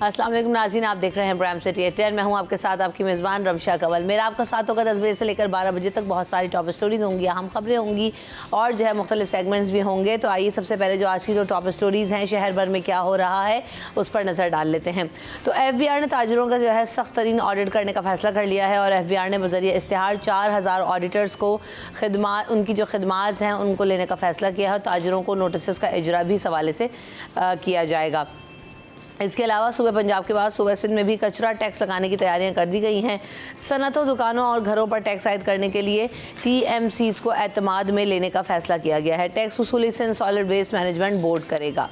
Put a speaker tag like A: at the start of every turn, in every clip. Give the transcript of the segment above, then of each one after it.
A: अस्सलाम वालेकुम नाज़रीन, आप देख रहे हैं प्राइम सिटी 10। मैं हूं आपके साथ आपकी मेज़बान रमशा कंवल। मेरा आपका साथ होगा 10 बजे से लेकर 12 बजे तक। बहुत सारी टॉप स्टोरीज़ होंगी, अहम खबरें होंगी और जो है मुख्तलिफ सेगमेंट्स भी होंगे। तो आइए सबसे पहले जो आज की जो टॉप स्टोरीज़ हैं, शहर भर में क्या हो रहा है उस पर नज़र डाल लेते हैं। तो FBI ने ताजरों का जो है सख्त तरीन ऑडिट करने का फैसला कर लिया है और FBI ने बज़रिए इश्तिहार 4000 ऑडिटर्स को उनकी जो खिदमात हैं उनको लेने का फ़ैसला किया है। ताजरों को नोटिस का इजरा भी इस हवाले से किया जाएगा। इसके अलावा सूबे पंजाब के बाद सूबे सिंध में भी कचरा टैक्स लगाने की तैयारियां कर दी गई हैं। सनतों, दुकानों और घरों पर टैक्स आयद करने के लिए TMCs को एतमाद में लेने का फैसला किया गया है। टैक्स वसूली Sindh solid waste management board करेगा।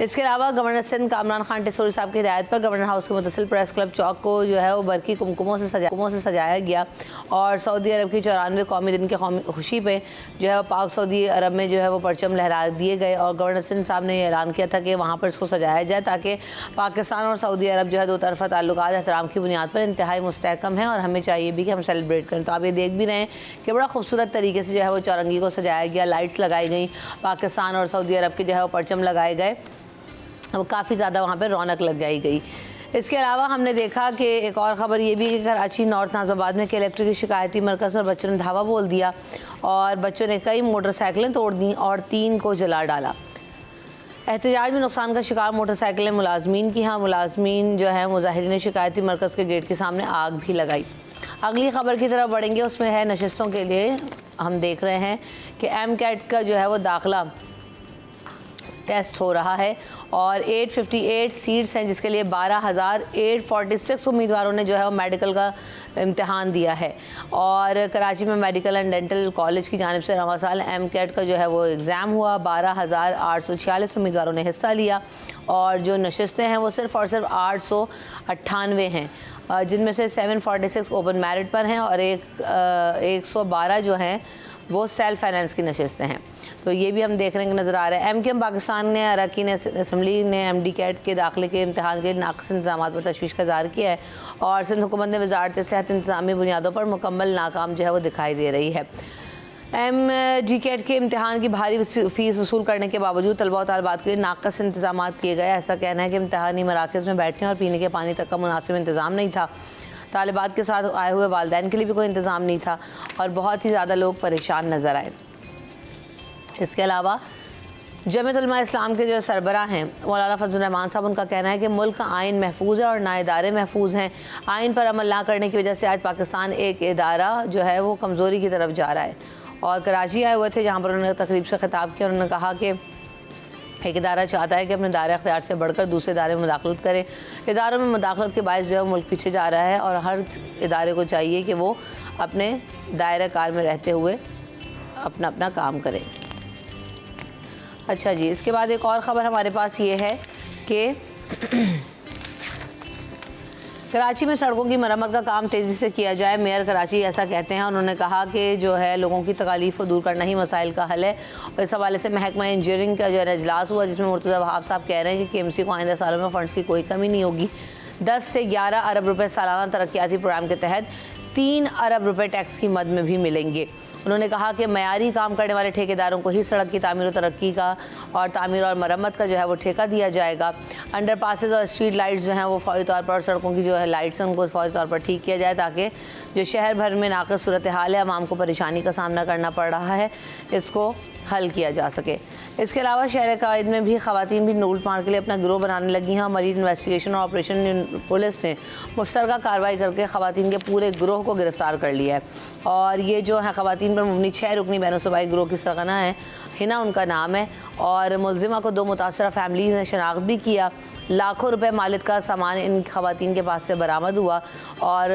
A: इसके अलावा गवर्नर सिंध कामरान खान टिसोरी साहब की हिदायत पर गवर्नर हाउस के मुतसिल प्रेस क्लब चौक को जो है वो बरकी कुमकुमों से सजाया गया और सऊदी अरब की 94वें कौमी दिन की खुशी पे जो है पाक सऊदी अरब में जो है वो परचम लहरा दिए गए और गवर्नर सिंध साहब ने ऐलान किया था कि वहाँ पर इसको सजाया जाए ताकि पाकिस्तान और सऊदी अरब जो है दो तरफा ताल्लुकात एहतराम की बुनियाद पर इंतहाई मुस्तहकम हैं और हमें चाहिए भी कि हम सेलिब्रेट करें। तो आप ये देख भी रहे हैं कि बड़ा खूबसूरत तरीके से जो है वो चौरंगी को सजाया गया, लाइट्स लगाई गई, पाकिस्तान और सऊदी अरब के जो है वो परचम लगाए गए, वो काफ़ी ज़्यादा वहाँ पे रौनक लग जाई गई। इसके अलावा हमने देखा कि एक और ख़बर ये भी कि कराची नॉर्थ नाज़िमाबाद में इलेक्ट्रिक की शिकायती मरकज़ पर बच्चों ने धावा बोल दिया और बच्चों ने कई मोटरसाइकिलें तोड़ दी और 3 को जला डाला। एहतजाज में नुकसान का शिकार मोटरसाइकिलें मुलाजमीन की। हाँ, मुलाजमीन जो है मुजाहिरीन ने शिकायती मरकज़ के गेट के सामने आग भी लगाई। अगली ख़बर की तरफ बढ़ेंगे, उसमें है नशिस्तों के लिए हम देख रहे हैं कि MCAT का जो है वो दाखिला टेस्ट हो रहा है और 858 सीट्स हैं जिसके लिए 12,846 उम्मीदवारों ने जो है वो मेडिकल का इम्तिहान दिया है। और कराची में मेडिकल एंड डेंटल कॉलेज की जानिब से रवां साल MCAT का जो है वो एग्ज़ाम हुआ। 12,846 उम्मीदवारों ने हिस्सा लिया और जो नशिस्तें हैं वो सिर्फ और सिर्फ 898 हैं, जिनमें से 746 ओपन मेरिट पर हैं और 112 जो हैं वो सेल्फ फाइनेंस की नशिस्तें हैं। तो ये भी हम देखने को नज़र आ रहा है। MKM पाकिस्तान ने अरकान असम्बली ने MD-CAT के दाखिले के इम्तहान के नाक़िस इंतज़ामात पर तशवीश का इज़हार किया है और सिंध हुकूमत ने वज़ारत सेहत इंतज़ामी बुनियादों पर मुकम्मल नाकाम जो है वो दिखाई दे रही है। MG-CAT के इम्तहान की भारी फ़ीस वसूल करने के बावजूद तलबा और तालिबात के लिए नाक़िस इंतज़ामात किए गए। ऐसा कहना है कि इम्तहानी मराकज़ में बैठने और पीने के पानी तक का मुनासिब इंतज़ाम नहीं था। तालिबात के साथ आए हुए वालिदैन के लिए भी कोई इंतज़ाम नहीं था और बहुत ही ज़्यादा लोग परेशान नज़र आए। इसके अलावा जमीयत उलमा इस्लाम के जो सरबराह हैं मौलाना फजल रहमान साहब, उनका कहना है कि मुल्क का आइन महफूज है और ना इदारे महफूज हैं। आइन पर अमल ना करने की वजह से आज पाकिस्तान एक इदारा जो है वो कमज़ोरी की तरफ जा रहा है। और कराची आए हुए थे जहाँ पर उन्होंने तकरीब से ख़िताब किया और उन्होंने कहा कि एक इदारा चाहता है कि अपने दायरा अख्तियार से बढ़कर दूसरे इदारे में मुदाखलत करे। इदारों में मुदाखलत के बायस जो है मुल्क पीछे जा रहा है और हर इदारे को चाहिए कि वो अपने दायरा कार में रहते हुए अपना अपना काम करें। अच्छा जी, इसके बाद एक और ख़बर हमारे पास ये है कि कराची में सड़कों की मरम्मत का काम तेज़ी से किया जाए। मेयर कराची ऐसा कहते हैं। उन्होंने कहा कि जो है लोगों की तकालीफ को दूर करना ही मसाइल का हल है और इस हवाले से महकमा इंजीनियरिंग का जो है इजलास हुआ जिसमें मुर्तज़ा वहाब साहब कह रहे हैं कि KMC को आइंदा सालों में फ़ंड्स की कोई कमी नहीं होगी। 10 से 11 अरब रुपए सालाना तरक्याती प्रोग्राम के तहत 3 अरब रुपए टैक्स की मद में भी मिलेंगे। उन्होंने कहा कि मयारी काम करने वाले ठेकेदारों को ही सड़क की तामीर और तरक्की का और तामीर और मरम्मत का जो है वो ठेका दिया जाएगा। अंडर पासेज और स्ट्रीट लाइट्स जो हैं वो फौरी तौर पर, सड़कों की जो है लाइट्स हैं उनको फौरी तौर पर ठीक किया जाए ताकि जो शहर भर में नाक़िस सूरत हाल है, आवाम को परेशानी का सामना करना पड़ रहा है, इसको हल किया जा सके। इसके अलावा शहर कायद में भी ख़वातीन भी लूट मार के लिए अपना गिरोह बनाने लगी हैं। मरीन इन्वेस्टिगेशन और ऑपरेशन पुलिस ने मुश्तरका कार्रवाई करके ख़वातीन के पूरे गिरोह को गिरफ़्तार कर लिया है और ये जो है ख़वातीन पर मुबनी 6 रुकनी बैन सूबाई गिरोह की सरगना है, हिना उनका नाम है और मुलजिमा को 2 मुतासरा फैमिलीज़ ने शनाख्त भी किया। लाखों रुपए मालिक का सामान इन ख़वातीन के पास से बरामद हुआ और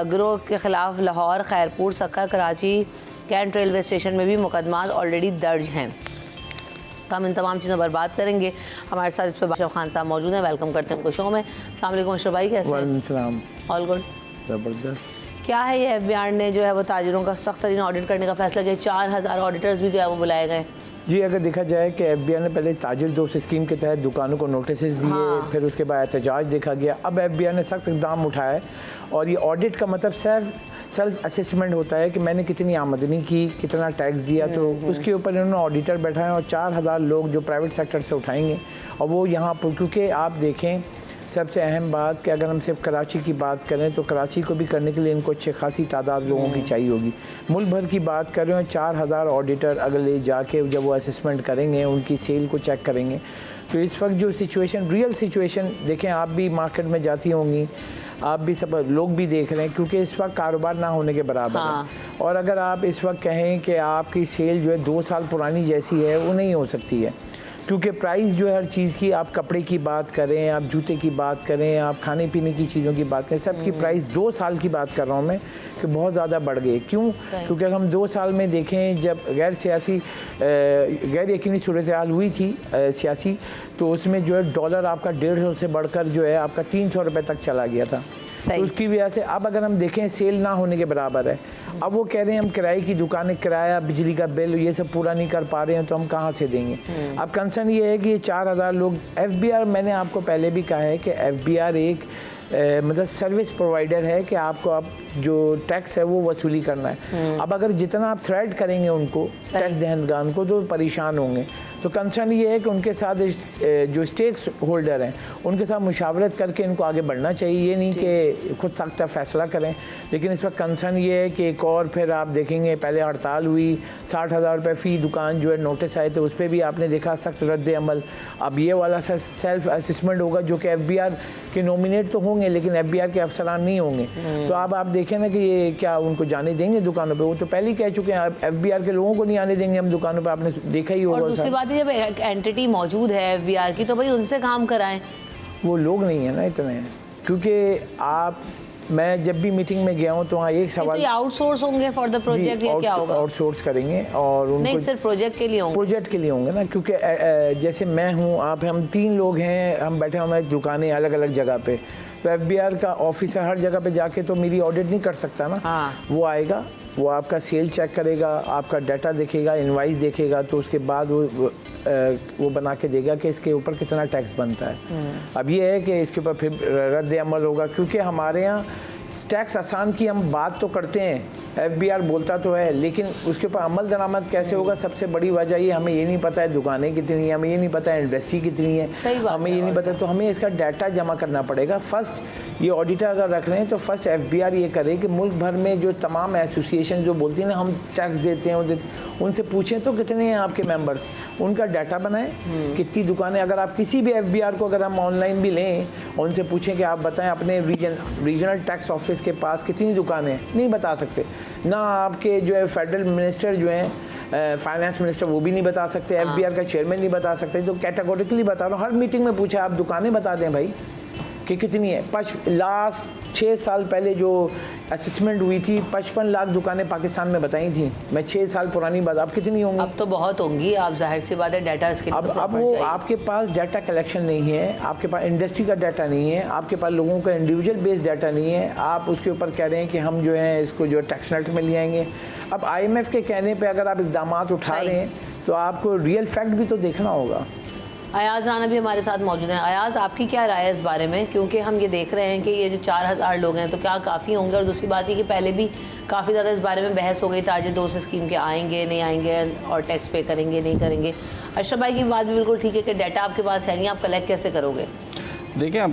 A: गिरोह के ख़िलाफ़ लाहौर, खैरपुर, सक्का, कराची, कैंट रेलवे स्टेशन में भी मुकदमात ऑलरेडी दर्ज हैं। तो हम इन तमाम चीज़ों पर बात करेंगे। हमारे साथ इस पर अशरफ खान साहब मौजूद हैं। वेलकम करते हैं उनको शो में। अस्सलाम वालेकुम अशरफ भाई, कैसे हैं? ऑल गुड,
B: ज़बरदस्त।
A: क्या है ये FBI ने जो है वो ताजिरों का सख्त तरीन ऑडिट करने का फैसला किया? 4000 ऑडिटर्स भी जो है वो बुलाए गए।
B: जी, अगर देखा जाए कि FBI ने पहले ताजिर दोस्त स्कीम के तहत दुकानों को नोटिस दिए,
A: हाँ।
B: फिर उसके बाद एहतजाज देखा गया। अब FBI ने सख्त इक़दाम उठाया है और ये ऑडिट का मतलब सेल्फ असेसमेंट होता है कि मैंने कितनी आमदनी की, कितना टैक्स दिया, तो उसके ऊपर इन्होंने ऑडिटर बैठाए और 4000 लोग जो प्राइवेट सेक्टर से उठाएंगे और वो यहाँ पर, क्योंकि आप देखें सबसे अहम बात कि अगर हम सिर्फ कराची की बात करें तो कराची को भी करने के लिए इनको अच्छी खासी तादाद लोगों की चाहिए होगी। मुल्क भर की बात कर रहे हो 4000 ऑडिटर अगर ले जाके जब वो असेसमेंट करेंगे, उनकी सेल को चेक करेंगे, तो इस वक्त जो सिचुएशन, रियल सिचुएशन देखें, आप भी मार्केट में जाती होंगी, आप भी सब लोग भी देख रहे हैं, क्योंकि इस वक्त कारोबार ना होने के बराबर है। और अगर आप इस वक्त कहें कि आपकी सेल जो है 2 साल पुरानी जैसी है, वो नहीं हो सकती है, क्योंकि प्राइस जो है हर चीज़ की, आप कपड़े की बात करें, आप जूते की बात करें, आप खाने पीने की चीज़ों की बात करें, सब की प्राइस 2 साल की बात कर रहा हूँ मैं, कि बहुत ज़्यादा बढ़ गए। क्यों? क्योंकि अगर हम 2 साल में देखें, जब गैर यकीनी सूरत हाल हुई थी सियासी, तो उसमें जो है डॉलर आपका 150 से बढ़कर जो है आपका 300 रुपये तक चला गया था। तो उसकी वजह से अब अगर हम देखें सेल ना होने के बराबर है। अब वो कह रहे हैं हम किराए की दुकानें, किराया, बिजली का बिल, ये सब पूरा नहीं कर पा रहे हैं, तो हम कहाँ से देंगे। अब कंसर्न ये है कि ये 4000 लोग FBR, मैंने आपको पहले भी कहा है कि FBR एक मतलब सर्विस प्रोवाइडर है कि आपको अब जो टैक्स है वो वसूली करना है। अब अगर जितना आप थ्रेड करेंगे उनको, टैक्स दहंदगान को, तो परेशान होंगे। तो कंसर्न ये है कि उनके साथ जो स्टेक्स होल्डर हैं उनके साथ मुशावरत करके इनको आगे बढ़ना चाहिए। ये नहीं कि खुद सख्त फैसला करें। लेकिन इस वक्त कंसर्न ये है कि एक और फिर आप देखेंगे, पहले हड़ताल हुई, 60,000 रुपये फ़ी दुकान जो है नोटिस आए थे, उस पर भी आपने देखा सख्त रद्द अमल। अब ये वाला सेल्फ असेसमेंट होगा, जो कि FBR के नॉमिनेट तो होंगे लेकिन FBR के अफसरान नहीं होंगे। तो अब आप देखें ना कि ये क्या उनको जाने देंगे दुकानों पे? वो तो पहले ही कह चुके हैं FBR के लोगों को नहीं आने देंगे हम दुकानों पे, आपने देखा ही होगा।
A: और दूसरी बात है, जब एंटिटी मौजूद है FBR की, तो भाई उनसे काम कराएं। वो
B: लोग नहीं है ना इतने, क्योंकि मैं जब भी मीटिंग में गया हूँ तो वहाँ एक सवाल,
A: तो आउटसोर्स होंगे फॉर द प्रोजेक्ट, या क्या होगा?
B: आउटसोर्स करेंगे और उनको
A: नहीं, सिर्फ प्रोजेक्ट के लिए होंगे।
B: प्रोजेक्ट के लिए होंगे ना, क्योंकि जैसे मैं हूँ, आप, हम 3 लोग हैं, हम बैठे हमारी दुकानें अलग अलग जगह पे, तो FBR का ऑफिसर हर जगह पे जाके तो मेरी ऑडिट नहीं कर सकता ना। वो आएगा, वो आपका सेल चेक करेगा, आपका डाटा देखेगा, इनवाइस देखेगा, तो उसके बाद वो बना के देगा कि इसके ऊपर कितना टैक्स बनता है। अब ये है कि इसके ऊपर फिर रद्द अमल होगा, क्योंकि हमारे यहाँ टैक्स आसान की हम बात तो करते हैं, FBR बोलता तो है, लेकिन उसके ऊपर अमल दरामद कैसे होगा? सबसे बड़ी वजह ये, हमें ये नहीं पता है दुकानें कितनी हैं, हमें ये नहीं पता है इंडस्ट्री कितनी है, हमें ये नहीं पता, तो हमें इसका डाटा जमा करना पड़ेगा। फर्स्ट ये ऑडिटर अगर रख रहे हैं तो फर्स्ट FBR ये करे कि मुल्क भर में जो तमाम एसोसिएशन जो बोलती हैं ना हम टैक्स देते हैं, उनसे पूछें तो कितने हैं आपके मेंबर्स, उनका डाटा बनाएं, कितनी दुकानें। अगर आप किसी भी FBR को अगर हम ऑनलाइन भी लें, उनसे पूछें कि आप बताएं अपने रीजनल टैक्स ऑफिस के पास कितनी दुकानें हैं, नहीं बता सकते ना। आपके जो है फेडरल मिनिस्टर जो हैं, फाइनेंस मिनिस्टर, वो भी नहीं बता सकते, FBR का चेयरमैन नहीं बता सकते। तो कैटेगोरिकली बता रहा हूँ, हर मीटिंग में पूछा आप दुकानें बता दें भाई कि कितनी है। लास्ट 6 साल पहले जो असेसमेंट हुई थी, 55 लाख दुकानें पाकिस्तान में बताई थी। मैं 6 साल पुरानी बात, अब कितनी होंगी?
A: अब तो बहुत होंगी। आप जाहिर सी बात है डाटा इसके लिए
B: अब वो आपके पास डाटा कलेक्शन नहीं है, आपके पास इंडस्ट्री का डाटा नहीं है, आपके पास लोगों का इंडिविजुअल बेस्ड डाटा नहीं है। आप उसके ऊपर कह रहे हैं कि हम जो है इसको जो टैक्स नेट में ले आएंगे। अब IMF के कहने पर अगर आप इकदाम उठा रहे हैं तो आपको रियल फैक्ट भी तो देखना होगा।
A: अयाज राना भी हमारे साथ मौजूद हैं। अयाज, आपकी क्या राय है इस बारे में? क्योंकि हम ये देख रहे हैं कि ये जो 4000 लोग हैं, तो क्या काफ़ी होंगे? और दूसरी बात ये कि पहले भी काफ़ी ज़्यादा इस बारे में बहस हो गई था, आज 2 स्कीम के आएंगे नहीं आएंगे और टैक्स पे करेंगे नहीं करेंगे। अशरफ भाई की बात भी बिल्कुल ठीक है कि डाटा आपके पास है नहीं, आप कलेक्ट कैसे करोगे?
C: देखिए,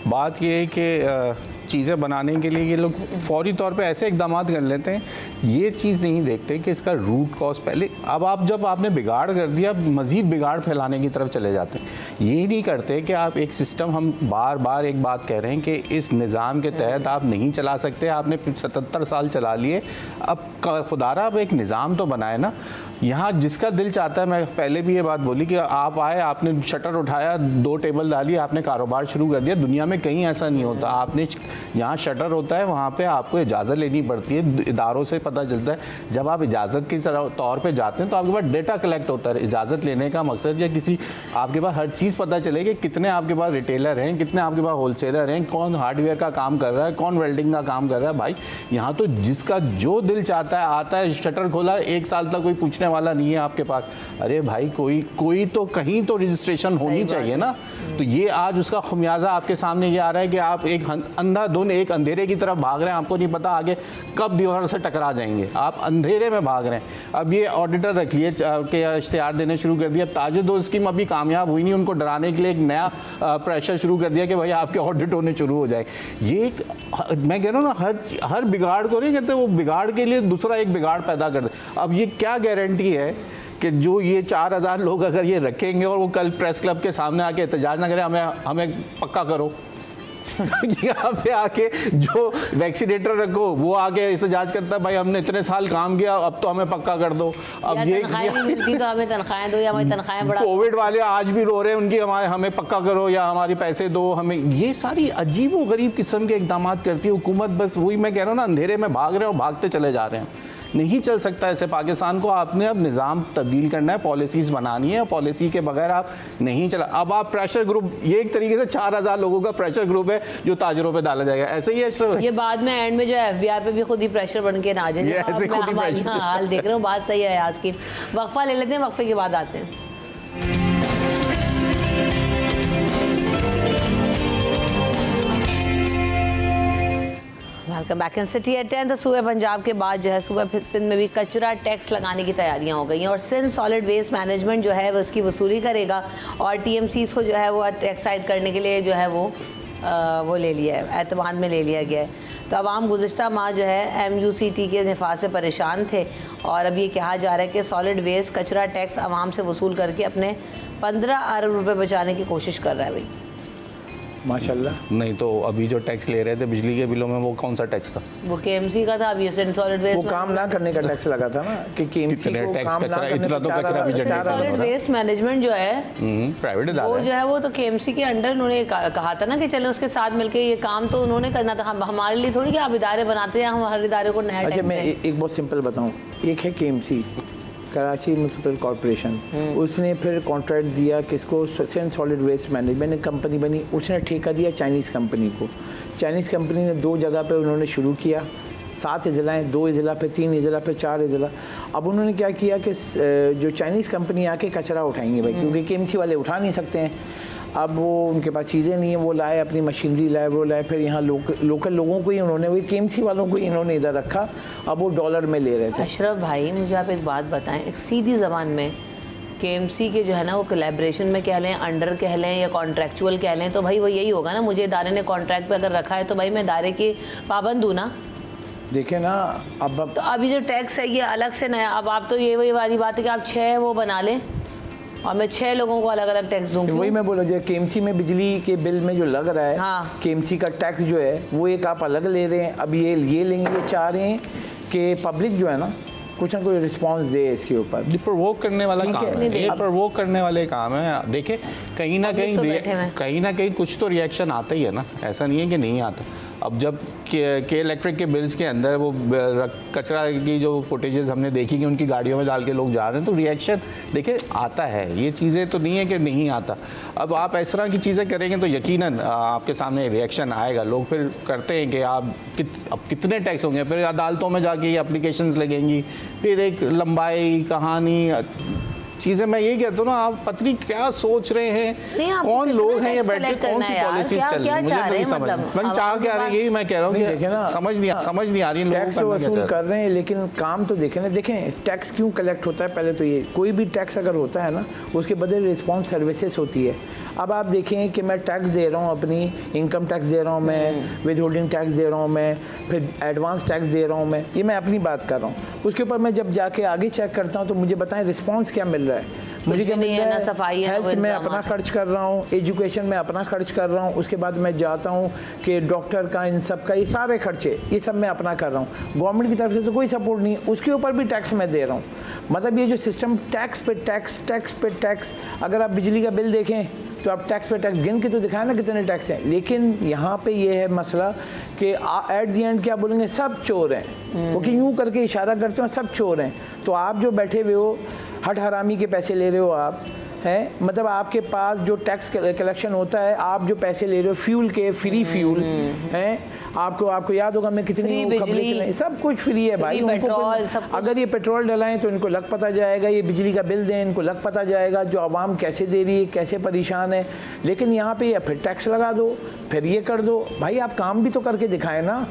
C: बात ये है कि चीज़ें बनाने के लिए ये लोग फौरी तौर पे ऐसे इकदाम कर लेते हैं, ये चीज़ नहीं देखते कि इसका रूट कॉज पहले। अब आप जब आपने बिगाड़ कर दिया, मज़ीद बिगाड़ फैलाने की तरफ चले जाते हैं। ये नहीं करते कि आप एक सिस्टम, हम बार बार एक बात कह रहे हैं कि इस निज़ाम के तहत आप नहीं चला सकते। आपने 77 साल चला लिए, अब खुदारा अब एक निज़ाम तो बनाए ना। यहाँ जिसका दिल चाहता है, मैं पहले भी ये बात बोली कि आप आए, आपने शटर उठाया, 2 टेबल डाली, आपने कारोबार शुरू कर दिया। दुनिया में कहीं ऐसा नहीं होता। आपने जहाँ शटर होता है वहाँ पे आपको इजाज़त लेनी पड़ती है, इदारों से पता चलता है। जब आप इजाज़त के तौर पे जाते हैं तो आपके पास डेटा कलेक्ट होता है। इजाज़त लेने का मकसद या किसी, आपके पास हर चीज़ पता चले कि कितने आपके पास रिटेलर हैं, कितने आपके पास होलसेलर हैं, कौन हार्डवेयर का काम कर रहा है, कौन वेल्डिंग का काम कर रहा है। भाई यहाँ तो जिसका जो दिल चाहता है आता है, शटर खोला, 1 साल तक कोई पूछने वाला नहीं है आपके पास। अरे भाई, कोई तो कहीं तो रजिस्ट्रेशन होनी चाहिए ना। तो ये आज उसका खमियाजा आपके सामने ये आ रहा है कि आप एक अंधा अंधाधुन एक अंधेरे की तरफ भाग रहे हैं, आपको नहीं पता आगे कब दीवार से टकरा जाएंगे, आप अंधेरे में भाग रहे हैं। अब ये ऑडिटर रख लिए के इश्तिहार देने शुरू कर दिया। ताजे दो स्कीम अभी कामयाब हुई नहीं, उनको डराने के लिए एक नया प्रेशर शुरू कर दिया कि भाई आपके ऑडिट होने शुरू हो जाए। ये मैं कह रहा हूँ ना, हर बिगाड़ को नहीं कहते, वो बिगाड़ के लिए दूसरा एक बिगाड़ पैदा कर दे। अब ये क्या गारंटी है कि जो ये 4000 लोग अगर ये रखेंगे और वो कल प्रेस क्लब के सामने आके एहतजाज ना करें, हमें पक्का करो। यहाँ पे आके जो वैक्सीनेटर रखो वो आके एहतजाज करता है, भाई हमने इतने साल काम किया, अब तो हमें पक्का कर दो। अब ये
A: तनख्वाहें मिलती तो हमें तनख्वाहें दो, या हमारी तनख्वाहें बढ़ा।
C: कोविड वाले आज भी रो रहे हैं, उनकी हमें पक्का करो या हमारे पैसे दो हमें। ये सारी अजीब व गरीब किस्म के इकदाम करती है हुकूमत। बस वही मैं कह रहा हूँ ना, अंधेरे में भाग रहे हैं और भागते चले जा रहे हैं। नहीं चल सकता ऐसे पाकिस्तान को। आपने अब निज़ाम तब्दील करना है, पॉलिसीज़ बनानी है, पॉलिसी के बगैर आप नहीं चला। अब आप प्रेशर ग्रुप, ये एक तरीके से 4000 लोगों का प्रेशर ग्रुप है जो ताजरों पे डाला जाएगा, ऐसे ही है।
A: ये बाद में एंड में जो है FBR पे भी खुद ही प्रेशर बन के ना आ जाए। हाल देख रहा हूँ, बात सही है आज की। वक्फा ले लेते हैं, वक्फे के बाद आते हैं। Welcome back in city at 10। तो सूबे पंजाब के बाद जो है सूबा सिंध में भी कचरा टैक्स लगाने की तैयारियां हो गई हैं और सिंध सॉलिड वेस्ट मैनेजमेंट जो है वो उसकी वसूली करेगा और TMCs को जो है वो एक्साइड करने के लिए जो है वो ले लिया है, एतमाद में ले लिया गया है। तो आवाम गुज़िश्ता माह जो है MUCT के निफाज से परेशान थे और अब ये कहा जा रहा है कि सॉलिड वेस्ट कचरा टैक्स आवाम से वसूल करके अपने 15 अरब रुपये बचाने की कोशिश कर रहा है भाई।
C: माशाल्लाह। नहीं तो अभी जो टैक्स ले रहे थे बिजली के बिलों में, वो कौन सा टैक्स था?
A: वो KMC का था। अभी सॉलिड वेस्ट
B: वो काम ना करने का टैक्स लगा था ना कि KMC को
C: टैक्स
B: काम ना करने
C: इतना तो कचरा भी जनरेट हो रहा है।
A: सॉलिड वेस्ट मैनेजमेंट जो है
C: प्राइवेट इदारा
A: वो जो है वो तो KMC के अंडर उन्होंने कहा था ना कि चलें उसके साथ मिलकर ये काम तो उन्होंने करना था। हमारे लिए थोड़ी कि आप इदारे बनाते हैं, हम हर इदारे को नया।
B: अच्छा मैं एक बहुत सिंपल बताऊँ, एक है KMC कराची म्यूनसिपल कॉरपोरेशन, उसने फिर कॉन्ट्रैक्ट दिया किसको, Sindh solid waste management company बनी, उसने ठेका दिया चाइनीज़ कंपनी को। चाइनीज़ कंपनी ने 2 जगह पे उन्होंने शुरू किया, 7 अजलाएँ, 2 अजला पे, 3 अजला पे, 4 अजला। अब उन्होंने क्या किया कि जो चाइनीज़ कंपनी आके कचरा उठाएंगे भाई, क्योंकि KMC वाले उठा नहीं सकते हैं। अब वो उनके पास चीज़ें नहीं है, वो लाए अपनी मशीनरी लाए, वो लाए, फिर यहाँ लोकल लोगों को ही उन्होंने, वही KMC वालों को ही इन्होंने इधर रखा। अब वो डॉलर में ले रहे थे।
A: अशरफ भाई मुझे आप एक बात बताएं, एक सीधी ज़बान में, KMC के जो है ना वो कोलैबोरेशन में कह लें, अंडर कह लें या कॉन्ट्रैक्चुअल कह लें, तो भाई वो यही होगा ना, मुझे इदारे ने कॉन्ट्रैक्ट पे अगर रखा है तो भाई मैं इदारे के पाबंद हूँ ना।
B: देखे ना अब
A: तो अभी जो टैक्स है ये अलग से नया, अब आप तो ये वही वाली बात है कि आप 6 वो बना लें और मैं 6 लोगों को अलग अलग टैक्स दूंगी।
B: वही मैं बोला, जो KMC में बिजली के बिल में जो लग रहा है,
A: हाँ।
B: KMC का टैक्स जो है वो एक आप अलग ले रहे हैं। अब ये लेंगे, ये चाह रहे हैं कि पब्लिक जो है ना कुछ ना कोई रिस्पांस दे इसके ऊपर।
C: प्रोवोक करने वाला काम है, ये प्रोवोक करने वाले काम है। देखिए कहीं ना कहीं कुछ तो रिएक्शन आता ही है ना, ऐसा नहीं है कि नहीं आता। अब जब के इलेक्ट्रिक के बिल्स के अंदर वो कचरा की जो फुटेजेस हमने देखी कि उनकी गाड़ियों में डाल के लोग जा रहे हैं, तो रिएक्शन देखिए आता है। ये चीज़ें तो नहीं है कि नहीं आता। अब आप इस तरह की चीज़ें करेंगे तो यकीनन आपके सामने रिएक्शन आएगा। लोग फिर करते हैं कि आप अब कितने टैक्स होंगे, फिर अदालतों में जाके ये एप्लीकेशंस लगेंगी, फिर एक लंबाई कहानी चीज़ें। मैं यही कहता हूँ ना, आप पत्नी क्या सोच रहे हैं, कौन लोग हैं ये बैठ के कौन सी पॉलिसी चल रही है, मुझे नहीं समझ। मैं चाह क्या रही है, यही मैं कह रहा हूँ कि समझ नहीं आ रही।
B: टैक्स वसूल कर रहे हैं लेकिन काम तो देखें ना। देखें टैक्स क्यों कलेक्ट होता है, पहले तो ये कोई भी टैक्स अगर होता है ना उसके बदले रिस्पॉन्स सर्विसेज होती है। अब आप देखें कि मैं टैक्स दे रहा हूँ, अपनी इनकम टैक्स दे रहा हूँ, मैं विद होल्डिंग टैक्स दे रहा हूँ, मैं फिर एडवांस टैक्स दे रहा हूँ, मैं अपनी बात कर रहा हूँ। उसके ऊपर मैं जब जाके आगे चेक करता हूँ तो मुझे बताएं रिस्पॉन्स क्या मिल रहा है। मुझे क्या मिल रहा है, सफाई हेल्थ में अपना खर्च कर रहा हूँ, एजुकेशन में अपना खर्च कर रहा हूँ, उसके बाद मैं जाता हूँ कि डॉक्टर का, इन सब का, ये सारे खर्चे ये सब मैं अपना कर रहा हूँ। गवर्नमेंट की तरफ से तो कोई सपोर्ट नहीं, उसके ऊपर भी टैक्स मैं दे रहा हूँ। मतलब ये जो सिस्टम टैक्स पे टैक्स, अगर आप बिजली का बिल देखें तो आप टैक्स पे टैक्स गिन के तो दिखाएं ना कितने टैक्स हैं। लेकिन यहाँ पे ये है मसला कि एट दी एंड क्या बोलेंगे, सब चोर हैं, क्योंकि यूँ करके इशारा करते हो सब चोर हैं। तो आप जो बैठे हुए हो हट हरामी के पैसे ले रहे हो आप हैं, मतलब आपके पास जो टैक्स कलेक्शन होता है, आप जो पैसे ले रहे हो फ्यूल के, फ्री फ्यूल हैं, आपको याद होगा मैं कितनी खबरें चलाई, सब कुछ फ्री है भाई।
A: पेट्रोल,
B: अगर ये पेट्रोल डलाएं तो इनको लग पता जाएगा, ये बिजली का बिल दें इनको लग पता जाएगा, जो आवाम कैसे दे रही है, कैसे परेशान है। लेकिन यहाँ पे फिर टैक्स लगा दो, फिर ये कर दो। भाई आप काम भी तो करके दिखाएं ना।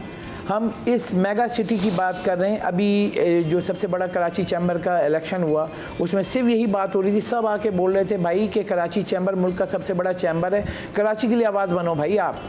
B: हम इस मेगा सिटी की बात कर रहे हैं। अभी जो सबसे बड़ा कराची चैम्बर का इलेक्शन हुआ उसमें सिर्फ यही बात हो रही थी, सब आके बोल रहे थे भाई कि कराची चैम्बर मुल्क का सबसे बड़ा चैम्बर है, कराची के लिए आवाज़ बनो भाई आप।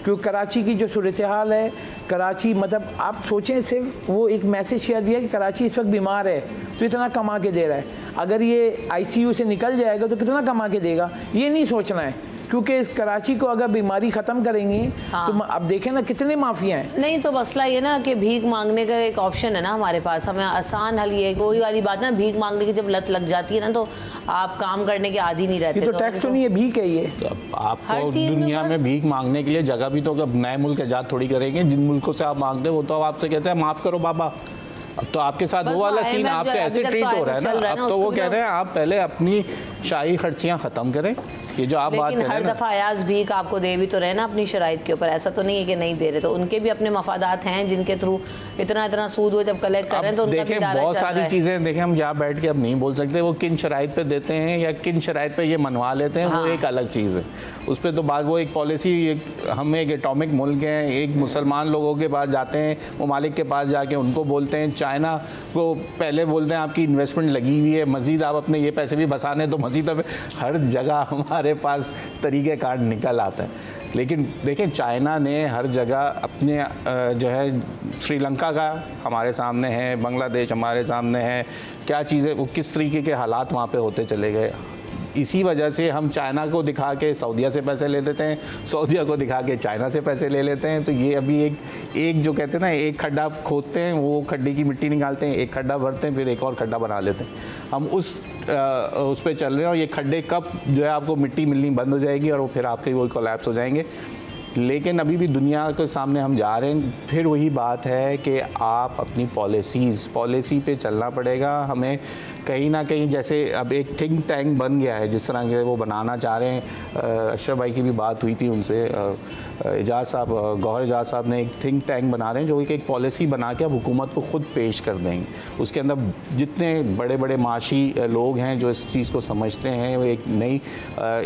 B: क्योंकि कराची की जो सूरत हाल है, कराची मतलब आप सोचें, सिर्फ वो एक मैसेज शेयर दिया कि कराची इस वक्त बीमार है तो इतना कमा के दे रहा है, अगर ये ICU से निकल जाएगा तो कितना कमा के देगा, ये नहीं सोचना है। क्योंकि इस कराची को अगर बीमारी ख़त्म करेंगे तो अब देखें ना कितने माफिया हैं।
A: नहीं तो मसला ये ना कि भीख मांगने का एक ऑप्शन है ना हमारे पास, हमें आसान हल ये कोई वाली बात ना, भीख मांगने की जब लत लग जाती है ना तो आप काम करने के आदी नहीं रहते।
B: ये तो टैक्स तो नहीं है, भीख है ये।
C: तो आपको दुनिया में भीख मांगने के लिए जगह भी तो नए मुल्क आजाद थोड़ी करेंगे। जिन मुल्कों से आप मांगते हैं वो तो आपसे कहते हैं माफ़ करो बाबा। अब तो आपके साथ वो वाला सीन आपसे ऐसे ट्रीट हो रहा है ना। अब तो वो कह रहे हैं आप पहले अपनी शाही खर्चियाँ ख़त्म करें, ये जो आप बात कर रहे हैं।
A: हर दफ़ा अयाज भीख आपको दे भी तो रहे ना अपनी शराइत के ऊपर, ऐसा तो नहीं है कि नहीं दे रहे, तो उनके भी अपने मफादात हैं जिनके थ्रू इतना सूद वो जब कलेक्ट कर रहे हैं तो उनका भी दायरा
C: बहुत
A: चल रहा
C: सारी
A: है।
C: चीज़ें देखें, हम यहाँ बैठ के अब नहीं बोल सकते वो किन शराइत पे देते हैं या किन शराइत पे ये मनवा लेते हैं, वो एक अलग चीज़ है। उस पर तो बात वो एक पॉलिसी, हम एक एटॉमिक मुल्क हैं, एक मुसलमान लोगों के पास जाते हैं, ममालिक के पास जाके उनको बोलते हैं, चाइना को पहले बोलते हैं आपकी इन्वेस्टमेंट लगी हुई है, मज़ीद आप अपने ये पैसे भी बसाने तो मज़ीद अब हर जगह हमारे पास तरीक़ेकार निकल आता है। लेकिन देखें चाइना ने हर जगह अपने जो है श्रीलंका का हमारे सामने है, बांग्लादेश हमारे सामने है, क्या चीज़ें वो किस तरीके के हालात वहाँ पे होते चले गए। इसी वजह से हम चाइना को दिखा के सऊदीया से पैसे ले लेते हैं, सऊदीया को दिखा के चाइना से पैसे ले लेते हैं। तो ये अभी एक जो कहते हैं ना, एक खड्डा खोदते हैं, वो खड्डे की मिट्टी निकालते हैं, एक खड्डा भरते हैं, फिर एक और खड्डा बना लेते हैं। हम उस पे चल रहे हैं और ये खड्डे कब जो है आपको मिट्टी मिलनी बंद हो जाएगी और वो फिर आपके वो कोलैप्स हो जाएंगे। लेकिन अभी भी दुनिया के सामने हम जा रहे हैं। फिर वही बात है कि आप अपनी पॉलिसी पे चलना पड़ेगा हमें। कहीं ना कहीं जैसे अब एक थिंक टैंक बन गया है, जिस तरह के वो बनाना चाह रहे हैं। अशरफ भाई की भी बात हुई थी उनसे, एजाज साहब, गौहर एजाज साहब ने एक थिंक टैंक बना रहे हैं जो एक पॉलिसी बना के अब हुकूमत को ख़ुद पेश कर देंगे। उसके अंदर जितने बड़े बड़े माशी लोग हैं जो इस चीज़ को समझते हैं, वो एक नई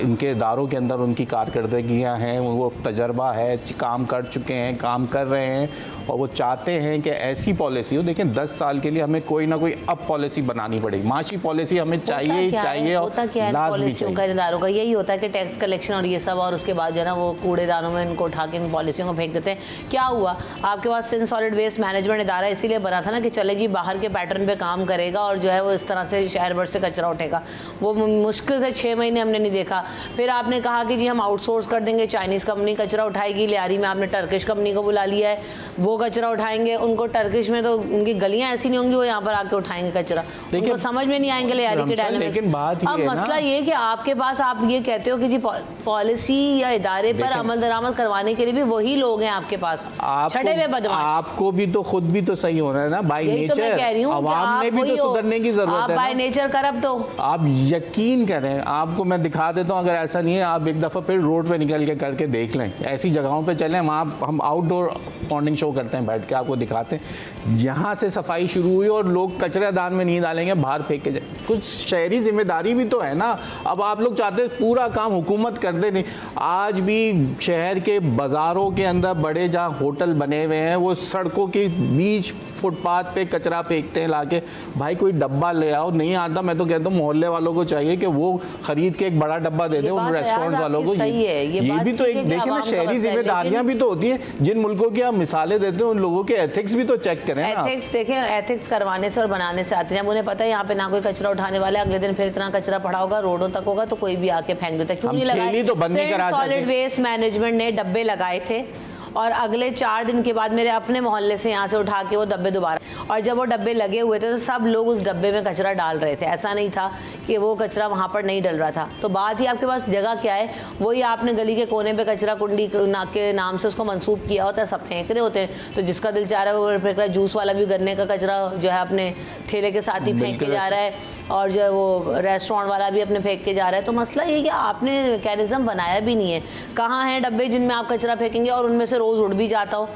C: इनके इदारों के अंदर उनकी कारकर्दगियाँ हैं, वो तजर्बा है, काम कर चुके हैं, काम कर रहे हैं और वो चाहते हैं कि ऐसी पॉलिसी हो। देखें 10 साल के लिए हमें कोई ना कोई अब पॉलिसी बनानी पड़ेगी। माशी पॉलिसी हमें चाहिए ही चाहिए।
A: होता क्या है पॉलिसियों का, इदारों का यही होता है कि टैक्स कलेक्शन और ये सब, और उसके बाद जो है ना वो कूड़ेदानों में इनको उठा के इन पॉलिसियों को फेंक देते हैं। क्या हुआ, आपके पास सिंध सॉलिड वेस्ट मैनेजमेंट इदारा इसीलिए बना था ना कि चले जी बाहर के पैटर्न पे काम करेगा और जो है वो इस तरह से शहर भर से कचरा उठेगा। वो मुश्किल से 6 महीने हमने नहीं देखा। फिर आपने कहा कि जी हम आउटसोर्स कर देंगे, चाइनीज़ कंपनी कचरा उठाएगी। लियारी में आपने टर्किश कंपनी को बुला लिया है, वो कचरा उठाएंगे। उनको टर्किश में तो उनकी गलियां ऐसी नहीं होंगी, वो यहाँ पर आके उठाएंगे कचरा, उनको समझ में नहीं आएंगे लियारी के डायनामिक्स। अब मसला ये कि आपके पास आप ये कहते हो कि जी पॉलिसी या इदारे पर अमल दरामद करवाने के लिए भी वही लोग हैं आपके पास, छठे हुए बदमाश।
C: आपको भी तो खुद भी तो सही होना है ना, बाय नेचर।
A: तो मैं कह रही हूं
C: आवाम ने भी तो सुधरने की जरूरत है।
A: आप बाय नेचर करप्ट तो
C: आप यकीन करें, आपको मैं दिखा देता हूं, अगर ऐसा नहीं है आप एक दफ़ा फिर रोड पे निकल के करके देख लें, ऐसी जगहों पे चलें वहाँ हम आउटडोर मॉर्निंग शो करते हैं, बैठ के आपको दिखाते हैं जहाँ से सफाई शुरू हुई और लोग कचरेदान में नहीं डालेंगे, बाहर फेंक के जाए। कुछ शहरी जिम्मेदारी भी तो है ना। अब आप लोग चाहते हैं पूरा काम हुकूमत कर दे, नहीं। आज भी शहर के बाज़ारों के अंदर बड़े जहाँ होटल बने हुए हैं, वो सड़कों के बीच फुटपाथ पे कचरा फेंकते हैं लाके। भाई कोई डब्बा ले आओ, नहीं आता मैं तो कहता हूँ मोहल्ले वालों को चाहिए कि वो खरीद के एक बड़ा डब्बा दे दे उन रेस्टोरेंट वालों को। ये भी तो एक देखें ना, शहरी जिम्मेदारियां भी तो होती हैं। जिन मुल्कों की आप मिसालें देते हैं उन लोगों के एथिक्स भी तो चेक करें।
A: एथिक्स देखें, एथिक्स करवाने से और बनाने से आते हैं। जब उन्हें पता है यहाँ पे ना कोई कचरा उठाने वाला है, अगले दिन फिर इतना कचरा पड़ा होगा, रोडों तक होगा, तो कोई भी आके फेंक देता है। क्यों नहीं लगाए? सॉलिड वेस्ट मैनेजमेंट ने डब्बे लगाए थे और अगले 4 दिन के बाद मेरे अपने मोहल्ले से यहाँ से उठा के वो डब्बे दोबारा, और जब वो डब्बे लगे हुए थे तो सब लोग उस डब्बे में कचरा डाल रहे थे। ऐसा नहीं था कि वो कचरा वहाँ पर नहीं डल रहा था। तो बात ही आपके पास जगह क्या है, वही आपने गली के कोने पे कचरा कुंडी के नाम से उसको मंसूब किया होता है, सब फेंक रहे होते हैं। तो जिसका दिल चाह रहा है वो फेंक रहा है। जूस वाला भी गन्ने का कचरा जो है अपने ठेले के साथ ही फेंक के जा रहा है, और जो है वो रेस्टोरेंट वाला भी अपने फेंक के जा रहा है। तो मसला ये कि आपने मैकेनिज्म बनाया भी नहीं है। कहाँ हैं डब्बे जिनमें आप कचरा फेंकेंगे और उनमें से रोज उड़ भी जाता हो।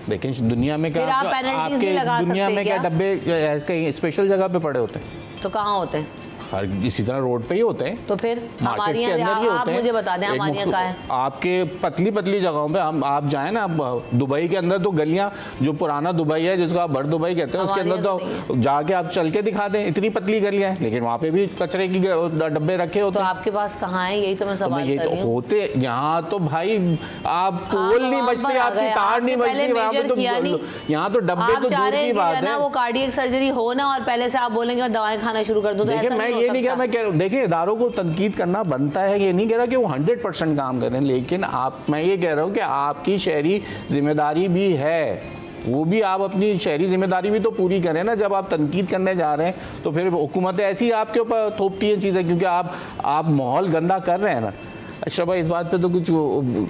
C: लेकिन दुनिया में क्या
A: फिर आप penalties नहीं लगा
C: दुनिया
A: सकते
C: में क्या
A: क्या?
C: डब्बे कहीं स्पेशल जगह पे पड़े होते हैं?
A: तो कहाँ होते हैं?
C: हर इसी तरह रोड पे ही होते हैं।
A: तो फिर
C: मार्केट्स
A: हमारे
C: के अंदर ही
A: यहाँ आप
C: होते हैं।
A: मुझे बता दें हमारे यहाँ कहाँ है?
C: आपके पतली पतली जगहों पे हम आप जाएं ना, दुबई के अंदर तो गलियां, जो पुराना दुबई है जिसको आप बड़ दुबई कहते हैं, उसके
A: हमारे
C: अंदर
A: यहाँ
C: तो जाके आप चल के दिखा दें, इतनी पतली गलियां हैं, लेकिन वहाँ पे भी कचरे की डब्बे रखे होते
A: तो
C: हैं।
A: आपके पास कहाँ है? यही तो मैं सवाल
C: ये
A: कर
C: तो
A: रही हूँ।
C: होते यहाँ तो भाई आप पोल नहीं
A: वहाँ
C: बचते,
A: पर आ
C: आपकी
A: गए,
C: तार
A: आपने
C: नहीं
A: पहले
C: बचती वहाँ पे
A: measure किया नहीं।
C: तो यहाँ तो डब्बे
A: आप
C: तो
A: चाह
C: दूर
A: रहे
C: की
A: हैं कि
C: बात
A: है ना
C: है।
A: वो कार्डियक सर्जरी हो ना, और पहले से आप बोलेंगे मैं दवाएं खाना शुरू कर दूं, तो
C: देखिए
A: ऐसा
C: मैं
A: नहीं
C: ये
A: हो
C: नहीं कह रहा,
A: सकता।
C: मैं कह रहा हूँ देखिए इदारों को तनकीद करना बनता है, ये नहीं कह रहा कि वो 100% काम करें, लेकिन मैं ये कह रहा हूँ कि आपकी शहरी जिम्मेदारी भी है, वो भी आप अपनी शहरी जिम्मेदारी भी तो पूरी करें ना। जब आप तनकीद करने जा रहे हैं तो फिर हुकूमतें ऐसी आपके ऊपर थोपती हैं चीज़ें, क्योंकि आप माहौल गंदा कर रहे हैं ना। अच्छा भाई इस बात पे तो कुछ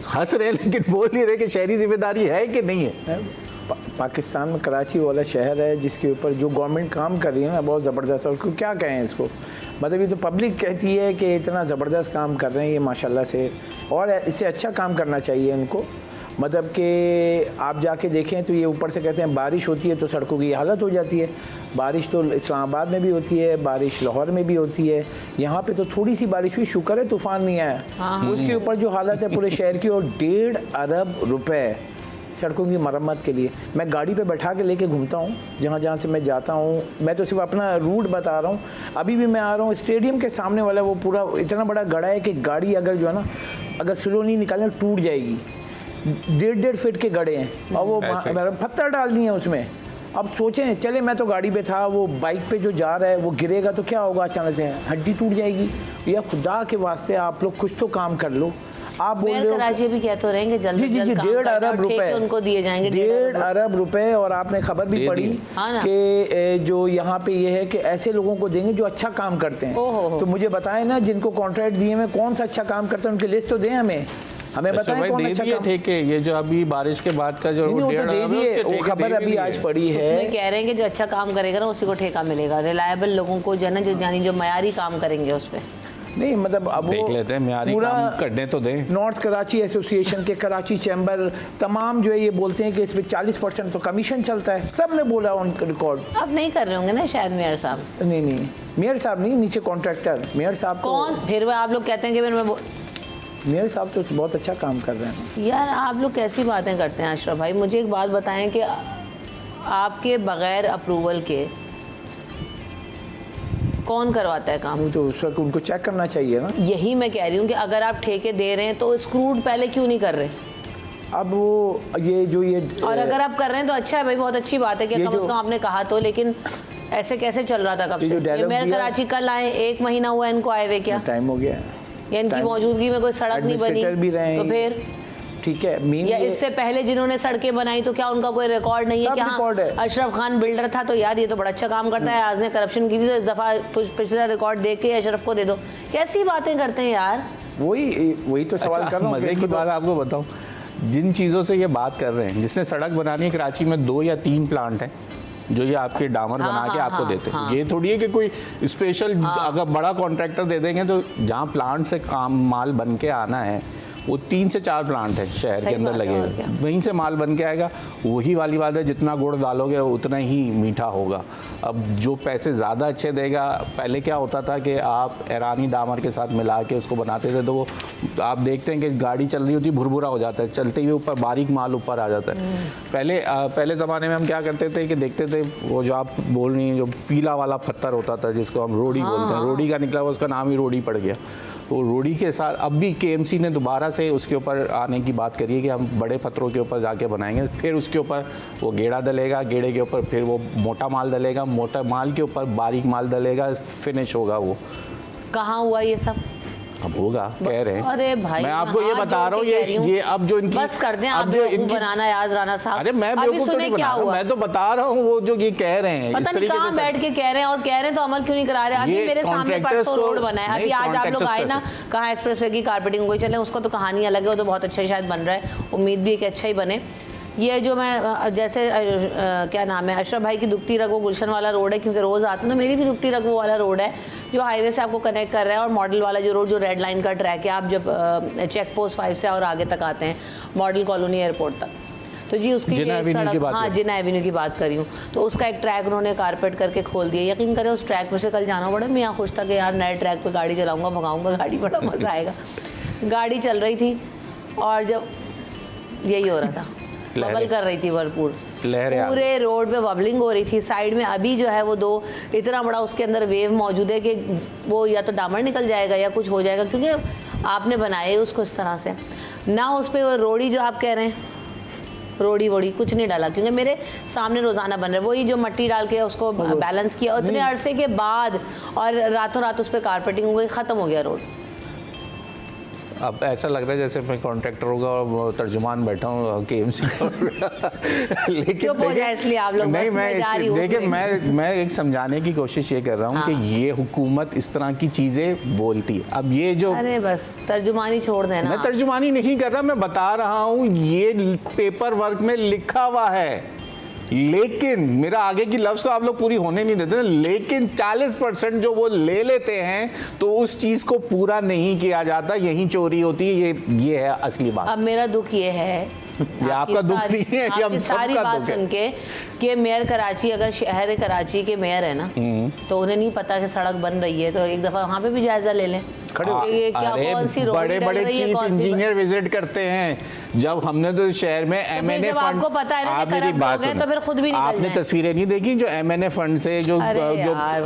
C: हंस रहे हैं, लेकिन बोल नहीं रहे कि शहरी जिम्मेदारी है कि नहीं है।
B: पाकिस्तान में कराची वाला शहर है जिसके ऊपर जो गवर्नमेंट काम कर रही है ना बहुत ज़बरदस्त है। उसको क्या कहें इसको, मतलब ये तो पब्लिक कहती है कि इतना ज़बरदस्त काम कर रहे हैं ये माशाल्लाह से, और इससे अच्छा काम करना चाहिए इनको। मतलब कि आप जाके देखें तो ये ऊपर से कहते हैं बारिश होती है तो सड़कों की हालत हो जाती है। बारिश तो इस्लामाबाद में भी होती है, बारिश लाहौर में भी होती है, यहाँ पे तो थोड़ी सी बारिश हुई, शुक्र है तूफ़ान नहीं आया। उसके ऊपर जो हालत है पूरे शहर की, और 1.5 अरब रुपए सड़कों की मरम्मत के लिए। मैं गाड़ी पे बैठा के लेके घूमता हूँ जहाँ जहाँ से मैं जाता हूँ, मैं तो सिर्फ अपना रूट बता रहा हूँ। अभी भी मैं आ रहा हूँ स्टेडियम के सामने वाला वो पूरा इतना बड़ा गड्ढा है कि गाड़ी अगर जो है ना अगर स्लो नहीं निकालने टूट जाएगी। 1.5 फीट के गड्ढे हैं और वो पत्थर डाल दिए हैं उसमें। अब सोचें, चले मैं तो गाड़ी पे था, वो बाइक पे जो जा रहा है वो गिरेगा तो क्या होगा, अचानक से हड्डी टूट जाएगी। या खुदा के वास्ते आप लोग कुछ तो काम कर लो। आप बोल रहे हो
A: कराची भी कह तो रहेंगे जल्द
B: जी जी जी 1.5 अरब रुपए
A: उनको दिए जाएंगे,
B: 1.5 अरब रुपए। और आपने खबर भी पढ़ी कि जो यहाँ पे ये है कि ऐसे लोगों को देंगे जो अच्छा काम करते हैं। तो मुझे बताएं ना जिनको कॉन्ट्रैक्ट दिए में कौन सा अच्छा काम करता है, उनकी लिस्ट तो दें हमें बताएं कौन अच्छा काम।
C: ठीक है, ये जो अभी बारिश के बाद का जो
B: दे दिए, वो खबर अभी आज पड़ी है।
A: उसमें कह रहे हैं कि जो अच्छा काम करेगा ना उसी को ठेका मिलेगा, रिलायबल लोगों को जो मयारी काम करेंगे उस पर
B: नहीं। मतलब अब वो
C: देख लेते हैं पूरा करने तो दें।
B: नॉर्थ कराची एसोसिएशन के कराची चैम्बर तमाम जो है ये बोलते हैं कि इसमें 40% तो कमीशन चलता है। सब ने बोला ऑन रिकॉर्ड।
A: अब नहीं कर रहे होंगे ना शायद मेयर साहब?
B: नहीं मेयर साहब नहीं, नीचे कॉन्ट्रैक्टर। मेयर साहब
A: कौन फिर आप लोग कहते हैं कि
B: मेयर साहब तो बहुत अच्छा काम कर रहे हैं।
A: यार आप लोग कैसी बातें करते हैं अशरफ भाई। मुझे एक बात बताएं कि आपके बगैर अप्रूवल के कौन करवाता है काम?
B: तो उस वक्त उनको चेक करना चाहिए ना।
A: यही मैं कह रही हूँ कि अगर आप ठेके दे रहे हैं तो स्क्रूड पहले क्यों नहीं कर रहे?
B: अब वो ये
A: और अगर आप कर रहे हैं तो अच्छा है भाई, बहुत अच्छी बात है कि कम से कम आपने कहा तो। लेकिन ऐसे कैसे चल रहा था कब से? मेयर कराची कल आए, 1 महीना हुआ इनको आए हुए, क्या
B: टाइम हो गया?
A: या इनकी मौजूदगी में कोई सड़क नहीं बनी तो फिर
B: ठीक है।
A: या इससे पहले जिन्होंने सड़कें बनाई तो क्या उनका कोई रिकॉर्ड नहीं है? क्या अशरफ खान बिल्डर था तो यार ये तो बड़ा अच्छा काम करता है, आज ने करप्शन की थी तो इस दफा पिछला रिकॉर्ड देख के अशरफ को दे दो। कैसी बातें करते हैं यार।
B: वही तो सवाल कर रहा हूं।
C: मजे की बात आपको बताऊं, जिन चीज़ों से ये बात कर रहे हैं, जिसने सड़क बनानी है कराची में 2 या 3 प्लांट हैं जो ये आपके डामर बना के आपको देते हैं। ये थोड़ी है कि कोई स्पेशल अगर बड़ा कॉन्ट्रैक्टर दे देंगे तो जहाँ प्लांट से काम माल बन के आना है वो 3 से 4 प्लांट है शहर के अंदर लगे हुए, वहीं से माल बन के आएगा। वही वाली बात है, जितना गुड़ डालोगे उतना ही मीठा होगा। अब जो पैसे ज़्यादा अच्छे देगा, पहले क्या होता था कि आप ईरानी डामर के साथ मिला के उसको बनाते थे तो वो आप देखते हैं कि गाड़ी चल रही होती भुरभुरा हो जाता है, चलते हुए ऊपर बारीक माल ऊपर आ जाता है। पहले ज़माने में हम क्या करते थे कि देखते थे वो जो आप बोल रही हैं जो पीला वाला पत्थर होता था जिसको हम रोड़ी बोलते हैं, रोड़ी का निकला हुआ उसका नाम ही रोड़ी पड़ गया। तो रोड़ी के साथ अब भी केएमसी ने दोबारा से उसके ऊपर आने की बात करी है कि हम बड़े पत्थरों के ऊपर जाके बनाएंगे, फिर उसके ऊपर वो गेड़ा डलेगा, गेड़े के ऊपर फिर वो मोटा माल डलेगा, मोटा माल के ऊपर बारीक माल डलेगा, फिनिश होगा। वो
A: कहाँ हुआ ये सब?
C: अब होगा कह रहे हैं।
A: अरे भाई
C: मैं आपको ये बता रहा हूँ, ये अब जो इनकी
A: बस कर दें आप जो इनकी बनाना याद राना साहब।
C: अरे मैं बेवकूफ तो नहीं बना रहा, मैं तो बता रहा हूँ वो जो ये कह रहे हैं।
A: पता नहीं कहाँ बैठ के कह रहे हैं और कह रहे हैं तो अमल क्यों नहीं करा रहे? अभी मेरे सामने परसों रोड बना है, अभी आज आप लोग आए ना, कहाँ एक्सप्रेस वे की कारपेटिंग हुई, चले उसका तो कहानी अलग है, वो तो बहुत अच्छा शायद बन रहा है, उम्मीद भी है कि अच्छा ही बने। ये जो मैं जैसे क्या नाम है, अशरफ भाई की दुखती रग वो गुलशन वाला रोड है, क्योंकि रोज़ आते हैं, तो मेरी भी दुखती रग वो वाला रोड है जो हाईवे से आपको कनेक्ट कर रहा है। और मॉडल वाला जो रोड, जो रेड लाइन का ट्रैक है, आप जब चेक पोस्ट 5 से और आगे तक आते हैं मॉडल कॉलोनी एयरपोर्ट तक, तो जी उसकी सड़क, हाँ जिना एवेन्यू की बात कर रही हूँ, तो उसका एक ट्रैक उन्होंने कारपेट करके खोल दिया। यकीन करें उस ट्रैक पर से कल जाना पड़ा, मैं यहाँ खुश था कि यार नए ट्रैक पे गाड़ी चलाऊंगा, भगाऊंगा गाड़ी, बड़ा मज़ा आएगा। गाड़ी चल रही थी और जब यही हो रहा था, बबल कर रही थी भरपूर, पूरे रोड पे बबलिंग हो रही थी। साइड में अभी जो है वो दो इतना बड़ा उसके अंदर वेव मौजूद है कि वो या तो डामर निकल जाएगा या कुछ हो जाएगा, क्योंकि आपने बनाए उसको इस तरह से ना। उस पर रोड़ी जो आप कह रहे हैं, रोड़ी वोड़ी कुछ नहीं डाला, क्योंकि मेरे सामने रोज़ाना बन रहा है, वही जो मिट्टी डाल के उसको बैलेंस किया उतने अरसे के बाद, और रातों रात उस पर कारपेटिंग हो गई, ख़त्म हो गया रोड।
C: अब ऐसा लग रहा है जैसे मैं कॉन्ट्रैक्टर होगा और तर्जुमान बैठा हूँ KMC लेकिन
A: चुप हो जाए इसलिए आप लोग।
C: नहीं, देखिए मैं एक समझाने की कोशिश ये कर रहा हूँ कि ये हुकूमत इस तरह की चीज़ें बोलती है। अब ये जो,
A: अरे बस तर्जुमानी छोड़ देना।
C: मैं तर्जुमानी नहीं कर रहा, मैं बता रहा हूँ ये पेपर वर्क में लिखा हुआ है। लेकिन मेरा आगे की लफ्ज़ तो आप लोग पूरी होने नहीं देते, लेकिन 40% जो वो ले लेते हैं तो उस चीज़ को पूरा नहीं किया जाता, यही चोरी होती है। ये है असली बात।
A: अब मेरा दुख ये है,
C: ये आपका दुख नहीं है, ये हम
A: सारी
C: सबका
A: बात
C: दुख है
A: सुन के कि मेयर कराची, अगर शहर कराची के मेयर है ना, तो उन्हें नहीं पता कि सड़क बन रही है, तो एक दफ़ा वहाँ पे भी जायजा ले लें।
C: ये क्या कौन सी बड़े बड़े चीफ इंजीनियर विजिट करते हैं। जब हमने तो शहर में MNA फंड,
A: आपको पता है ना कि करप्ट हो गए, तो फिर खुद भी निकल जाए।
C: आपने तस्वीरें नहीं देखी जो MNA फंड से जो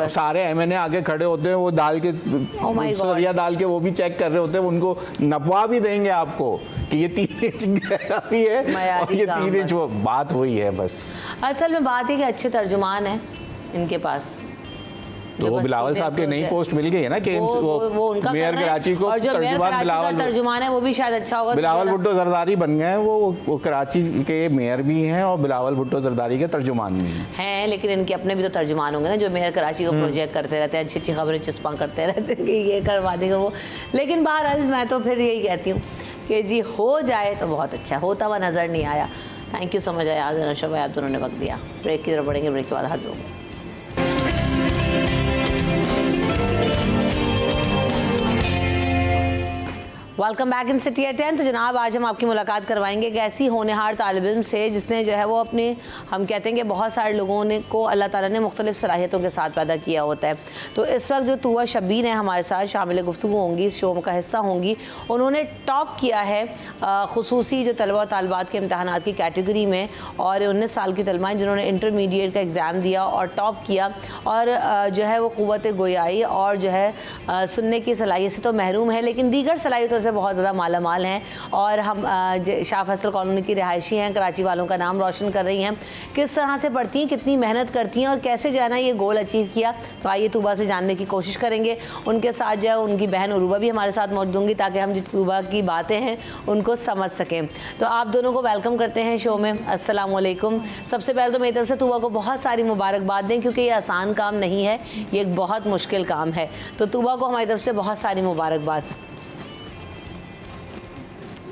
C: सारे MNA आगे खड़े होते हैं, वो डाल के सरिया डाल के वो भी चेक कर रहे होते हैं, उनको नफवा भी देंगे आपको कि ये 3 इंच गहरा भी है और ये 3 इंच वो। बात वही है बस।
A: असल में बात है कि अच्छे तर्जुमान हैं इनके पास,
C: तो वो बिलावल साहब के नई पोस्ट मिल गई है ना कि
A: वो उनका
C: मेयर कराची को,
A: और जो मेयर कराची का तर्जुमान है वो भी शायद अच्छा होगा।
C: बिलावल भुट्टो जरदारी बन गए हैं, वो कराची के मेयर भी हैं और बिलावल भुट्टो जरदारी के तर्जुमान भी हैं।
A: लेकिन इनके अपने भी तो तर्जुमान होंगे ना, जो मेयर कराची को प्रोजेक्ट करते रहते हैं, अच्छी अच्छी खबरें चिस्पा करते रहते हैं कि ये करवा देगा वो। लेकिन बहरहाल मैं तो फिर यही कहती हूँ कि जी हो जाए तो बहुत अच्छा, होता हुआ नज़र नहीं आया। थैंक यू सो मच आज अशरफ भाई, आप दोनों ने वक्त दिया। ब्रेक की तरफ बढ़ेंगे, ब्रेक के बाद हाजिर होंगे। Welcome back in city at 10। तो जनाब आज हम आपकी मुलाकात करवाएंगे एक ऐसी होनहार तालिब इल्म से जिसने जो है वो अपने, हम कहते हैं कि बहुत सारे लोगों ने को अल्लाह ताला ने मुख्तलिफ सलाहियतों के साथ पैदा किया होता है। तो इस वक्त जो तूबा शब्बीर हैं हमारे साथ शामिल गुफ्तगू होंगी, इस शो का हिस्सा होंगी। उन्होंने टॉप किया है खुसूसी जो तलबा तालबात के इम्तहानात की कैटेगरी में, और 19 साल की तलबाएँ जिन्होंने इंटरमीडिएट का एग्ज़ाम दिया और टॉप किया, और जो है वो क़ुव्वत गोयाई और जो है सुनने की सलाहियत से तो महरूम है, लेकिन दीगर सलाहियतों से बहुत ज़्यादा माला माल हैं। और हम शाह फैसल कॉलोनी की रिहायशी हैं, कराची वालों का नाम रोशन कर रही हैं। किस तरह से पढ़ती हैं, कितनी मेहनत करती हैं और कैसे जो है ना ये गोल अचीव किया, तो आइए तूबा से जानने की कोशिश करेंगे। उनके साथ जो है उनकी बहन उरूबा भी हमारे साथ मौजूद होंगी, ताकि हम जो तूबा की बातें हैं उनको समझ सकें। तो आप दोनों को वेलकम करते हैं शो में। अस्सलाम वालेकुम। सबसे पहले तो मेरी तरफ से तूबा को बहुत सारी मुबारकबाद दें, क्योंकि ये आसान काम नहीं है, ये एक बहुत मुश्किल काम है। तो तूबा को हमारी तरफ से बहुत सारी मुबारकबाद।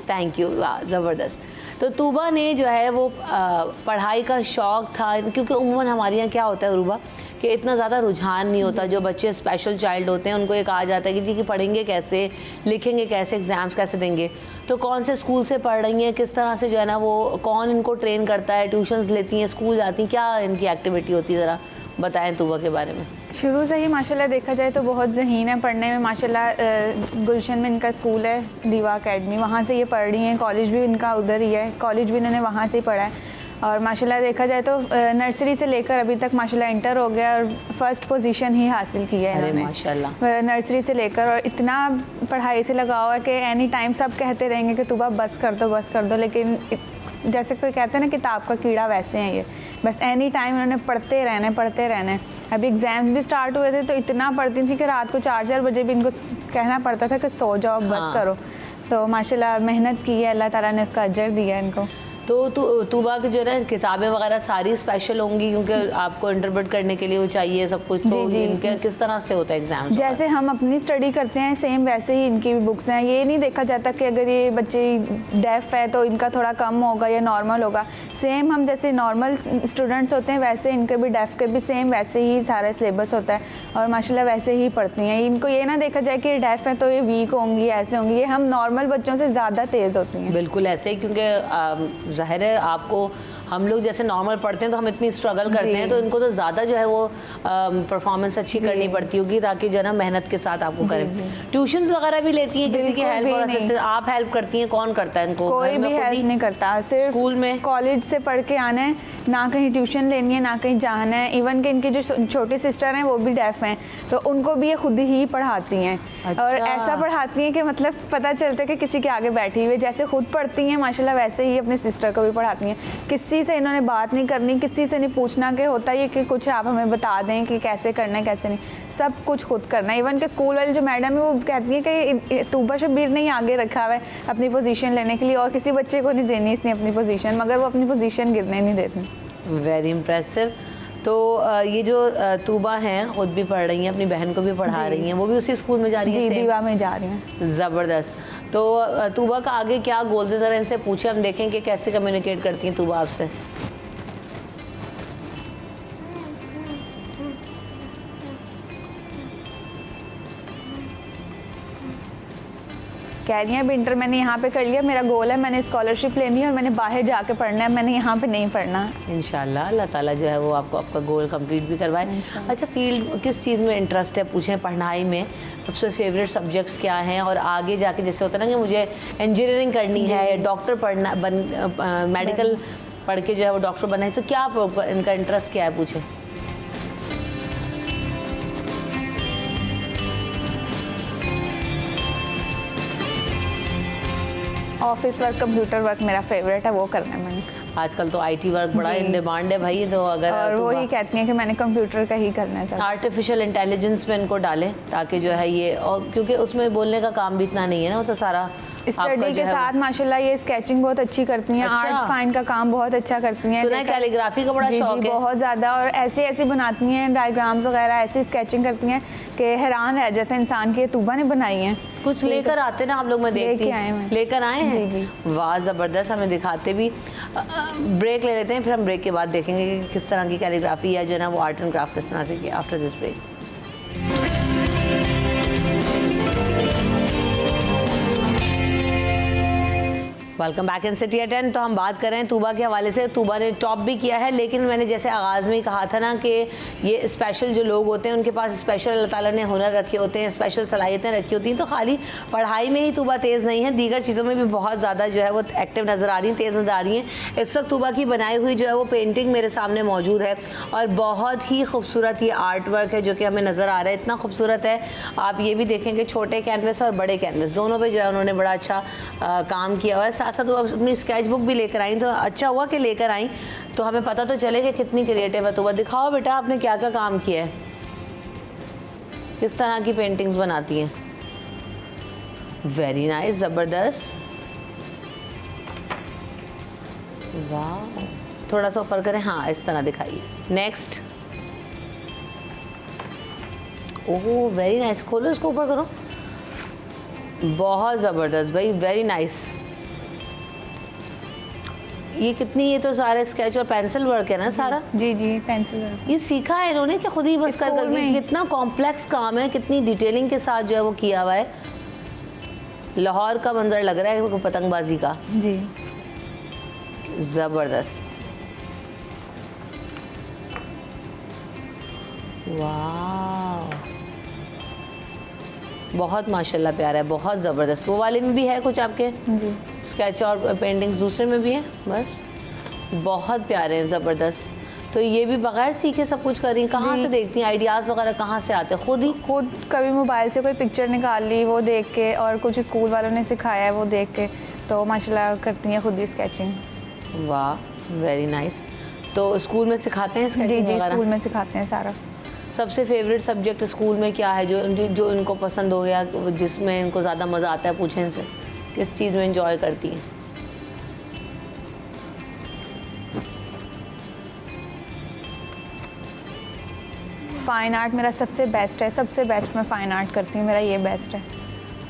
A: थैंक यू, वाह ज़बरदस्त। तो तूबा ने जो है वो पढ़ाई का शौक़ था, क्योंकि उम्मन हमारे यहाँ क्या होता है रूबा कि इतना ज़्यादा रुझान नहीं होता। जो बच्चे स्पेशल चाइल्ड होते हैं उनको ये कहा जाता है कि जी कि पढ़ेंगे कैसे, लिखेंगे कैसे, एग्ज़ाम्स कैसे देंगे। तो कौन से स्कूल से पढ़ रही हैं, किस तरह से जो है ना वो कौन इनको ट्रेन करता है, ट्यूशन्स लेती हैं, स्कूल जाती हैं, क्या इनकी एक्टिविटी होती है, ज़रा बताएं तूबा के बारे में।
D: शुरू से ही माशाल्लाह देखा जाए तो बहुत ज़हीन है पढ़ने में माशाल्लाह। गुलशन में इनका स्कूल है दीवा अकेडमी, वहाँ से ये पढ़ रही हैं। कॉलेज भी इनका उधर ही है, कॉलेज भी इन्होंने वहाँ से ही पढ़ा है। और माशाल्लाह देखा जाए तो नर्सरी से लेकर अभी तक माशाल्लाह इंटर हो गया और फर्स्ट पोजीशन ही हासिल की है इन्होंने
A: माशाल्लाह
D: नर्सरी से लेकर। और इतना पढ़ाई से लगाव है कि एनी टाइम सब कहते रहेंगे कि तूबा बस कर दो, लेकिन जैसे कोई कहते हैं ना किताब का कीड़ा, वैसे हैं ये। बस एनी टाइम उन्होंने पढ़ते रहना। अभी एग्ज़ाम्स भी स्टार्ट हुए थे तो इतना पढ़ती थी कि रात को 4-4 बजे भी इनको कहना पड़ता था कि सो जाओ, बस करो। तो माशाल्लाह मेहनत की है, अल्लाह ताला ने उसका अजर दिया इनको।
A: तो तूबा की जो है ना किताबें वगैरह सारी स्पेशल होंगी क्योंकि आपको इंटरप्रेट करने के लिए वो चाहिए सब कुछ, तो इनके किस तरह से होता है एग्जाम?
D: जैसे हम अपनी स्टडी करते हैं सेम वैसे ही इनकी भी बुक्स हैं। ये नहीं देखा जाता कि अगर ये बच्चे डेफ है तो इनका थोड़ा कम होगा या नॉर्मल होगा। सेम हम जैसे नॉर्मल स्टूडेंट्स होते हैं वैसे इनके भी डेफ के भी सेम वैसे ही सारा सिलेबस होता है और माशाल्लाह वैसे ही पढ़ती हैं। इनको ये ना देखा जाए कि डेफ है तो ये वीक होंगी, ऐसे होंगी। ये हम नॉर्मल बच्चों से ज़्यादा तेज़ होती हैं।
A: बिल्कुल ऐसे ही, क्योंकि जाहिर है आपको हम लोग जैसे नॉर्मल पढ़ते हैं तो हम इतनी स्ट्रगल करते हैं, तो इनको तो ज़्यादा जो है वो परफॉर्मेंस अच्छी करनी पड़ती होगी ताकि जो है ना मेहनत के साथ आपको करें। ट्यूशंस वगैरह भी लेती हैं किसी की हेल्प और असिस्टेंस? आप हेल्प करती हैं? कौन करता है इनको?
D: कोई भी हेल्प नहीं करता, सिर्फ
A: स्कूल में
D: कॉलेज से पढ़ के आना है, ना कहीं ट्यूशन लेनी है ना कहीं जाना है। इवन कि इनकी जो छोटी सिस्टर हैं वो भी डेफ हैं तो उनको भी ये खुद ही पढ़ाती हैं।
A: अच्छा।
D: और ऐसा पढ़ाती हैं कि मतलब पता चलता है कि किसी के आगे बैठी हुई, जैसे खुद पढ़ती हैं माशाल्लाह वैसे ही अपनी सिस्टर को भी पढ़ाती हैं। किसी से इन्होंने बात नहीं करनी, किसी से नहीं पूछना कि होता है कि कुछ आप हमें बता दें कि कैसे करना है कैसे नहीं, सब कुछ खुद करना है। इवन के स्कूल वाली जो मैडम है वो कहती है कि तूबा शब्बीर ने ही आगे रखा हुआ है अपनी पोजीशन लेने के लिए और किसी बच्चे को नहीं देनी इसने अपनी पोजीशन, मगर वो अपनी पोजीशन गिरने नहीं देती।
A: Very impressive. तो ये जो तूबा हैं खुद भी पढ़ रही हैं, अपनी बहन को भी पढ़ा रही हैं, वो भी उसी स्कूल में जा रही हैं?
D: जी, दीवा में जा रही हैं।
A: ज़बरदस्त। तो तूबा का आगे क्या गोल्स है, ज़रा इनसे पूछे, हम देखें कि कैसे कम्युनिकेट करती हैं तूबा आपसे।
D: कह रही हैं अभी इंटर मैंने यहाँ पे कर लिया, मेरा गोल है मैंने स्कॉलरशिप लेनी है और मैंने बाहर जाके पढ़ना है, मैंने यहाँ पे नहीं पढ़ना।
A: इंशाल्लाह अल्लाह ताला जो है वो आपको आपका गोल कंप्लीट भी करवाए। अच्छा, फील्ड किस चीज़ में इंटरेस्ट है पूछें? पढ़ाई में सबसे फेवरेट सब्जेक्ट्स क्या हैं? और आगे जाके जैसे होता है ना कि मुझे इंजीनियरिंग करनी है या डॉक्टर पढ़ना मेडिकल पढ़ के जो है वो डॉक्टर बनना है, तो क्या इनका इंटरेस्ट क्या है पूछें?
D: ऑफिस वर्क, कंप्यूटर वर्क मेरा फेवरेट है, वो करना है मैंने।
A: आजकल तो आईटी वर्क बड़ा इन डिमांड है भाई, तो अगर
D: और वो ही कहती हैं कि मैंने कंप्यूटर का ही करना है।
A: आर्टिफिशियल इंटेलिजेंस में इनको डालें ताकि जो है ये, और क्योंकि उसमें बोलने का काम भी इतना नहीं है ना, वो तो सारा
D: स्टडी के साथ माशाल्लाह ये स्केचिंग बहुत अच्छी करती हैं।
A: अच्छा।
D: आर्ट फाइन का काम बहुत अच्छा करती हैं।
A: सुना है कैलीग्राफी का बड़ा शौक है
D: बहुत ज़्यादा, और ऐसी ऐसी बनाती हैं डायग्राम्स वगैरह, ऐसी स्केचिंग करती हैं कि हैरान रह जाते हैं इंसान की तूबा ने बनाई हैं।
A: कुछ लेकर आते ना आप लोग, मैं देखती
D: हूँ
A: लेकर आए हैं।
D: जी।
A: वाह ज़बरदस्त, हमें दिखाते भी। ब्रेक ले लेते हैं, फिर हम ब्रेक के बाद देखेंगे कि किस तरह की कैलीग्राफी या जो है ना वो आर्ट एंड क्राफ्ट किस तरह से किया। After this break. Welcome back in city at 10। तो हम बात कर रहे हैं तूबा के हवाले से। तूबा ने टॉप भी किया है, लेकिन मैंने जैसे आगाज़ में ही कहा था ना कि ये स्पेशल जो लोग होते हैं उनके पास स्पेशल अल्लाह ताला ने हुनर रखे होते हैं, स्पेशल सलाहियतें रखी होती हैं। तो खाली पढ़ाई में ही तूबा तेज़ नहीं है, दीगर चीज़ों में भी बहुत ज़्यादा जो है वो एक्टिव नज़र आ रही हैं, तेज़ नज़र आ रही हैं। इस वक्त तूबा की बनाई हुई जो है वो पेंटिंग मेरे सामने मौजूद है और बहुत ही खूबसूरत ये आर्ट वर्क है जो कि हमें नज़र आ रहा है, इतना खूबसूरत है। आप ये भी देखेंगे छोटे कैनवस और बड़े कैनवस दोनों पे जो है उन्होंने बड़ा अच्छा काम किया हुआ है। साथ साथ वो अपनी स्केच बुक भी लेकर आई, तो अच्छा हुआ कि लेकर आई, तो हमें पता तो चले कि कितनी क्रिएटिव है। तो दिखाओ बेटा आपने क्या क्या काम किया है, किस तरह की पेंटिंग्स बनाती हैं। वेरी नाइस, ज़बरदस्त, वाह। थोड़ा सा ऊपर करें, हाँ इस तरह दिखाइए। नेक्स्ट, ओह वेरी नाइस, खोलो इसको ऊपर करो, बहुत ज़बरदस्त भाई, वेरी नाइस। ये कितनी, ये तो सारे स्केच और पेंसिल वर्क है ना सारा?
D: जी पेंसिल वर्क।
A: ये सीखा है इन्होंने कि खुद ही बस कर कितना कॉम्प्लेक्स काम है, कितनी डिटेलिंग के साथ जो है वो किया हुआ है। लाहौर का मंजर लग रहा है पतंगबाजी का।
D: जी
A: ज़बरदस्त, वाह, बहुत माशाल्लाह प्यारा है, बहुत ज़बरदस्त। वो वाले में भी है कुछ आपके
D: जी
A: स्केच और पेंटिंग्स, दूसरे में भी है, बस बहुत प्यारे हैं, ज़बरदस्त। तो ये भी बगैर सीखे सब कुछ कर रही हैं? कहाँ से देखती हैं आइडियाज़ वगैरह, कहाँ से आते हैं? खुद ही
D: खुद कभी मोबाइल से कोई पिक्चर निकाल ली वो देख के, और कुछ स्कूल वालों ने सिखाया है वो देख के, तो माशाल्लाह करती हैं खुद ही स्केचिंग।
A: वाह वेरी नाइस। तो स्कूल में सिखाते हैं स्केचिंग?
D: जी स्कूल में सिखाते हैं सारा।
A: सबसे फेवरेट सब्जेक्ट स्कूल में क्या है जो इनको पसंद हो गया, जिसमें इनको ज़्यादा मज़ा आता है? पूछें इनसे किस चीज़ में इंजॉय करती हैं?
D: फ़ाइन आर्ट मेरा सबसे बेस्ट है, सबसे बेस्ट मैं फ़ाइन आर्ट करती हूँ, मेरा ये बेस्ट है।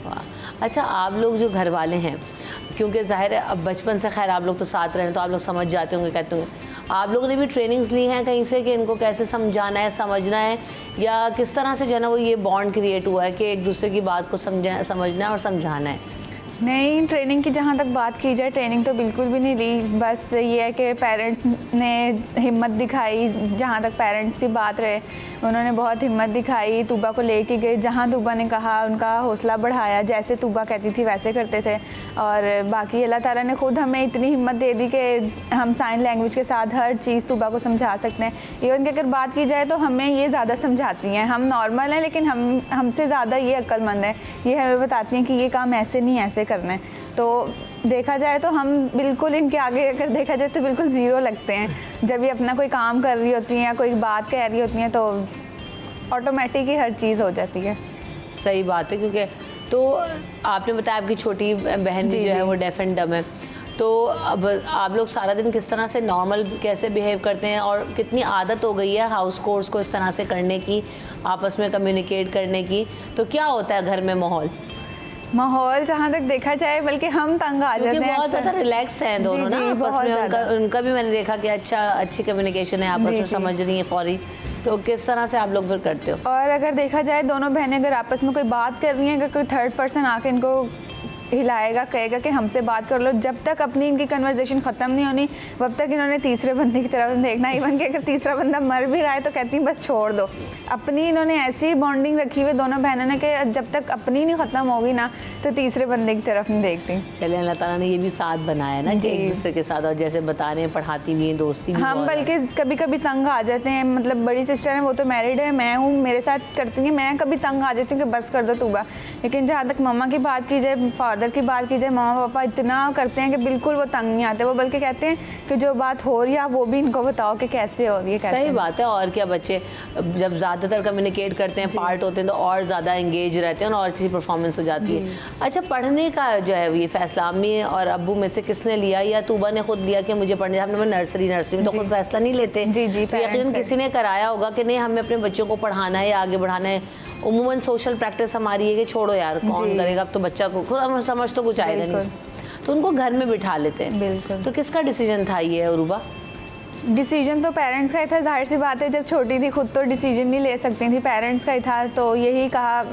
A: वाह। अच्छा, आप लोग जो घर वाले हैं, क्योंकि ज़ाहिर है अब बचपन से खैर आप लोग तो साथ रहे तो आप लोग समझ जाते होंगे, कहते होंगे आप लोगों ने भी ट्रेनिंग्स ली हैं कहीं से कि इनको कैसे समझाना है, समझना है, या किस तरह से जो है ना वो ये बॉन्ड क्रिएट हुआ है कि एक दूसरे की बात को समझना है और समझाना है?
D: नहीं, ट्रेनिंग की जहाँ तक बात की जाए, ट्रेनिंग तो बिल्कुल भी नहीं ली। बस ये है कि पेरेंट्स ने हिम्मत दिखाई, जहाँ तक पेरेंट्स की बात रहे उन्होंने बहुत हिम्मत दिखाई, तूबा को लेके गए, जहाँ तूबा ने कहा उनका हौसला बढ़ाया, जैसे तूबा कहती थी वैसे करते थे। और बाकी अल्लाह ताला ने खुद हमें इतनी हिम्मत दे दी कि हम साइन लैंग्वेज के साथ हर चीज़ तूबा को समझा सकते हैं। इवन कि अगर बात की जाए तो हमें ये ज़्यादा समझाती हैं, हम नॉर्मल हैं लेकिन हमसे ज़्यादा ये अक्लमंद हैं, ये हमें बताती हैं कि ये काम ऐसे नहीं ऐसे करना है। तो देखा जाए तो हम बिल्कुल इनके आगे अगर देखा जाए तो बिल्कुल ज़ीरो लगते हैं। जब ये अपना कोई काम कर रही होती हैं या कोई बात कह रही होती हैं तो ऑटोमेटिक ही हर चीज़ हो जाती है।
A: सही बात है, क्योंकि तो आपने बताया आपकी छोटी बहन भी जो है वो डेफ एंड डम है, तो अब आप लोग सारा दिन किस तरह से नॉर्मल कैसे बिहेव करते हैं और कितनी आदत हो गई है हाउस कोर्स को इस तरह से करने की, आपस में कम्युनिकेट करने की, तो क्या होता है घर में माहौल
D: जहाँ तक देखा जाए बल्कि हम तंग आ जाते हैं,
A: बहुत ज़्यादा रिलैक्स हैं दोनों ना आपस में, उनका भी मैंने देखा कि अच्छी कम्युनिकेशन है, आपस में समझ रही है फौरी, तो किस तरह से आप लोग फिर करते हो?
D: और अगर देखा जाए दोनों बहनें अगर आपस में कोई बात कर रही हैं, अगर कोई थर्ड पर्सन आके इनको हिलाएगा, कहेगा कि हमसे बात कर लो, जब तक अपनी इनकी कन्वर्सेशन ख़त्म नहीं होनी तब तक इन्होंने तीसरे बंदे की तरफ देखना। इवन कि अगर तीसरा बंदा मर भी रहा है तो कहती हैं बस छोड़ दो। अपनी इन्होंने ऐसी बॉन्डिंग रखी हुई दोनों बहनों ने कि जब तक अपनी नहीं ख़त्म होगी ना तो तीसरे बंदे की तरफ नहीं देखती।
A: चलिए, अल्लाह ताला ने ये भी साथ बनाया ना कि एक दूसरे के साथ, और जैसे बता रहे हैं पढ़ाती भी हैं, दोस्ती भी।
D: हम बल्कि कभी कभी तंग आ जाते हैं, मतलब बड़ी सिस्टर है वो तो मैरिड है, मैं हूँ, मेरे साथ करती हैं, मैं कभी तंग आ जाती हूँ कि बस कर दो तूबा। लेकिन जहाँ तक मम्मा की बात की जाए, फादर की बात की जाए, मम्मा पापा इतना करते हैं कि बिल्कुल वो तंग नहीं आते, वो बल्कि कहते हैं कि जो बात हो रही है वो भी इनको बताओ कि कैसे हो रही है।
A: सही बात है, और क्या, बच्चे जब ज़्यादातर कम्युनिकेट करते हैं, पार्ट होते हैं, तो और ज़्यादा एंगेज रहते हैं और अच्छी परफॉर्मेंस हो जाती है। अच्छा, पढ़ने का जो है ये फैसला अम्मी और अब्बू में से किसने लिया, या तूबा ने खुद लिया कि मुझे पढ़ने? आपने नर्सरी में तो खुद फैसला नहीं लेते, तो यकीनन किसी ने कराया होगा कि नहीं हमें अपने बच्चों को पढ़ाना है या आगे बढ़ाना है। उमूमन सोशल प्रैक्टिस हमारी है कि छोड़ो यार, कौन करेगा, अब तो बच्चा को खुद समझ तो कुछ आएगा नहीं, तो उनको घर में बिठा लेते हैं।
D: बिल्कुल।
A: तो किसका डिसीजन था ये अरूबा?
D: डिसीजन तो पेरेंट्स का ही था, जाहिर सी बात है, जब छोटी थी खुद तो डिसीजन नहीं ले सकती थी, पेरेंट्स का ही था। तो यही कहा,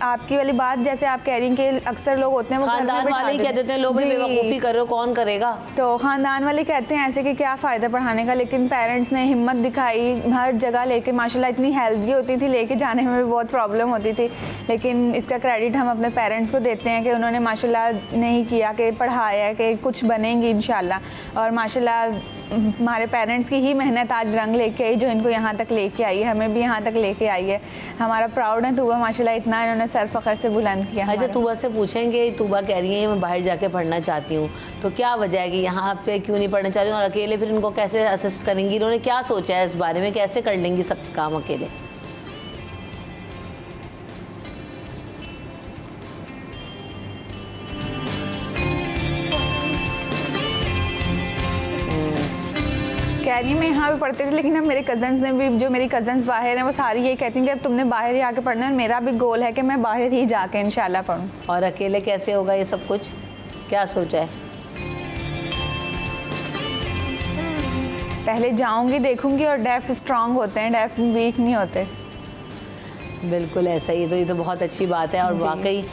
D: आपकी वाली बात जैसे आप कह रही हैं कि अक्सर लोग होते हैं वो
A: खानदान वाले ही कह देते हैं, लोग भी बेवकूफ़ी कर रहे हो, कौन करेगा।
D: तो खानदान वाले कहते हैं ऐसे कि क्या फ़ायदा पढ़ाने का, लेकिन पेरेंट्स ने हिम्मत दिखाई, हर जगह लेके, माशाल्लाह इतनी हेल्दी होती थी, लेके जाने में भी बहुत प्रॉब्लम होती थी, लेकिन इसका क्रेडिट हम अपने पेरेंट्स को देते हैं कि उन्होंने माशाल्लाह नहीं किया, कि पढ़ाया कि कुछ बनेंगी इंशाल्लाह। और माशाल्लाह हमारे पेरेंट्स की ही मेहनत आज रंग लेके आई, जो इनको यहाँ तक लेके आई है, हमें भी यहाँ तक लेके आई है। हमारा प्राउड है तूबा, माशाल्लाह इतना इन्होंने सर फ़ख्र से बुलंद किया।
A: अच्छा, तूबा से पूछेंगे, तूबा कह रही है मैं बाहर जाके पढ़ना चाहती हूँ, तो क्या वजह है कि यहाँ पे क्यों नहीं पढ़ना चाह रही हूँ, और अकेले फिर इनको कैसे असिस्ट करेंगी? इन्होंने क्या सोचा है इस बारे में, कैसे कर लेंगी सब काम अकेले?
D: कह रही है मैं यहाँ पे पढ़ते थे, लेकिन अब मेरे कज़न्स ने भी, जो मेरी कज़न्स बाहर हैं वो सारी यही कहती हैं कि अब तुमने बाहर ही आके पढ़ना है। मेरा भी गोल है कि मैं बाहर ही जाके इंशाल्लाह पढ़ूँ।
A: और अकेले कैसे होगा ये सब कुछ, क्या सोचा है?
D: पहले जाऊँगी, देखूँगी, और डेफ स्ट्रांग होते हैं, डेफ वीक नहीं होते।
A: बिल्कुल ऐसा ही, तो ये तो बहुत अच्छी बात है। और वाकई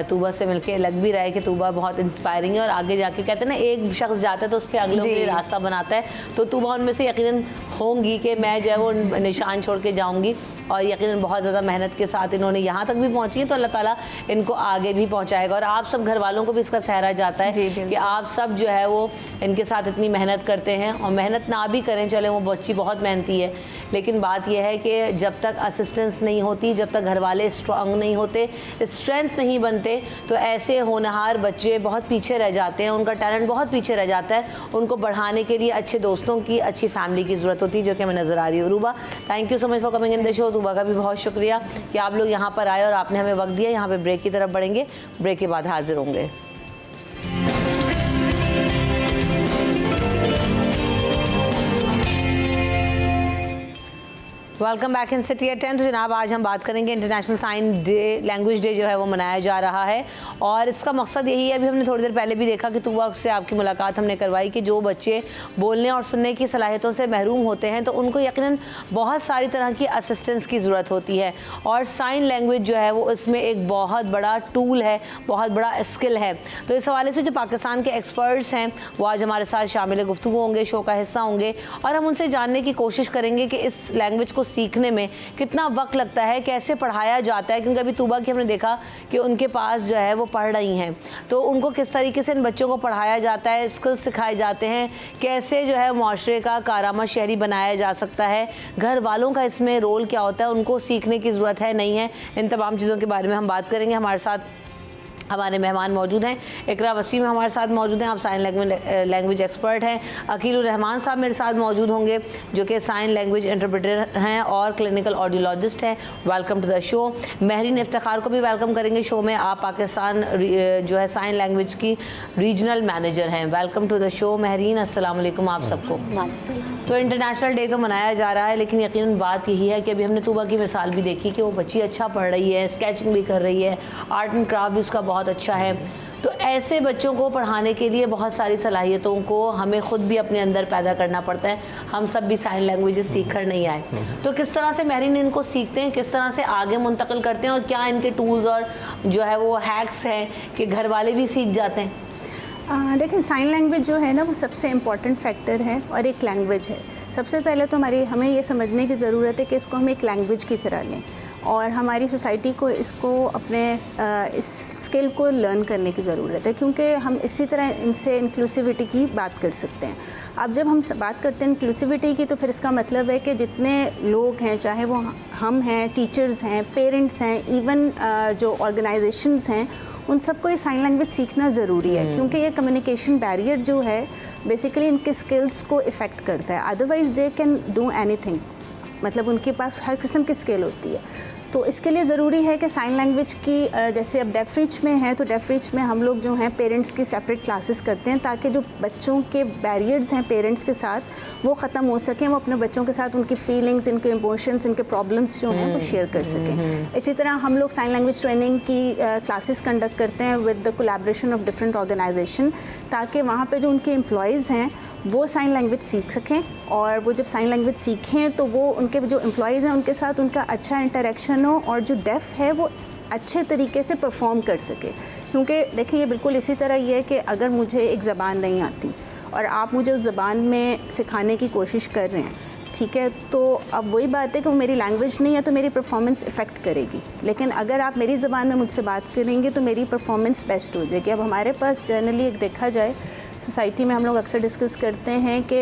A: तूबा से मिलके लग भी रहा है कि तूबा बहुत इंस्पायरिंग है, और आगे जाके कहते हैं ना एक शख्स जाता है तो उसके अगलों के लिए रास्ता बनाता है, तो तूबा उनमें से यकीनन होंगी कि मैं जो है वो निशान छोड़ के जाऊंगी। और यकीनन बहुत ज़्यादा मेहनत के साथ इन्होंने यहाँ तक भी पहुँची है, तो अल्लाह ताला इनको आगे भी पहुँचाएगा। और आप सब घर वालों को भी इसका सहरा जाता है कि आप सब जो है वो इनके साथ इतनी मेहनत करते हैं, और मेहनत ना भी करें, चले वो बच्ची बहुत मेहनती है, लेकिन बात यह है कि जब तक असिस्टेंस नहीं होती, जब तक घर वाले स्ट्रांग नहीं होते, स्ट्रेंथ नहीं बनते, तो ऐसे होनहार बच्चे बहुत पीछे रह जाते हैं, उनका टैलेंट बहुत पीछे रह जाता है। उनको बढ़ाने के लिए अच्छे दोस्तों की, अच्छी फैमिली की ज़रूरत होती है, जो कि हमें नज़र आ रही है। Ruba, thank you so much for coming in the show. Ruba का भी बहुत शुक्रिया कि आप लोग यहाँ पर आए और आपने हमें वक्त दिया। यहाँ पे ब्रेक की तरफ बढ़ेंगे, ब्रेक के बाद हाजिर होंगे। Welcome back in city at 10। तो जनाब आज हम बात करेंगे international sign day, language day जो है वो मनाया जा रहा है और इसका मकसद यही है, अभी हमने थोड़ी देर पहले भी देखा कि तूबा से आपकी मुलाकात हमने करवाई कि जो बच्चे बोलने और सुनने की सलाहियतों से महरूम होते हैं तो उनको यकीनन बहुत सारी तरह की असिस्टेंस की ज़रूरत होती है और साइन लैंग्वेज जो है वो इसमें एक बहुत बड़ा टूल है, बहुत बड़ा स्किल है। तो इस हवाले से जो पाकिस्तान के एक्सपर्ट्स हैं वो आज हमारे साथ शामिल गुफ्तगू होंगे, शो का हिस्सा होंगे और हम उनसे जानने की कोशिश करेंगे कि इस लैंग्वेज को सीखने में कितना वक्त लगता है, कैसे पढ़ाया जाता है, क्योंकि अभी तूबा की हमने देखा कि उनके पास जो है वो पढ़ रही हैं तो उनको किस तरीके से इन बच्चों को पढ़ाया जाता है, स्किल्स सिखाए जाते हैं, कैसे जो है मुआशरे का कारामद शहरी बनाया जा सकता है, घर वालों का इसमें रोल क्या होता है, उनको सीखने की ज़रूरत है नहीं है, इन तमाम चीज़ों के बारे में हम बात करेंगे। हमारे साथ हमारे मेहमान मौजूद हैं, इकरा वसीम हमारे साथ मौजूद हैं, आप साइन लैंग्वेज एक्सपर्ट हैं। अकील रहमान साहब मेरे साथ मौजूद होंगे जो कि साइन लैंग्वेज इंटरप्रेटर हैं और क्लिनिकल ऑडियोलॉजिस्ट हैं। Welcome to the show. Mehreen Iftikhar को भी वेलकम करेंगे शो में, आप पाकिस्तान जो है साइन लैंग्वेज की रीजनल मैनेजर हैं। Welcome to the show Mehreen, अस्सलाम वालेकुम आप सबको। तो इंटरनेशनल डे तो मनाया जा रहा है लेकिन यकीनन बात यही है कि अभी हमने तूबा की मिसाल भी देखी कि वो बच्ची अच्छा पढ़ रही है, स्केचिंग भी कर रही है, आर्ट एंड क्राफ्ट भी उसका बहुत अच्छा है। तो ऐसे बच्चों को पढ़ाने के लिए बहुत सारी सलाहियतों को हमें ख़ुद भी अपने अंदर पैदा करना पड़ता है, हम सब भी साइन लैंग्वेजेस सीख कर नहीं आए। तो किस तरह से महरीन इनको सीखते हैं, किस तरह से आगे मुंतकिल करते हैं और क्या इनके टूल्स और जो है वो हैक्स हैं कि घर वाले भी सीख जाते हैं?
E: देखिए साइन लैंग्वेज जो है ना वो सबसे इम्पॉर्टेंट फैक्टर है और एक लैंग्वेज है। सबसे पहले तो हमें ये समझने की ज़रूरत है कि इसको हम एक लैंग्वेज की तरह लें और हमारी सोसाइटी को इसको अपने इस स्किल को लर्न करने की ज़रूरत है, क्योंकि हम इसी तरह इनसे इंक्लूसिविटी की बात कर सकते हैं। अब जब हम बात करते हैं इंक्लूसिविटी की तो फिर इसका मतलब है कि जितने लोग हैं, चाहे वो हम हैं, टीचर्स हैं, पेरेंट्स हैं, इवन जो ऑर्गेनाइजेशंस हैं, उन सबको ये साइन लैंग्वेज सीखना ज़रूरी है, क्योंकि ये कम्युनिकेशन बैरियर जो है बेसिकली इनके स्किल्स को इफ़ेक्ट करता है। Otherwise they can do anything, मतलब उनके पास हर किस्म की स्किल होती है। तो इसके लिए ज़रूरी है कि साइन लैंग्वेज की जैसे अब डेफ रीच में है तो डेफ रीच में हम लोग जो हैं पेरेंट्स की सेपरेट क्लासेस करते हैं ताकि जो बच्चों के बैरियर्स हैं पेरेंट्स के साथ वो ख़त्म हो सकें, वो अपने बच्चों के साथ उनकी फीलिंग्स, इनके इमोशंस, इनके प्रॉब्लम्स जो हैं वो शेयर कर सकें। इसी तरह हम लोग साइन लैंग्वेज ट्रेनिंग की क्लासेस कंडक्ट करते हैं with the collaboration of different organisation, ताकि वहाँ पर जो उनके एम्प्लॉयज़ हैं वो साइन लैंग्वेज सीख सकें और वो जब साइन लैंग्वेज सीखें तो वो उनके जो एम्प्लॉयज़ हैं उनके साथ उनका अच्छा इंटरेक्शन हो और जो डेफ है वो अच्छे तरीके से परफॉर्म कर सके। क्योंकि देखिए ये बिल्कुल इसी तरह ही है कि अगर मुझे एक ज़बान नहीं आती और आप मुझे उस ज़बान में सिखाने की कोशिश कर रहे हैं, ठीक है, तो अब वही बात है कि वो मेरी लैंग्वेज नहीं है तो मेरी परफॉर्मेंस इफ़ेक्ट करेगी। लेकिन अगर आप मेरी ज़बान में मुझसे बात करेंगे तो मेरी परफॉर्मेंस बेस्ट हो जाएगी। अब हमारे पास जनरली एक देखा जाए सोसाइटी में हम लोग अक्सर डिस्कस करते हैं कि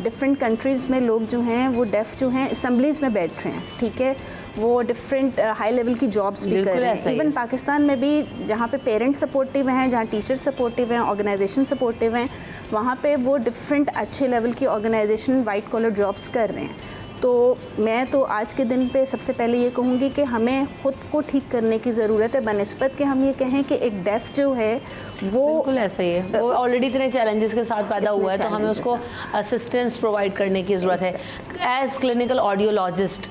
E: डिफरेंट कंट्रीज़ में लोग जो हैं वो डेफ जो हैं असम्बलीज़ में बैठ रहे हैं, ठीक है, वो डिफरेंट हाई लेवल की जॉब्स भी कर रहे हैं। इवन पाकिस्तान में भी जहाँ पे पेरेंट्स सपोर्टिव हैं, जहाँ टीचर्स सपोर्टिव हैं, ऑर्गेनाइजेशन सपोर्टिव हैं, वहाँ पे वो डिफरेंट अच्छे लेवल की ऑर्गेनाइजेशन वाइट कॉलर जॉब्स कर रहे हैं। तो मैं तो आज के दिन पे सबसे पहले ये कहूँगी कि हमें ख़ुद को ठीक करने की ज़रूरत है, बनस्बत कि हम ये कहें कि एक डेफ जो है वो
A: बिल्कुल ऐसा ही है, वो ऑलरेडी इतने चैलेंजेस के साथ पैदा हुआ है तो हमें उसको असिस्टेंस प्रोवाइड करने की ज़रूरत है। एज क्लिनिकल ऑडियोलॉजिस्ट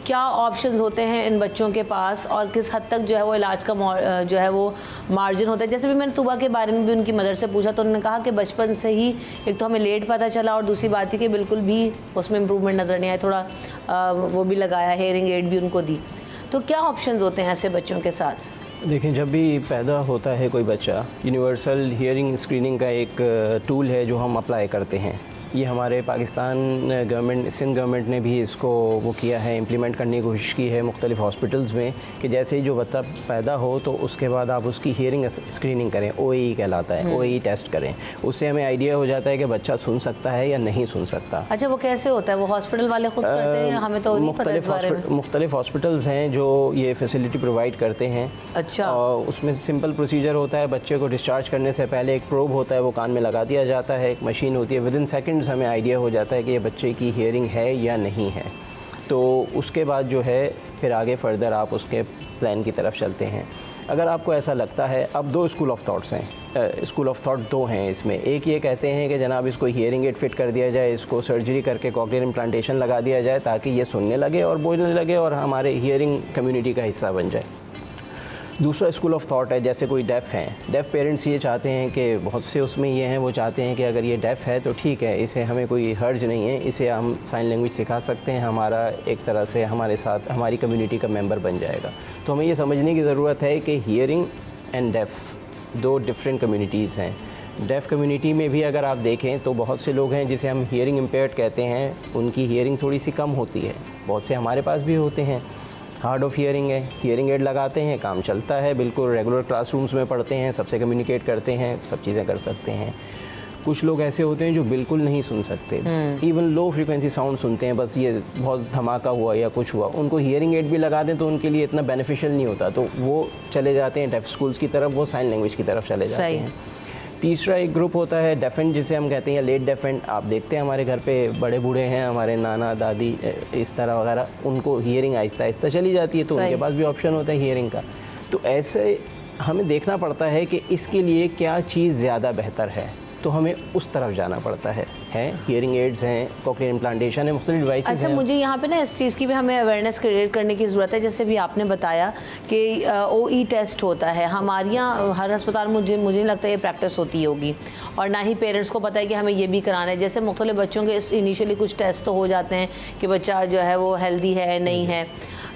A: क्या ऑप्शंस होते हैं इन बच्चों के पास और किस हद तक जो है वो इलाज का जो है वो मार्जिन होता है? जैसे भी मैंने तूबा के बारे में भी उनकी मदर से पूछा तो उन्होंने कहा कि बचपन से ही एक तो हमें लेट पता चला और दूसरी बात थी कि बिल्कुल भी उसमें इम्प्रूवमेंट नज़र नहीं आया, थोड़ा वो भी लगाया, हेयरिंग एड भी उनको दी। तो क्या ऑप्शंस होते हैं ऐसे बच्चों के साथ?
F: देखिए, जब भी पैदा होता है कोई बच्चा, यूनिवर्सल हियरिंग स्क्रीनिंग का एक टूल है जो हम अप्लाई करते हैं। ये हमारे पाकिस्तान गवर्नमेंट, सिंध गवर्नमेंट ने भी इसको वो किया है, इम्प्लीमेंट करने की कोशिश की है मुख्तलिफ़ हॉस्पिटल्स में कि जैसे ही जो बच्चा पैदा हो तो उसके बाद आप उसकी हियरिंग स्क्रीनिंग करें, OAE कहलाता है, OAE टेस्ट करें। उससे हमें आइडिया हो जाता है कि बच्चा सुन सकता है या नहीं सुन सकता।
A: अच्छा, वो कैसे होता है? वो हॉस्पिटल वाले खुद करते हैं या हमें तो नहीं पता इस बारे में?
F: मुख्तलिफ़ हॉस्पिटल्स हैं जो ये फैसिलिटी प्रोवाइड करते हैं।
A: अच्छा।
F: और उसमें सिंपल प्रोसीजर होता है, बच्चे को डिस्चार्ज करने से पहले एक प्रोब होता है, वो कान में लगा दिया जाता है, एक मशीन होती है, विदिन सेकंड्स हमें आइडिया हो जाता है कि ये बच्चे की हियरिंग है या नहीं है। तो उसके बाद जो है फिर आगे फर्दर आप उसके प्लान की तरफ चलते हैं। अगर आपको ऐसा लगता है, अब 2 स्कूल ऑफ थॉट्स हैं, स्कूल ऑफ थॉट 2 हैं इसमें। एक ये कहते हैं कि जनाब इसको हियरिंग एड फिट कर दिया जाए, इसको सर्जरी करके कॉक्लियर इम्प्लांटेशन लगा दिया जाए ताकि ये सुनने लगे और बोलने लगे और हमारे हियरिंग कम्युनिटी का हिस्सा बन जाए। दूसरा स्कूल ऑफ थॉट है, जैसे कोई डेफ़ हैं, डेफ़ पेरेंट्स ये चाहते हैं कि बहुत से उसमें ये हैं, वो चाहते हैं कि अगर ये डेफ़ है तो ठीक है, इसे हमें कोई हर्ज नहीं है, इसे हम साइन लैंग्वेज सिखा सकते हैं, हमारा एक तरह से हमारे साथ हमारी कम्युनिटी का मेंबर बन जाएगा। तो हमें ये समझने की ज़रूरत है कि hearing and deaf 2 different communities हैं। डेफ़ कम्युनिटी में भी अगर आप देखें तो बहुत से लोग हैं जिसे हम हियरिंग इम्पेयर्ड कहते हैं, उनकी हियरिंग थोड़ी सी कम होती है। बहुत से हमारे पास भी होते हैं, हार्ड ऑफ हियरिंग है, हियरिंग एड लगाते हैं, काम चलता है, बिल्कुल रेगुलर क्लासरूम्स में पढ़ते हैं, सबसे कम्युनिकेट करते हैं, सब चीज़ें कर सकते हैं। कुछ लोग ऐसे होते हैं जो बिल्कुल नहीं सुन सकते, इवन लो फ्रीक्वेंसी साउंड सुनते हैं, बस ये बहुत धमाका हुआ या कुछ हुआ, उनको हियरिंग एड भी लगा दें तो उनके लिए इतना बेनिफिशियल नहीं होता, तो वो चले जाते हैं डेफ स्कूल्स की तरफ, वो साइन लैंग्वेज की तरफ चले जाते हैं। तीसरा एक ग्रुप होता है डेफेंट, जिसे हम कहते हैं, या लेट डेफेंट। आप देखते हैं हमारे घर पे बड़े बूढ़े हैं, हमारे नाना दादी इस तरह वगैरह, उनको हियरिंग आहिस्ता आहिस्ता चली जाती है, तो उनके पास भी ऑप्शन होता है हियरिंग का। तो ऐसे हमें देखना पड़ता है कि इसके लिए क्या चीज़ ज़्यादा बेहतर है, तो हमें उस तरफ जाना पड़ता है। हियरिंग एड्स हैं, कॉक्लियर इम्प्लांटेशन है, मुख्तलिफ डिवाइसेस हैं।
A: अच्छा, मुझे यहाँ पे ना इस चीज़ की भी हमें अवेयरनेस क्रिएट करने की ज़रूरत है। जैसे भी आपने बताया कि OE टेस्ट होता है, हमारे यहाँ हर अस्पताल मुझे नहीं लगता ये प्रैक्टिस होती होगी, और ना ही पेरेंट्स को पता है कि हमें ये भी कराना है। जैसे मुख्तलिफ बच्चों के इनिशियली कुछ टेस्ट तो हो जाते हैं कि बच्चा जो है वो हेल्दी है नहीं है,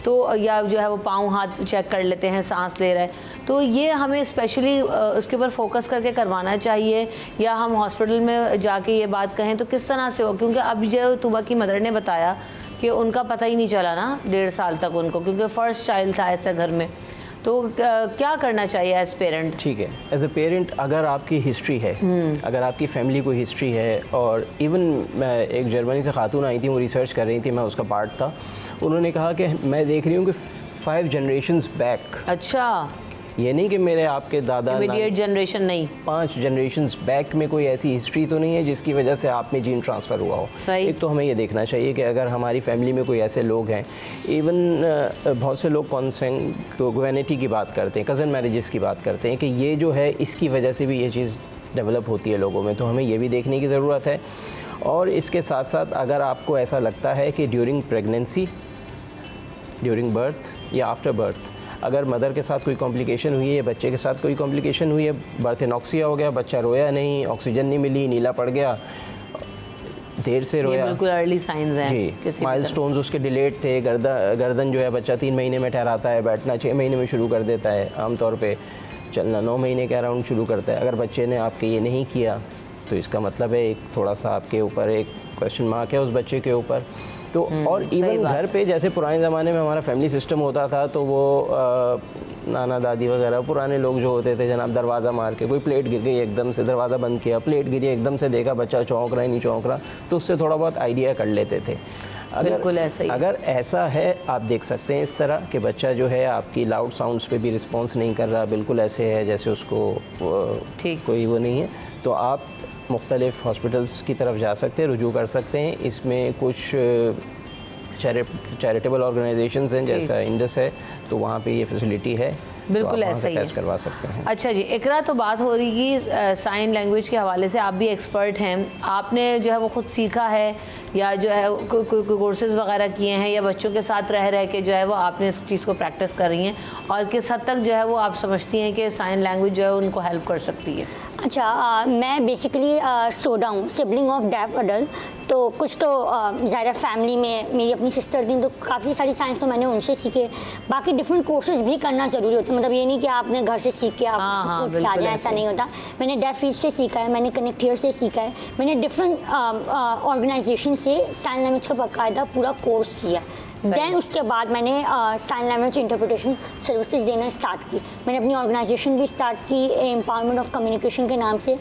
A: तो या जो है वो पाँव हाथ चेक कर लेते हैं, सांस ले रहा है, तो ये हमें स्पेशली उसके ऊपर फोकस करके करवाना चाहिए, या हम हॉस्पिटल में जाके ये बात कहें तो किस तरह से हो? क्योंकि अब जो तुबा की मदर ने बताया कि उनका पता ही नहीं चला ना 1.5 साल तक उनको, क्योंकि फर्स्ट चाइल्ड था ऐसे घर में, तो क्या करना चाहिए एज पेरेंट?
F: ठीक है, एज अ पेरेंट अगर आपकी हिस्ट्री है, अगर आपकी फैमिली को हिस्ट्री है, और इवन मैं एक जर्मनी से खातून आई थी, वो रिसर्च कर रही थी, मैं उसका पार्ट था, उन्होंने कहा कि मैं देख रही हूँ कि 5 जनरेशंस बैक,
A: अच्छा,
F: ये नहीं कि मेरे आपके दादा
A: इमीडिएट जनरेशन नहीं,
F: 5 जनरेशंस बैक में कोई ऐसी हिस्ट्री तो नहीं है जिसकी वजह से आप में जीन ट्रांसफ़र हुआ हो। एक तो हमें ये देखना चाहिए कि अगर हमारी फैमिली में कोई ऐसे लोग हैं, इवन बहुत से लोग कॉन्सेंगुइनिटी की बात करते हैं, कज़न मैरिजेस की बात करते हैं कि ये जो है इसकी वजह से भी ये चीज़ डेवलप होती है लोगों में, तो हमें ये भी देखने की ज़रूरत है। और इसके साथ साथ अगर आपको ऐसा लगता है कि ड्यूरिंग प्रेगनेंसी, ड्यूरिंग बर्थ या आफ्टर बर्थ अगर मदर के साथ कोई कॉम्प्लिकेशन हुई है, बच्चे के साथ कोई कॉम्प्लिकेशन हुई है, बर्थ एनॉक्सिया हो गया, बच्चा रोया नहीं, ऑक्सीजन नहीं मिली, नीला पड़ गया, देर से रोया,
A: बिल्कुल अर्ली साइंस हैं
F: जी, माइलस्टोन्स उसके डिलेड थे, गर्दन जो है बच्चा 3 महीने में ठहराता है, बैठना 6 महीने में शुरू कर देता है, आमतौर पे चलना 9 महीने के अराउंड शुरू करता है। अगर बच्चे ने आपके ये नहीं किया तो इसका मतलब है एक थोड़ा सा आपके ऊपर एक क्वेश्चन मार्क है उस बच्चे के ऊपर। तो और इवन घर पे जैसे पुराने ज़माने में हमारा फैमिली सिस्टम होता था, तो वो नाना दादी वगैरह पुराने लोग जो होते थे, जनाब दरवाज़ा मार के कोई प्लेट गिर गई एकदम से, दरवाज़ा बंद किया, प्लेट गिरी एकदम से, देखा बच्चा चौंक रहा है नहीं चौंक रहा, तो उससे थोड़ा बहुत आइडिया कर लेते थे। अगर ऐसा है, आप देख सकते हैं इस तरह कि बच्चा जो है आपकी लाउड साउंड्स पे भी रिस्पॉन्स नहीं कर रहा, बिल्कुल ऐसे है जैसे उसको कोई वो नहीं है, तो आप मुख्तलिफ़ हॉस्पिटल्स की तरफ जा सकते हैं, रुजू कर सकते हैं। इसमें कुछ चैरिटेबल ऑर्गेनाइजेशंस हैं, जैसा इंडस है, तो वहाँ पे ये फैसिलिटी है,
A: बिल्कुल
F: तो
A: ऐसा ही
F: टेस्ट करवा सकते हैं।
A: अच्छा जी, इकरा तो बात हो रही कि साइन लैंग्वेज के हवाले से आप भी एक्सपर्ट हैं, आपने जो है वो खुद सीखा है या जो है कोर्सेज वगैरह किए हैं, या बच्चों के साथ रह के जो है वो आपने इस चीज़ को प्रैक्टिस कर रही हैं, और किस हद तक जो है वो आप समझती हैं कि साइन लैंग्वेज जो है उनको हेल्प कर सकती है?
G: अच्छा, मैं बेसिकली सोडा हूँ, सिबलिंग ऑफ डेफ अडल्ट, तो कुछ तो ज़्यादा फैमिली में मेरी अपनी सिस्टर थी, तो काफ़ी सारी साइंस तो मैंने उनसे सीखे। बाकी डिफरेंट कोर्सेज भी करना ज़रूरी होता है, मतलब ये नहीं कि आपने घर से सीख के आप आ जाए, ऐसा नहीं होता। मैंने डेफ फील्ड से सीखा है, मैंने कनेक्ट हियर से सीखा है, मैंने डिफरेंट ऑर्गेनाइजेशन से साइन लैंग्वेज का बाकायदा पूरा कोर्स किया। देन उसके बाद मैंने साइन लैंग्वेज इंटरप्रिटेशन सर्विसेज देना स्टार्ट की। मैंने अपनी ऑर्गेनाइजेशन भी स्टार्ट की एम्पावरमेंट ऑफ कम्युनिकेशन के नाम से,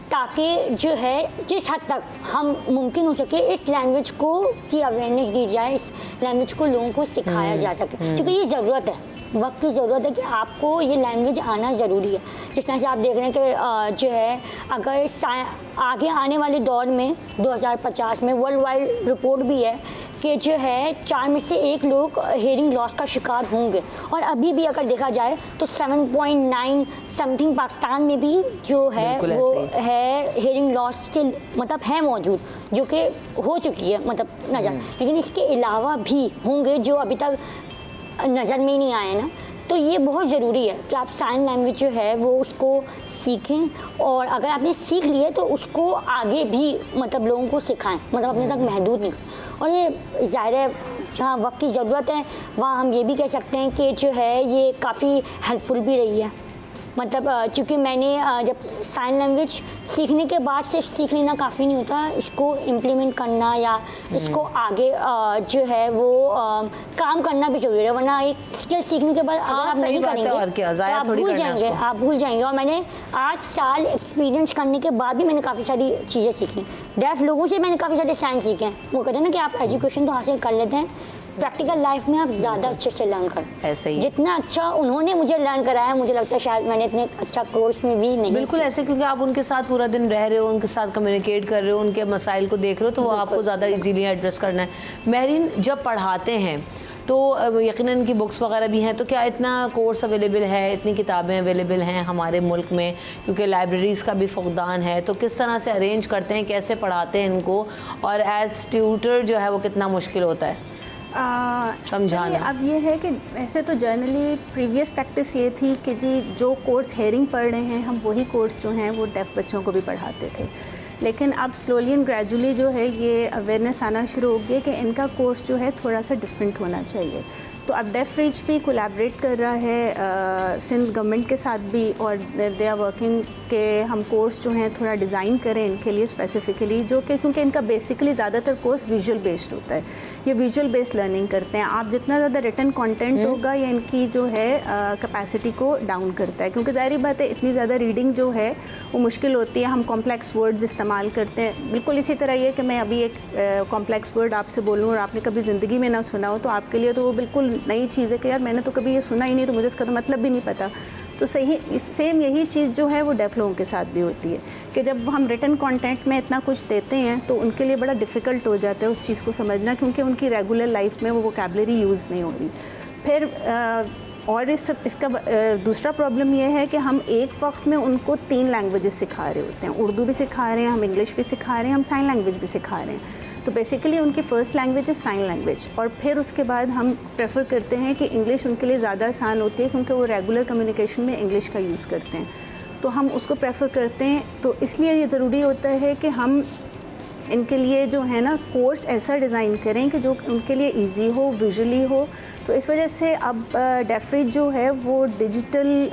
G: ताकि जो है जिस हद तक हम मुमकिन हो सके इस लैंग्वेज को की अवेयरनेस दी जाए, इस लैंग्वेज को लोगों को सिखाया जा सके, क्योंकि ये ज़रूरत है, वक्त की ज़रूरत है कि आपको ये लैंग्वेज आना ज़रूरी है। जिस तरह से आप देख रहे हैं कि जो है अगर आगे आने वाले दौर में 2050 में वर्ल्ड वाइड रिपोर्ट भी है कि जो है 4 में से 1 लोग हेयरिंग लॉस का शिकार होंगे। और अभी भी अगर देखा जाए तो 7.9 समथिंग पाकिस्तान में भी जो है वो है हेयरिंग लॉस के मतलब है मौजूद, जो कि हो चुकी है मतलब नज़र, लेकिन इसके अलावा भी होंगे जो अभी तक नज़र में ही नहीं आए ना। तो ये बहुत ज़रूरी है कि आप साइन लैंग्वेज जो है वो उसको सीखें, और अगर आपने सीख लिए तो उसको आगे भी मतलब लोगों को सिखाएं, मतलब अपने तक महदूद नहीं। और ये ज़ाहिर है जहाँ वक्त की ज़रूरत है वहाँ हम ये भी कह सकते हैं कि जो है ये काफ़ी हेल्पफुल भी रही है। मतलब क्योंकि मैंने जब साइन लैंग्वेज सीखने के बाद सिर्फ सीख लेना काफ़ी नहीं होता, इसको इम्प्लीमेंट करना या इसको आगे जो है वो काम करना भी जरूरी है, वरना एक स्किल सीखने के बाद अगर आप नहीं करेंगे
A: और क्या,
G: तो आप भूल जाएंगे। और मैंने 8 साल एक्सपीरियंस करने के बाद भी मैंने काफ़ी सारी चीज़ें सीखी। डेफ लोगों से मैंने काफ़ी सारे साइन सीखे हैं। वो कहते हैं ना कि आप एजुकेशन तो हासिल कर लेते हैं, प्रैक्टिकल लाइफ में आप ज़्यादा अच्छे से लर्न कर,
A: ऐसे ही
G: जितना अच्छा उन्होंने मुझे लर्न कराया मुझे लगता है शायद मैंने इतने अच्छा कोर्स में भी नहीं।
A: बिल्कुल ऐसे, क्योंकि आप उनके साथ पूरा दिन रह रहे हो, उनके साथ कम्युनिकेट कर रहे हो, उनके मसाइल को देख रहे हो, तो वो आपको ज़्यादा इजीली एड्रेस करना है। महरीन, जब पढ़ाते हैं तो यकीनन इनकी बुक्स वगैरह भी हैं, तो क्या इतना कोर्स अवेलेबल है, इतनी किताबें अवेलेबल हैं हमारे मुल्क में, क्योंकि लाइब्रेरीज़ का भी फुकदान है, तो किस तरह से अरेंज करते हैं, कैसे पढ़ाते हैं इनको, और एज ट्यूटर जो है वो कितना मुश्किल होता है समझाना?
E: अब ये है कि वैसे तो जनरली प्रीवियस प्रैक्टिस ये थी कि जी जो कोर्स हेयरिंग पढ़ रहे हैं हम वही कोर्स जो हैं वो डेफ बच्चों को भी पढ़ाते थे, लेकिन अब स्लोली एंड ग्रेजुअली जो है ये अवेयरनेस आना शुरू हो गया कि इनका कोर्स जो है थोड़ा सा डिफरेंट होना चाहिए। तो अब डेफ रीच भी कोलैबोरेट कर रहा है सिंध गवर्नमेंट के साथ भी, और दे आर वर्किंग के हम कोर्स जो हैं थोड़ा डिज़ाइन करें इनके लिए स्पेसिफिकली, जो कि क्योंकि इनका बेसिकली ज़्यादातर कोर्स विजुअल बेस्ड होता है, ये विजुअल बेस्ड लर्निंग करते हैं। आप जितना ज़्यादा रिटन कंटेंट होगा ये इनकी जो है कैपेसिटी को डाउन करता है, क्योंकि ज़ाहिर बात है इतनी ज़्यादा रीडिंग जो है वो मुश्किल होती है, हम कॉम्प्लेक्स वर्ड्स इस्तेमाल करते हैं। बिल्कुल इसी तरह ये कि मैं अभी एक कॉम्प्लेक्स वर्ड आपसे बोलूँ और आपने कभी ज़िंदगी में ना सुना हो, तो आपके लिए तो वो बिल्कुल नई चीज़ है कि यार मैंने तो कभी ये सुना ही नहीं, तो मुझे इसका तो मतलब भी नहीं पता। तो सेम यही चीज़ जो है वो डेफ लोगों के साथ भी होती है कि जब हम रिटन कंटेंट में इतना कुछ देते हैं तो उनके लिए बड़ा डिफ़िकल्ट हो जाता है उस चीज़ को समझना, क्योंकि उनकी रेगुलर लाइफ में वो वोकैबुलरी यूज़ नहीं हो रही। फिर और इसका दूसरा प्रॉब्लम यह है कि हम एक वक्त में उनको 3 लैंग्वेजेस सिखा रहे होते हैं, उर्दू भी सिखा रहे हैं, हम इंग्लिश भी सिखा रहे हैं, हम साइन लैंग्वेज भी सिखा रहे हैं। तो बेसिकली उनकी फ़र्स्ट लैंग्वेज है साइन लैंग्वेज, और फिर उसके बाद हम प्रेफर करते हैं कि इंग्लिश उनके लिए ज़्यादा आसान होती है क्योंकि वो रेगुलर कम्युनिकेशन में इंग्लिश का यूज़ करते हैं, तो हम उसको प्रेफर करते हैं। तो इसलिए ये ज़रूरी होता है कि हम इनके लिए जो है ना कोर्स ऐसा डिज़ाइन करें कि जो उनके लिए इजी हो, विजुअली हो। तो इस वजह से अब डेफ रीच जो है वो डिजिटल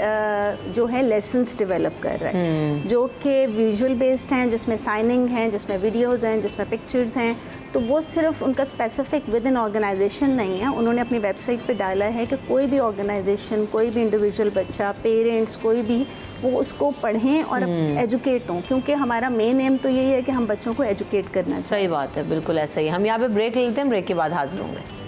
E: जो है लेसन्स डेवलप कर रहा है, जो कि विजुअल बेस्ड हैं, जिसमें साइनिंग हैं, जिसमें वीडियोज़ हैं, जिसमें पिक्चर्स हैं। तो वो सिर्फ उनका स्पेसिफिक विद इन ऑर्गेनाइजेशन नहीं है, उन्होंने अपनी वेबसाइट पे डाला है कि कोई भी ऑर्गेनाइजेशन, कोई भी इंडिविजुअल बच्चा, पेरेंट्स, कोई भी वो उसको पढ़ें और एजुकेट हों, क्योंकि हमारा मेन एम तो यही है कि हम बच्चों को एजुकेट करना चाहिए।
A: सही बात है, बिल्कुल ऐसा ही। हम यहाँ पे ब्रेक लेते हैं, ब्रेक के बाद हाजिर होंगे।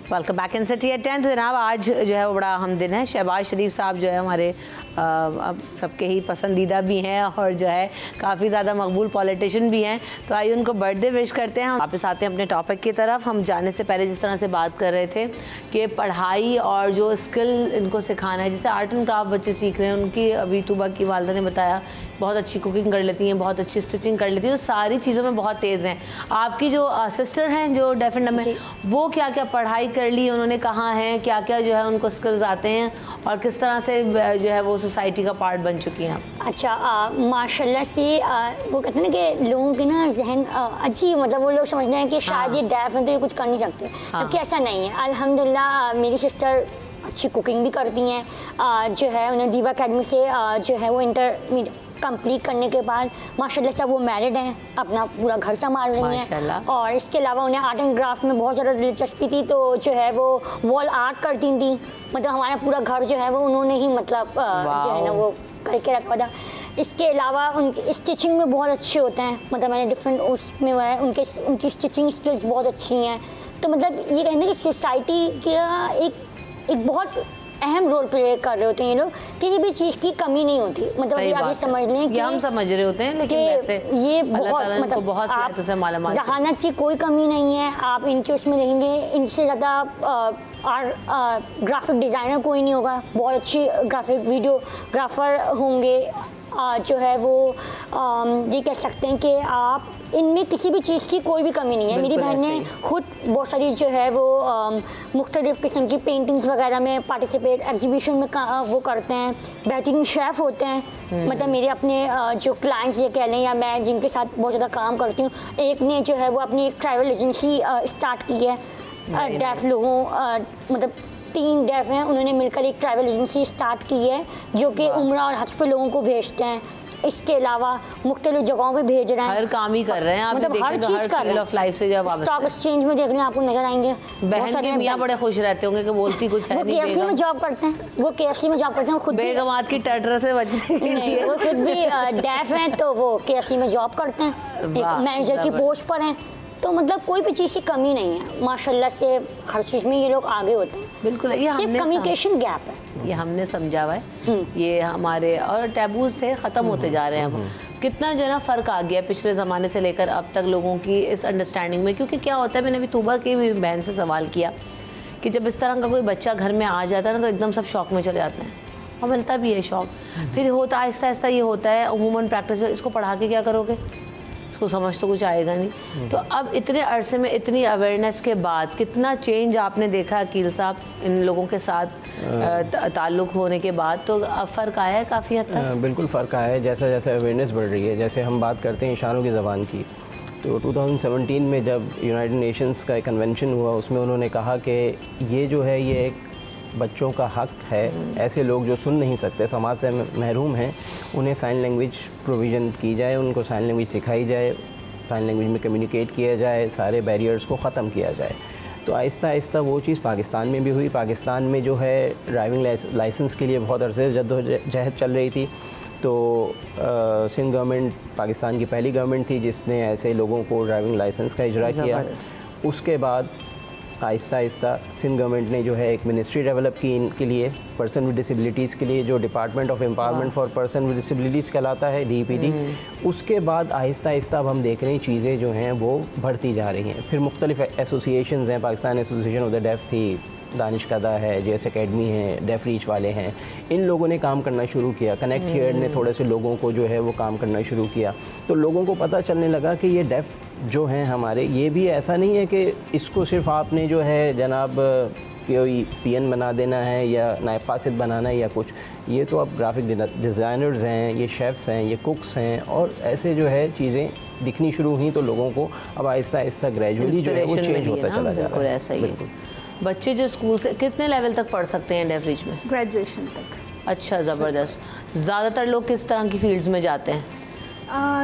A: Welcome back in city at 10। तो जनाब आज जो है वो बड़ा अहम दिन है। शहबाज शरीफ साहब जो है हमारे अब सबके ही पसंदीदा भी हैं और जो है काफ़ी ज़्यादा मकबूल पॉलिटिशियन भी हैं, तो आइए उनको बर्थडे विश करते हैं। वापस आते हैं अपने टॉपिक की तरफ। हम जाने से पहले जिस तरह से बात कर रहे थे कि पढ़ाई और जो स्किल इनको सिखाना है, जैसे आर्ट एंड क्राफ्ट बच्चे सीख रहे हैं, उनकी अभी तूबा की वालदा ने बताया बहुत अच्छी कुकिंग कर लेती हैं, बहुत अच्छी स्टिचिंग कर लेती हैं, तो सारी चीज़ों में बहुत तेज़ हैं। आपकी जो सिस्टर हैं जो डेफ एंड डम में, वो क्या क्या पढ़ाई कर ली उन्होंने, कहाँ हैं, क्या क्या जो है उनको स्किल्स आते हैं और किस तरह से जो है वो सोसाइटी का पार्ट बन चुकी हैं? अच्छा,
G: माशाल्लाह से वो कहते हैं ना कि लोगों के ना जहन अजीब, मतलब वो लोग समझते हैं कि शायद ये डेफ है तो ये कुछ कर नहीं सकते, जबकि ऐसा नहीं है। अल्हम्दुलिल्लाह मेरी सिस्टर अच्छी कुकिंग भी करती हैं, जो है उन्हें दीवा अकेडमी से जो है वो इंटरमीडिएट कंप्लीट करने के बाद माशाल्लाह से वो मैरिड हैं, अपना पूरा घर संभाल रही हैं। और इसके अलावा उन्हें आर्ट एंड क्राफ्ट में बहुत ज़्यादा दिलचस्पी थी, तो जो है वो वॉल आर्ट करती थी, मतलब हमारा पूरा घर जो है वो उन्होंने ही मतलब जो है ना वो करके रखा था। इसके अलावा उनकी स्टिचिंग में बहुत अच्छे होते हैं, मतलब मैंने डिफरेंट उसमें है उनकी स्टिचिंग स्किल्स बहुत अच्छी हैं। तो मतलब ये कहना कि सोसाइटी का एक बहुत अहम रोल प्ले कर रहे होते हैं ये लोग, किसी भी चीज़ की कमी नहीं होती। मतलब
A: सही
G: अभी आप
A: बात
G: ये
A: है।
G: समझ लें कि
A: हम समझ रहे होते हैं, लेकिन वैसे
G: ये
A: अल्लाह
G: बहुत
A: ताला इनको बहुत सी
G: आप
A: आयतों से मालामाल किया।
G: जहानत की कोई कमी नहीं है, आप इनके उसमें रहेंगे, इनसे ज़्यादा ग्राफिक डिज़ाइनर कोई नहीं होगा, बहुत अच्छी ग्राफिक वीडियोग्राफर होंगे, जो है वो ये कह सकते हैं कि आप इनमें किसी भी चीज़ की कोई भी कमी नहीं है। मेरी बहन ने खुद बहुत सारी जो है वो मुख्तलिफ़ किस्म की पेंटिंग्स वगैरह में पार्टिसिपेट, एग्जीबिशन में वो करते हैं, बेहतरीन शेफ़ होते हैं। मतलब मेरे अपने जो क्लाइंट्स ये कह लें या मैं जिनके साथ बहुत ज़्यादा काम करती हूँ, एक ने जो है वो अपनी ट्रैवल एजेंसी स्टार्ट की है डेफ लोगों, मतलब 3 डेफ हैं, उन्होंने मिलकर एक ट्रैवल एजेंसी स्टार्ट की है जो कि उम्रा और हज पे लोगों को भेजते हैं। इसके अलावा मुख्तलिफ जगहों पे भेज रहे हैं,
A: हर काम ही कर रहे हैं। आप
G: मतलब हर
A: देखें तो
G: चीज़
A: हर
G: कर रहे
A: फील्ड
G: हैं।
A: ऑफ लाइफ से जब आप
G: स्टॉक एक्सचेंज में देखने आपको नजर आएंगे
A: बहन के मियाँ बड़े खुश रहते होंगे कि बोलती कुछ है
G: वो
A: नहीं।
G: KFC में जॉब करते हैं, वो KFC में जॉब करते हैं, वो खुद भी
A: बेगमात की टटर से बचने के
G: नहीं,
A: लिए
G: वो खुद भी डेफ हैं, तो वो KFC में जॉब करते हैं, एक
A: वाह,
G: मैनेजर की
A: जबरदस्त।
G: पोस्ट पर हैं। तो मतलब कोई भी चीज़ की कमी नहीं है माशाल्लाह से, हर चीज़ में ये लोग आगे होते हैं।
A: बिल्कुल, ये
G: सिर्फ
A: हमने
G: कम्युनिकेशन गैप है।
A: ये हमने समझा हुआ है। ये हमारे और टैबूज थे, ख़त्म होते जा रहे हैं अब। कितना जो है ना फ़र्क आ गया पिछले ज़माने से लेकर अब तक लोगों की इस अंडरस्टैंडिंग में। क्योंकि क्या होता है, मैंने अभी तूबा की भी बहन से सवाल किया कि जब इस तरह का कोई बच्चा घर में आ जाता है ना तो एकदम सब शौक में चले जाते हैं, और मिलता भी है शौक। फिर होता आहिस्ता आहिस्ता ये होता है अमूमन प्रैक्टिस, इसको पढ़ा के क्या करोगे, उसको समझ तो कुछ आएगा नहीं। तो अब इतने अरसे में इतनी अवेयरनेस के बाद कितना चेंज आपने देखा अकील साहब इन लोगों के साथ ताल्लुक़ होने के बाद? तो अब फ़र्क आया है काफ़ी हद तक?
F: बिल्कुल फ़र्क आया है, जैसे जैसे अवेयरनेस बढ़ रही है। जैसे हम बात करते हैं इशारों की ज़बान की, तो 2017 में जब यूनाइटेड नेशंस का एक कन्वेंशन हुआ, उसमें उन्होंने कहा कि ये जो है ये एक बच्चों का हक है, ऐसे लोग जो सुन नहीं सकते, समाज से महरूम हैं, उन्हें साइन लैंग्वेज प्रोविज़न की जाए, उनको साइन लैंग्वेज सिखाई जाए, साइन लैंग्वेज में कम्युनिकेट किया जाए, सारे बैरियर्स को ख़त्म किया जाए। तो आहिस्ता आहिस्ता वो चीज़ पाकिस्तान में भी हुई। पाकिस्तान में जो है ड्राइविंग लाइसेंस के लिए बहुत अरसे जद्दोजहद चल रही थी। तो सिंध गवर्नमेंट पाकिस्तान की पहली गवर्नमेंट थी जिसने ऐसे लोगों को ड्राइविंग लाइसेंस का इजरा किया। उसके बाद आहिस्ता आहिस्ता सिंध गवर्नमेंट ने जो है एक मिनिस्ट्री डेवलप की इनके लिए, पर्सन विद डिसेबिलिटीज़ के लिए, जो department of empowerment for person with disabilities कहलाता है, DPD। उसके बाद आहिस्ता आहिस्ता अब हम देख रहे हैं चीज़ें जो हैं वो बढ़ती जा रही हैं। फिर मुख्तलिफ एसोसिएशंस हैं, Pakistan association of the deaf थी, दानिश कदा है, JS अकेडमी है, डेफ रीच वाले हैं, इन लोगों ने काम करना शुरू किया। कनेक्ट हियर ने थोड़े से लोगों को जो है वो काम करना शुरू किया। तो लोगों को पता चलने लगा कि ये डेफ जो हैं हमारे, ये भी ऐसा नहीं है कि इसको सिर्फ आपने जो है जनाब कोई PN बना देना है या नायब कासिद बनाना है या कुछ। ये तो अब ग्राफिक डिज़ाइनर्स हैं, ये शेफ़्स हैं, ये कुक्स हैं, और ऐसे जो है चीज़ें दिखनी शुरू हुई। तो लोगों को अब आहिस्ता आहिस्ता ग्रेजुअली जो है वो चेंज होता चला जा रहा है।
A: ऐसा ही है। बच्चे जो स्कूल से कितने लेवल तक पढ़ सकते हैं डेफ रीच में?
E: ग्रेजुएशन तक।
A: अच्छा, ज़बरदस्त। ज़्यादातर लोग किस तरह की फील्ड्स में जाते हैं?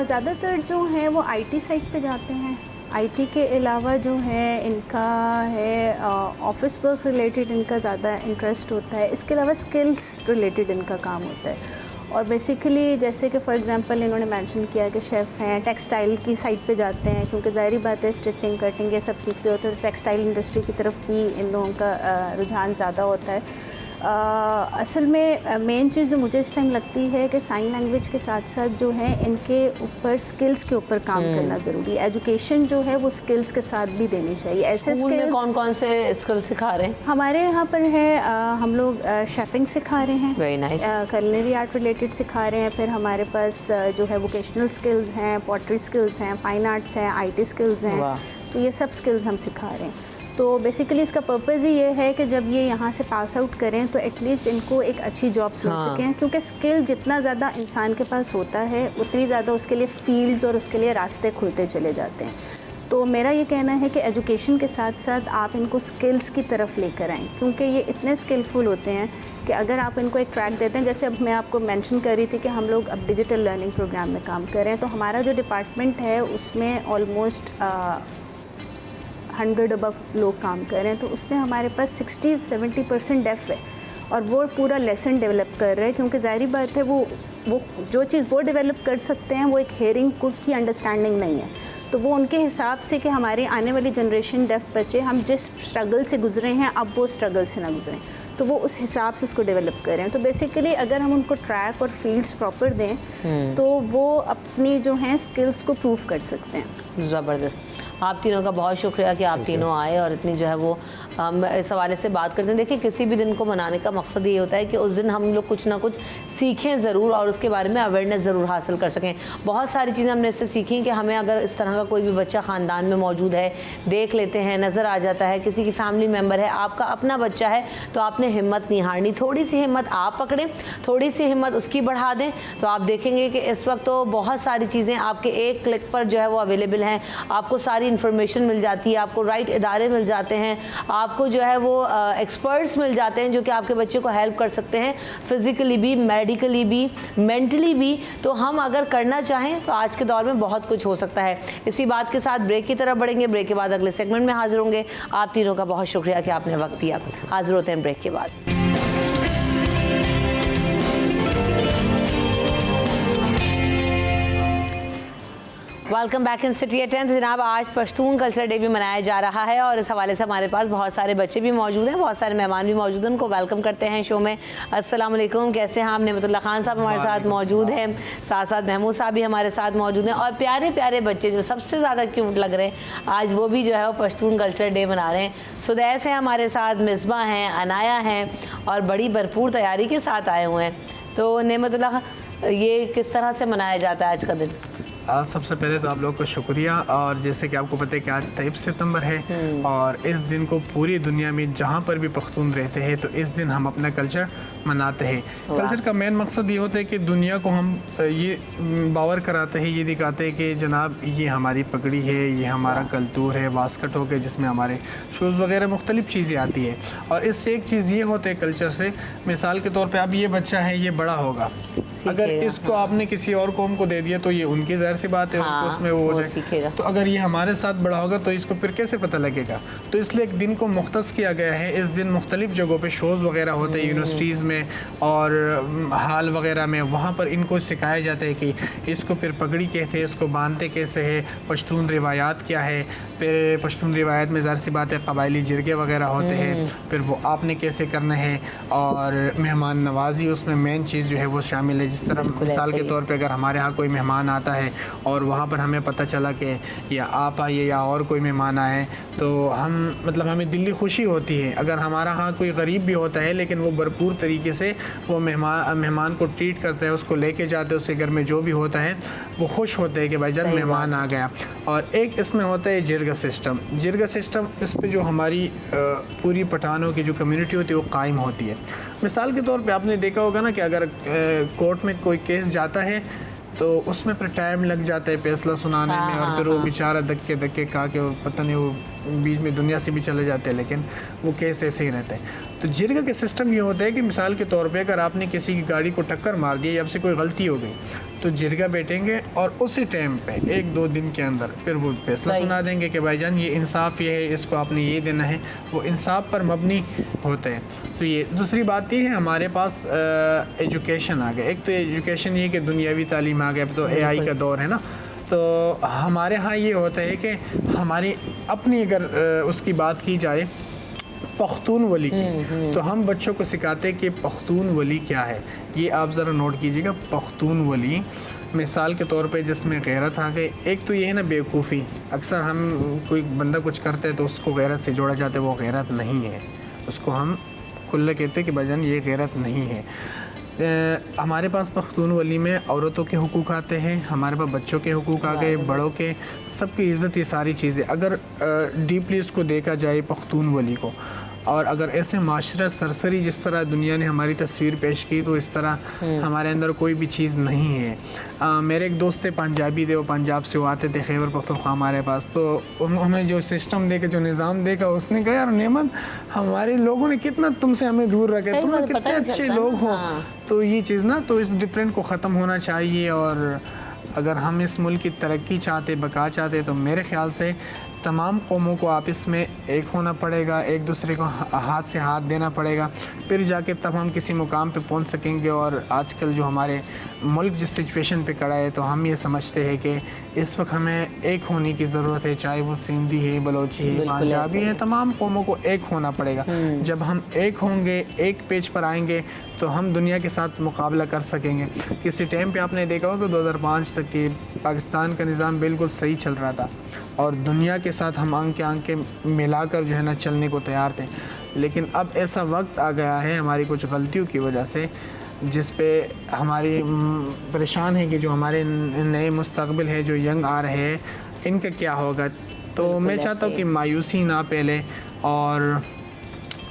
E: ज़्यादातर जो हैं वो IT साइड पे जाते हैं। IT के अलावा जो है इनका है ऑफिस वर्क रिलेटेड इनका ज़्यादा इंटरेस्ट होता है। इसके अलावा स्किल्स रिलेटेड इनका काम होता है। और बेसिकली जैसे कि फॉर एग्जांपल इन्होंने मेंशन किया कि शेफ़ हैं, टेक्सटाइल की साइड पे जाते हैं, क्योंकि ज़ाहिर बात है स्टिचिंग कटिंग ये सब सीख रहे होते हैं। तो टेक्सटाइल इंडस्ट्री की तरफ भी इन लोगों का रुझान ज़्यादा होता है। असल में मेन चीज़ जो मुझे इस टाइम लगती है कि साइन लैंग्वेज के साथ साथ जो है इनके ऊपर स्किल्स के ऊपर काम करना ज़रूरी है। एजुकेशन जो है वो स्किल्स के साथ भी देनी चाहिए। ऐसे
A: स्कूल में
E: स्किल्स
A: कौन कौन से स्किल सिखा रहे हैं?
E: हमारे यहाँ पर है, हम लोग शेफिंग सिखा रहे हैं,
A: very nice,
E: culinary art related सिखा रहे हैं। फिर हमारे पास जो है वोकेशनल स्किल्स हैं, पॉटरी स्किल्स हैं, फाइन आर्ट्स हैं, IT स्किल्स हैं। तो ये सब स्किल्स हम सिखा रहे हैं। तो बेसिकली इसका पर्पज़ ही ये है कि जब ये यहाँ से पास आउट करें तो एटलीस्ट इनको एक अच्छी जॉब्स मिल सकें, क्योंकि स्किल जितना ज़्यादा इंसान के पास होता है उतनी ज़्यादा उसके लिए फील्ड्स और उसके लिए रास्ते खुलते चले जाते हैं। तो मेरा ये कहना है कि एजुकेशन के साथ साथ आप इनको स्किल्स की तरफ लेकर आएँ, क्योंकि ये इतने स्किलफुल होते हैं कि अगर आप इनको एक ट्रैक देते हैं, जैसे अब मैं आपको मेंशन कर रही थी कि हम लोग अब डिजिटल लर्निंग प्रोग्राम में काम कर रहे हैं। तो हमारा जो डिपार्टमेंट है उसमें ऑलमोस्ट 100 अबव लोग काम कर रहे हैं। तो उसमें हमारे पास 60-70% डेफ है, और वो पूरा लेसन डेवलप कर रहे हैं, क्योंकि ज़ाहिर बात है वो जो चीज़ वो डेवलप कर सकते हैं वो एक हेयरिंग की अंडरस्टैंडिंग नहीं है। तो वो उनके हिसाब से कि हमारी आने वाली जनरेशन डेफ बच्चे हम जिस स्ट्रगल से गुजरे हैं अब वो स्ट्रगल से ना गुजरें। तो वो उस हिसाब से उसको डेवलप करें। तो बेसिकली अगर हम उनको ट्रैक और फील्ड्स प्रॉपर दें तो वो अपनी जो हैं स्किल्स को प्रूव कर सकते हैं।
A: ज़बरदस्त। आप तीनों का बहुत शुक्रिया कि आप तीनों आए और इतनी जो है वो हम इस हवाले से बात करते हैं। देखिए, किसी भी दिन को मनाने का मकसद ये होता है कि उस दिन हम लोग कुछ ना कुछ सीखें ज़रूर और उसके बारे में अवेयरनेस ज़रूर हासिल कर सकें। बहुत सारी चीज़ें हमने इससे सीखी कि हमें अगर इस तरह का कोई भी बच्चा ख़ानदान में मौजूद है, देख लेते हैं, नज़र आ जाता है, किसी की फैमिली मेम्बर है, आपका अपना बच्चा है, तो आपने हिम्मत नहीं हारनी। थोड़ी सी हिम्मत आप पकड़ें, थोड़ी सी हिम्मत उसकी बढ़ा दें, तो आप देखेंगे कि इस वक्त तो बहुत सारी चीज़ें आपके एक क्लिक पर जो है वो अवेलेबल हैं। आपको सारी इन्फॉर्मेशन मिल जाती है, आपको राइट इदारे मिल जाते हैं, आपको जो है वो एक्सपर्ट्स मिल जाते हैं जो कि आपके बच्चे को हेल्प कर सकते हैं, फिज़िकली भी, मेडिकली भी, मेंटली भी। तो हम अगर करना चाहें तो आज के दौर में बहुत कुछ हो सकता है। इसी बात के साथ ब्रेक की तरफ बढ़ेंगे। ब्रेक के बाद अगले सेगमेंट में हाजिर होंगे। आप तीनों का बहुत शुक्रिया कि आपने वक्त दिया। हाजिर होते हैं ब्रेक के बाद। Welcome back in city at 10। तो जनाब, आज पश्तून कल्चर डे भी मनाया जा रहा है और इस हवाले से हमारे पास बहुत सारे बच्चे भी मौजूद हैं, बहुत सारे मेहमान भी मौजूद हैं। उनको वेलकम करते हैं शो में। अस्सलाम वालेकुम, कैसे हैं आप? नेमतुल्लाह खान साहब हमारे साथ मौजूद हैं, साथ साथ महमूद साहब भी हमारे साथ मौजूद हैं और प्यारे प्यारे बच्चे जो सबसे ज़्यादा क्यूट लग रहे हैं आज, वो भी जो है वो पश्तून कल्चर डे मना रहे हैं। सुदैस हैं हमारे साथ, मिसबा हैं, अनाया हैं और बड़ी भरपूर तैयारी के साथ आए हुए हैं। तो नेमतुल्लाह, ये किस तरह से मनाया जाता है आज का दिन?
H: सबसे पहले तो आप लोगों को शुक्रिया। और जैसे कि आपको पता है कि आज 23 सितंबर है और इस दिन को पूरी दुनिया में जहाँ पर भी पख्तून रहते हैं तो इस दिन हम अपना कल्चर मनाते हैं। कल्चर का मेन मकसद ये होता है कि दुनिया को हम ये बावर कराते हैं, ये दिखाते हैं कि जनाब ये हमारी पगड़ी है, ये हमारा कल्तूर है, वास्कट हो गए जिसमें हमारे शूज़ वगैरह मुख्तलिफ़ चीज़ें आती है। और इससे एक चीज़ ये होता है कल्चर से, मिसाल के तौर पर अब ये बच्चा है, ये बड़ा होगा, अगर इसको आपने किसी और कौम को दे दिया तो ये उनकी ज़ाहिर सी बात है, उनको उसमें वो हो जाएगा। तो अगर ये हमारे साथ बड़ा होगा तो इसको फिर कैसे पता लगेगा? तो इसलिए एक दिन को मुख्तस किया गया है। इस दिन मुख्तलिफ जगहों पे शोज़ वगैरह होते हैं, यूनिवर्सिटीज़ में और हाल वगैरह में, वहाँ पर इनको सिखाया जाता है कि इसको फिर पगड़ी कैसे है, इसको बांधते कैसे है, पश्तून रिवायात क्या है। फिर पश्तून रिवायत में ज़ाहिर सी बात है कबायली जिरगे वगैरह होते हैं, फिर वो आपने कैसे करना है। और मेहमान नवाजी उसमें मेन चीज़ जो है वो शामिल है। जिस तरह मिसाल के तौर पे अगर हमारे यहाँ कोई मेहमान आता है और वहाँ पर हमें पता चला कि या आप आइए या और कोई मेहमान आए, तो हम मतलब हमें दिली खुशी होती है। अगर हमारा यहाँ कोई गरीब भी होता है लेकिन वो भरपूर तरीके से वो मेहमान को ट्रीट करता है, उसको लेके जाते हैं, उसके घर में जो भी होता है वो खुश होते हैं कि भाईजान मेहमान आ गया। और एक इसमें होता है जिरगा सिस्टम। जिरगा सिस्टम इस पे जो हमारी पूरी पठानों की जो कम्युनिटी होती है वो कायम होती है। मिसाल के तौर पे आपने देखा होगा ना कि अगर कोर्ट में कोई केस जाता है तो उसमें फिर टाइम लग जाता है फैसला सुनाने में, और फिर वो बेचारा धक्के खा के पता नहीं वो बीच में दुनिया से भी चले जाते हैं, लेकिन वो केस ऐसे ही रहते हैं। तो जिरगा के सिस्टम ये होता है कि मिसाल के तौर पे अगर आपने किसी की गाड़ी को टक्कर मार दी या आपसे कोई गलती हो गई तो जिरगा बैठेंगे और उसी टाइम पे 1-2 दिन के अंदर फिर वो फैसला सुना देंगे कि भाईजान ये इंसाफ ये है, इसको आपने ये देना है। वो इंसाफ पर मबनी होते हैं। तो ये दूसरी बात ये है, हमारे पास एजुकेशन आ गया। एक तो एजुकेशन ये कि दुनियावी तालीम आ गया, तो AI का दौर है ना। तो हमारे यहाँ ये होता है कि हमारी अपनी अगर उसकी बात की जाए पख्तून वली की, तो हम बच्चों को सिखाते हैं कि पख्तून वली क्या है। ये आप ज़रा नोट कीजिएगा। पख्तून वली मिसाल के तौर पे जिसमें गैरत आ गई। एक तो ये है ना बेवकूफ़ी, अक्सर हम कोई बंदा कुछ करते हैं तो उसको गैरत से जोड़ा जाता है, वो गैरत नहीं है, उसको हम खुल्ला कहते हैं कि भाईजान ये गैरत नहीं है। हमारे पास पख्तून वली में औरतों के हुकूक आते हैं, हमारे पास बच्चों के हुकूक आ गए, बड़ों के, सबकी इज़्ज़त, ये सारी चीज़ें अगर डीपली इसको देखा जाए पख्तून वली को, और अगर ऐसे माशरा सरसरी जिस तरह दुनिया ने हमारी तस्वीर पेश की तो इस तरह हमारे अंदर कोई भी चीज़ नहीं है। मेरे एक दोस्त थे पंजाबी थे, वो पंजाब से वो आते थे खैबर पख्तूनख्वा हमारे पास, तो हमें जो सिस्टम देखा, जो निज़ाम देखा, उसने कहा यार नेमत हमारे लोगों ने कितना तुमसे हमें दूर रखे, तुम कितने अच्छे लोग हो। तो ये चीज़ ना, तो इस डिफरेंट को ख़त्म होना चाहिए। और अगर हम इस मुल्क की तरक्की चाहते, बका चाहते, तो मेरे ख्याल से तमाम कौमों को आपस में एक होना पड़ेगा, एक दूसरे को हाथ से हाथ देना पड़ेगा, फिर जाके तब हम किसी मुकाम पे पहुंच सकेंगे। और आजकल जो हमारे मुल्क जिस सिचुएशन पे खड़ा है, तो हम ये समझते हैं कि इस वक्त हमें एक होने की ज़रूरत है, चाहे वो सिंधी है, बलोची है, पंजाबी है, तमाम कौमों को एक होना पड़ेगा। जब हम एक होंगे, एक पेज पर आएंगे, तो हम दुनिया के साथ मुकाबला कर सकेंगे। किसी टाइम पे आपने देखा होगा 2005 तक कि पाकिस्तान का निज़ाम बिल्कुल सही चल रहा था और दुनिया के साथ हम आंखें मिलाकर जो है ना चलने को तैयार थे। लेकिन अब ऐसा वक्त आ गया है हमारी कुछ गलतियों की वजह से, जिस पे हमारी परेशान है कि जो हमारे नए मुस्तकबिल है, जो यंग आ रहे हैं, इनका क्या होगा। तो मैं चाहता हूँ कि मायूसी ना पहले और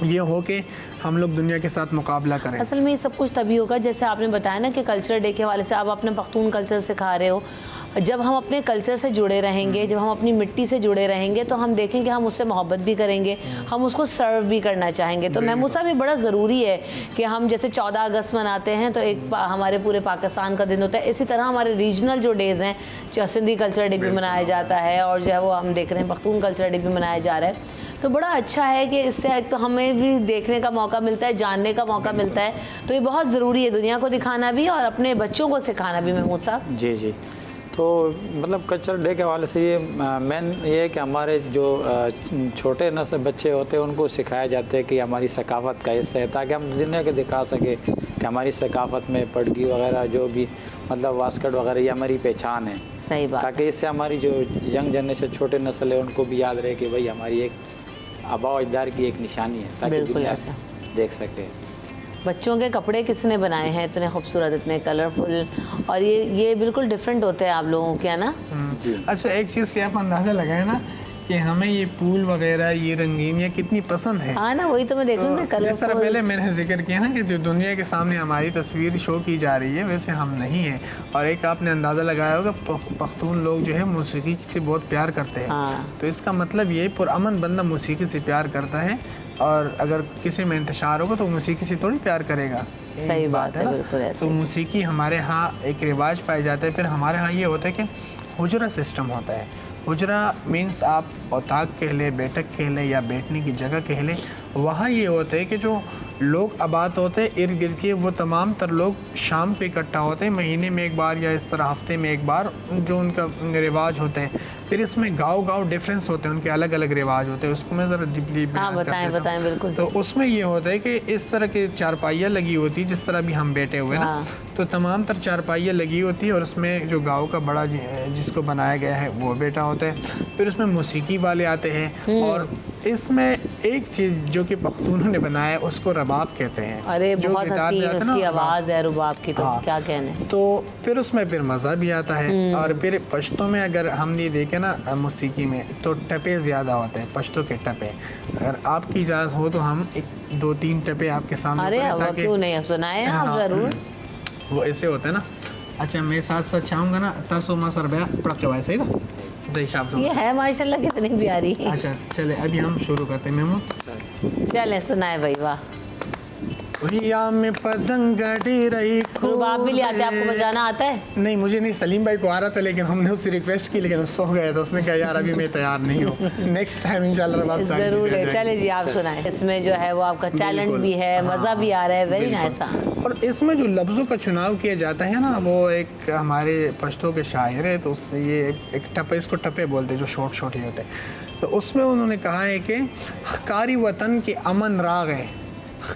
H: ये हो कि हम लोग दुनिया के साथ मुकाबला करें।
A: असल में ये सब कुछ तभी होगा, जैसे आपने बताया ना कि कल्चर डे के हवाले से आप अपने पख्तून कल्चर सिखा रहे हो। जब हम अपने कल्चर से जुड़े रहेंगे, जब हम अपनी मिट्टी से जुड़े रहेंगे, तो हम देखेंगे हम उससे मोहब्बत भी करेंगे, हम उसको सर्व भी करना चाहेंगे। तो महमूद साहब, ये बड़ा ज़रूरी है कि हम जैसे 14 अगस्त मनाते हैं तो एक हमारे पूरे पाकिस्तान का दिन होता है, इसी तरह हमारे रीजनल जो डेज़ हैं, जो सिंधी कल्चर डे भी मनाया जाता है और जो है वो हम देख रहे हैं पख्तून कल्चर डे भी मनाया जा रहा है। तो बड़ा अच्छा है कि इससे एक तो हमें भी देखने का मौका मिलता है, जानने का मौका मिलता है। तो ये बहुत ज़रूरी है दुनिया को दिखाना भी और अपने बच्चों को सिखाना भी। महमूद साहब
I: जी जी, तो मतलब कल्चर डे के हवाले से ये मेन ये है कि हमारे जो छोटे नस्ल बच्चे होते हैं उनको सिखाया जाता है कि हमारी सकाफ़त का हिस्सा है, ताकि हम दुनिया को दिखा सके कि हमारी सकाफ़त में पड़गी वगैरह जो भी मतलब वास्कट वगैरह ये हमारी पहचान है।
A: सही बात।
I: ताकि इससे हमारी जो यंग जनरेशन छोटे नस्ल है उनको भी याद रहे कि भाई हमारी एक आबा अजदार की एक निशानी है, ताकि दुनिया देख सके।
A: बच्चों के कपड़े किसने बनाए हैं इतने खूबसूरत, इतने कलरफुल, और ये बिल्कुल डिफरेंट होते हैं आप लोगों के, है ना
H: जी। अच्छा, एक चीज़ से आप अंदाज़ा लगाए ना कि हमें ये फूल वगैरह, ये रंगीन, ये कितनी पसंद है।
A: हाँ ना, वही तो मैं देखूँगी।
H: तो जिस तरह पहले मैंने जिक्र किया ना कि जो दुनिया के सामने हमारी तस्वीर शो की जा रही है, वैसे हम नहीं है। और एक आपने अंदाज़ा लगाया होगा, पख्तून लोग जो है मौसीकी से बहुत प्यार करते हैं।
A: हाँ।
H: तो इसका मतलब ये पुरअमन बंदा मौसीकी से प्यार करता है, और अगर किसी में इंतशार होगा तो मौसीकी से थोड़ी प्यार करेगा।
A: सही बात है, बिल्कुल ऐसे।
H: तो मौसीकी हमारे यहाँ एक रिवाज पाया जाता है। फिर हमारे यहाँ ये होता है कि हुजरा सिस्टम होता है। हुजरा मीन्स आप औताक कह लें, बैठक कह लें या बैठने की जगह कह लें। वहाँ ये होता है कि जो लोग आबाद होते हैं इर्द गिर्द के, वो तमाम तर लोग शाम को इकट्ठा होते हैं, महीने में एक बार या इस तरह हफ्ते में एक बार, जो उनका रिवाज होते हैं। फिर इसमें गाँव डिफरेंस होते हैं, उनके अलग अलग रिवाज होते हैं। उसको मैं ज़रा डीपली
A: बताएं बिल्कुल।
H: तो उसमें ये होता है कि इस तरह की चारपाइयाँ लगी होती, जिस तरह भी हम बैठे हुए ना, तो तमाम तर चारपाइयाँ लगी होती है और उसमें जो गाँव का बड़ा जिसको बनाया गया है वो बैठा होता है। फिर उसमें मौसीकी वाले आते हैं और इसमें एक चीज़ जो कि पख्तूनों ने बनाया है उसको रबाब कहते हैं।
A: अरे बहुत हसीन उसकी आवाज़ है रुबाब की, तो क्या कहने।
H: तो फिर उसमें फिर मज़ा भी आता है। और फिर पश्तों में अगर हमने देखे ना मौसीकी में, तो टपे ज़्यादा होते हैं, पश्तों के टपे। अगर आपकी इजाज़त हो तो हम 1-2-3 टपे आपके सामने।
A: अरे क्यों नहीं, सुनाए आप ज़रूर।
H: वो ऐसे होता है ना। अच्छा, मैं साथ साथ चाहूँगा ना, तसो मसर बया पढ़ के वाय, सही ना?
A: ये है माशाल्लाह कितनी प्यारी।
H: अच्छा चले, अभी हम शुरू करते हैं। महमूद
A: चले, सुनाए भाई। वाह,
H: में पतंग रही।
A: रुबाब भी ले आते, आपको बजाना आता है?
H: नहीं, मुझे नहीं, सलीम भाई को आ रहा था, लेकिन हमने उससे रिक्वेस्ट की, लेकिन वो सो गया तो उसने कहा यार अभी मैं तैयार नहीं हूँ, नेक्स्ट टाइम इंशाल्लाह रुबाब
A: जरूर है। चले जी, आप सुनाए। इसमें जो है वो आपका टैलेंट भी है, मज़ा भी आ रहा है, वेरी नाइस।
H: और इसमें जो लफ्ज़ों का चुनाव किया जाता है ना, वो एक हमारे पश्तो के शायर है, तो उसने ये एक टपे, इसको टपे बोलते हैं, जो शॉर्ट शॉर्ट ही होते हैं। तो उसमें उन्होंने कहा है कि कारी वतन के अमन राग है,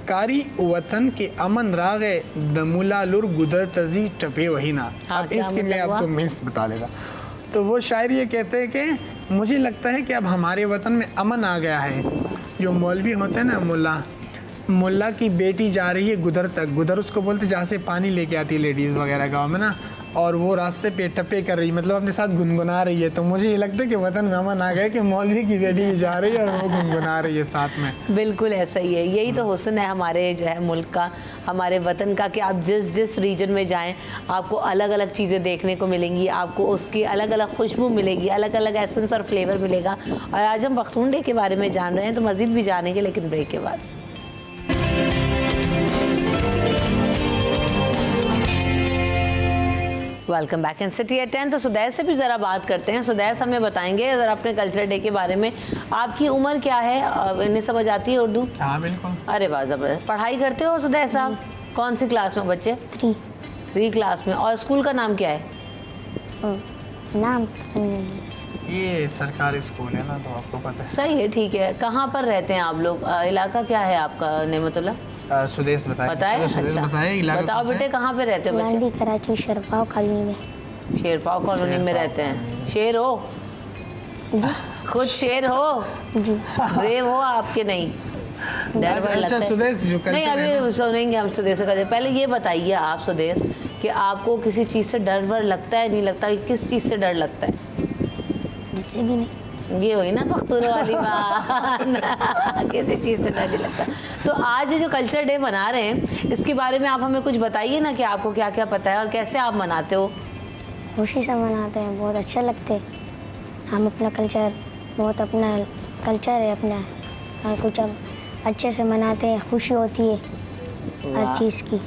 H: कारी वतन के अमन राग है, दमुला लुर गुदर तजी टपे वही ना। अब इसके मैं आपको मीन्स बता देगा। तो वो शायर ये कहते हैं कि मुझे लगता है कि अब हमारे वतन में अमन आ गया है। जो मौलवी होते हैं ना, मुल्ला की बेटी जा रही है गुदर तक, गुदर उसको बोलते जहाँ से पानी लेके आती है लेडीज़ वगैरह गाँव में ना, और वो रास्ते पे टप्पे कर रही, मतलब अपने साथ गुनगुना रही है। तो मुझे ये लगता है कि वतन में अमन आ गया कि मौलवी की बेटी भी जा रही है और वो गुनगुना रही है साथ में।
A: बिल्कुल ऐसा ही है, यही तो हुस्न है हमारे जो है मुल्क का, हमारे वतन का, कि आप जिस रीजन में जाएं आपको अलग अलग चीज़ें देखने को मिलेंगी, आपको उसकी अलग अलग खुशबू मिलेगी, अलग अलग एसेंस और फ्लेवर मिलेगा। और आज हम पख्तून डे के बारे में जान रहे हैं, तो मज़ीद भी जानेंगे, लेकिन ब्रेक के बाद। Welcome back in city at 10। तो सुदैस से भी ज़रा बात करते हैं। सुदैस हमें बताएंगे ज़रा अपने कल्चर डे के बारे में। आपकी उम्र क्या है? इन्हें समझ आती है उर्दू?
H: हाँ बिल्कुल।
A: अरे वाह, ज़बरदस्त। पढ़ाई करते हो सुदैस साहब? कौन सी क्लास में बच्चे? 3 क्लास में। और स्कूल का नाम क्या है?
G: नाम
H: ये सरकारी स्कूल है ना, तो आपको पता है।
A: सही है, ठीक है। कहाँ पर रहते हैं आप लोग? इलाका क्या है आपका नेमतुल्ला?
H: सुदेश बताए।
A: पता है? अच्छा बताओ बेटे, कहाँ पे रहते हो बच्चे?
G: लाली कराची शेरपाव कॉलोनी में।
A: शेरपाव कॉलोनी में रहते हैं। शेर हो? खुद शेर हो? ब्रेव हो आपके? नहीं, डर वर लगता है।
H: सुदेश जो
A: नहीं, अभी सुनेंगे हम सुदेश का। पहले ये बताइए आप सुदेश कि आपको किसी चीज़ से डर वर लगता है, नहीं लगता? किस चीज़ से डर लगता है?
G: जिससे भी नहीं।
A: ये हुई ना पख्तून वाली बात। किसी चीज़ से डर नहीं लगता। तो आज जो कल्चर डे मना रहे हैं, इसके बारे में आप हमें कुछ बताइए ना कि आपको क्या क्या पता है और कैसे आप मनाते हो?
G: खुशी से मनाते हैं, बहुत अच्छा लगते हैं। हम अपना कल्चर, बहुत अपना कल्चर है अपना, और कुछ अब अच्छे से मनाते हैं, खुशी होती है हर चीज़ की।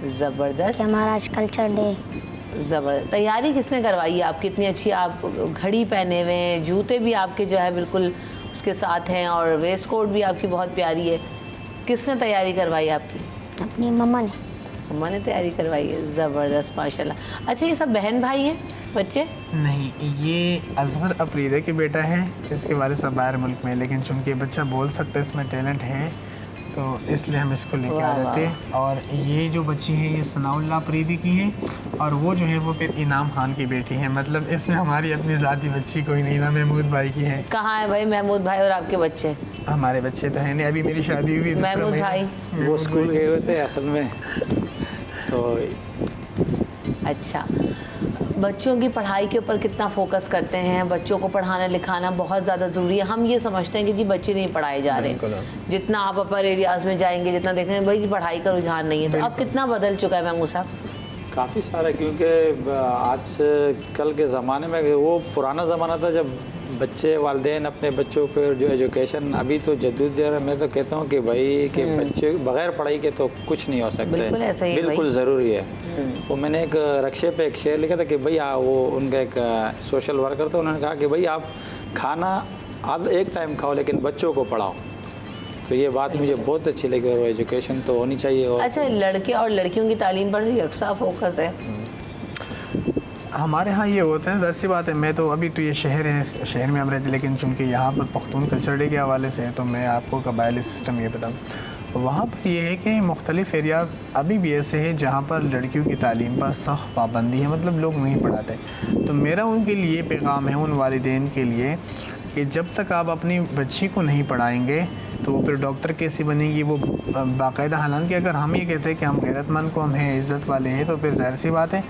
A: ज़बरदस्त।
G: हमारा आज कल्चर डे।
A: ज़बरदस्त। तैयारी किसने करवाई है आपकी इतनी अच्छी? आप घड़ी पहने हुए हैं, जूते भी आपके जो है बिल्कुल उसके साथ हैं, और वेस्ट कोट भी आपकी बहुत प्यारी है। किसने तैयारी करवाई आपकी?
G: अपनी मम्मा ने।
A: मम्मा ने तैयारी करवाई है। ज़बरदस्त, माशाल्लाह। अच्छा, ये सब बहन भाई हैं बच्चे?
H: नहीं, ये अजहर अफरीदी के बेटा है, इसके वालिद साहब बाहर मुल्क में, लेकिन चूँकि बच्चा बोल सकता है, इसमें टैलेंट है, तो इसलिए हम इसको लेके आ रहे थे। और ये जो बच्ची है ये सनाउल्लाह अफरीदी की है, और वो जो है वो फिर इनाम खान की बेटी है। मतलब इसमें हमारी अपनी ज़ाती बच्ची कोई नहीं ना, महमूद भाई की है।
A: कहाँ है भाई महमूद भाई और आपके बच्चे?
H: हमारे बच्चे तो हैं नहीं, अभी मेरी शादी हुई।
A: महमूद भाई
I: वो स्कूल गए हुए थे असल में। तो
A: अच्छा, बच्चों की पढ़ाई के ऊपर कितना फोकस करते हैं? बच्चों को पढ़ाना लिखाना बहुत ज़्यादा ज़रूरी है। हम ये समझते हैं कि जी बच्चे नहीं पढ़ाए जा रहे। जितना आप अपर एरियाज़ में जाएंगे, जितना देखेंगे भाई पढ़ाई का रुझान नहीं है, तो अब कितना बदल चुका है महमूद साहब?
I: काफ़ी सारा, क्योंकि आज कल के ज़माने में वो पुराना ज़माना था जब बच्चे वालिदैन अपने बच्चों पर जो एजुकेशन, अभी तो जदूद, मैं तो कहता हूँ कि भाई के बच्चे बगैर पढ़ाई के तो कुछ नहीं हो सकते।
A: बिल्कुल ऐसा ही है,
I: बिल्कुल ज़रूरी है। वो मैंने एक रक्शे पे एक शेर लिखा था कि भाई वो उनका एक सोशल वर्कर था, उन्होंने कहा कि भाई आप खाना एक टाइम खाओ लेकिन बच्चों को पढ़ाओ। तो ये बात मुझे बहुत अच्छी लगी, और एजुकेशन तो होनी चाहिए। और
A: अच्छा, लड़के और लड़कियों की तालीम पर यकसा फोकस है?
H: हमारे यहाँ ये होता है, ज़ाहिर सी बात है। मैं तो अभी तो ये शहर है, शहर में हम रहते, लेकिन चूँकि यहाँ पर पख्तून कल्चर डे के हवाले से है, तो मैं आपको कबायली सिस्टम ये बताऊँ। वहाँ पर ये है कि मुख्तलिफ़ एरियाज़ अभी भी ऐसे हैं जहाँ पर लड़कियों की तालीम पर सख्त पाबंदी है, मतलब लोग नहीं पढ़ाते। तो मेरा उनके लिए पैगाम है, उन वालिदैन के लिए, कि जब तक आप अपनी बच्ची को नहीं पढ़ाएंगे तो वो फिर डॉक्टर कैसी बनेगी? वो बाकायदा, हालांकि अगर हम ये कहते हैं कि हम गैरतमंद को हम हैं, इज़्ज़त वाले हैं, तो फिर ज़ाहिर सी बात है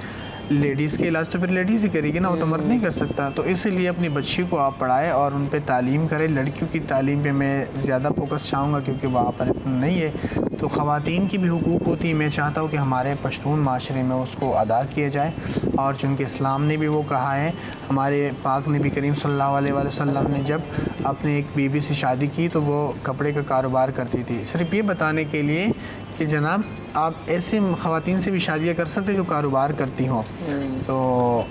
H: लेडीज़ के इलाज तो फिर लेडीज़ ही करेगी ना, वो तो मर्द नहीं कर सकता। तो इसीलिए अपनी बच्ची को आप पढ़ाएं और उन पे तालीम करें। लड़कियों की तालीम पे मैं ज़्यादा फोकस चाहूँगा, क्योंकि वहाँ पर इतना नहीं है। तो ख़वातीन की भी हुकूक होती है, मैं चाहता हूँ कि हमारे पश्तून माशरे में उसको अदा किया जाए। और चूँकि इस्लाम ने भी वो कहा है, हमारे पाक नबी करीम सल्लल्लाहु अलैहि वसल्लम ने जब अपने एक बीबी से शादी की तो वो कपड़े का कारोबार करती थी, सिर्फ ये बताने के लिए कि जनाब आप ऐसे ख़वातीन से भी शादियाँ कर सकते जो कारोबार करती हों। तो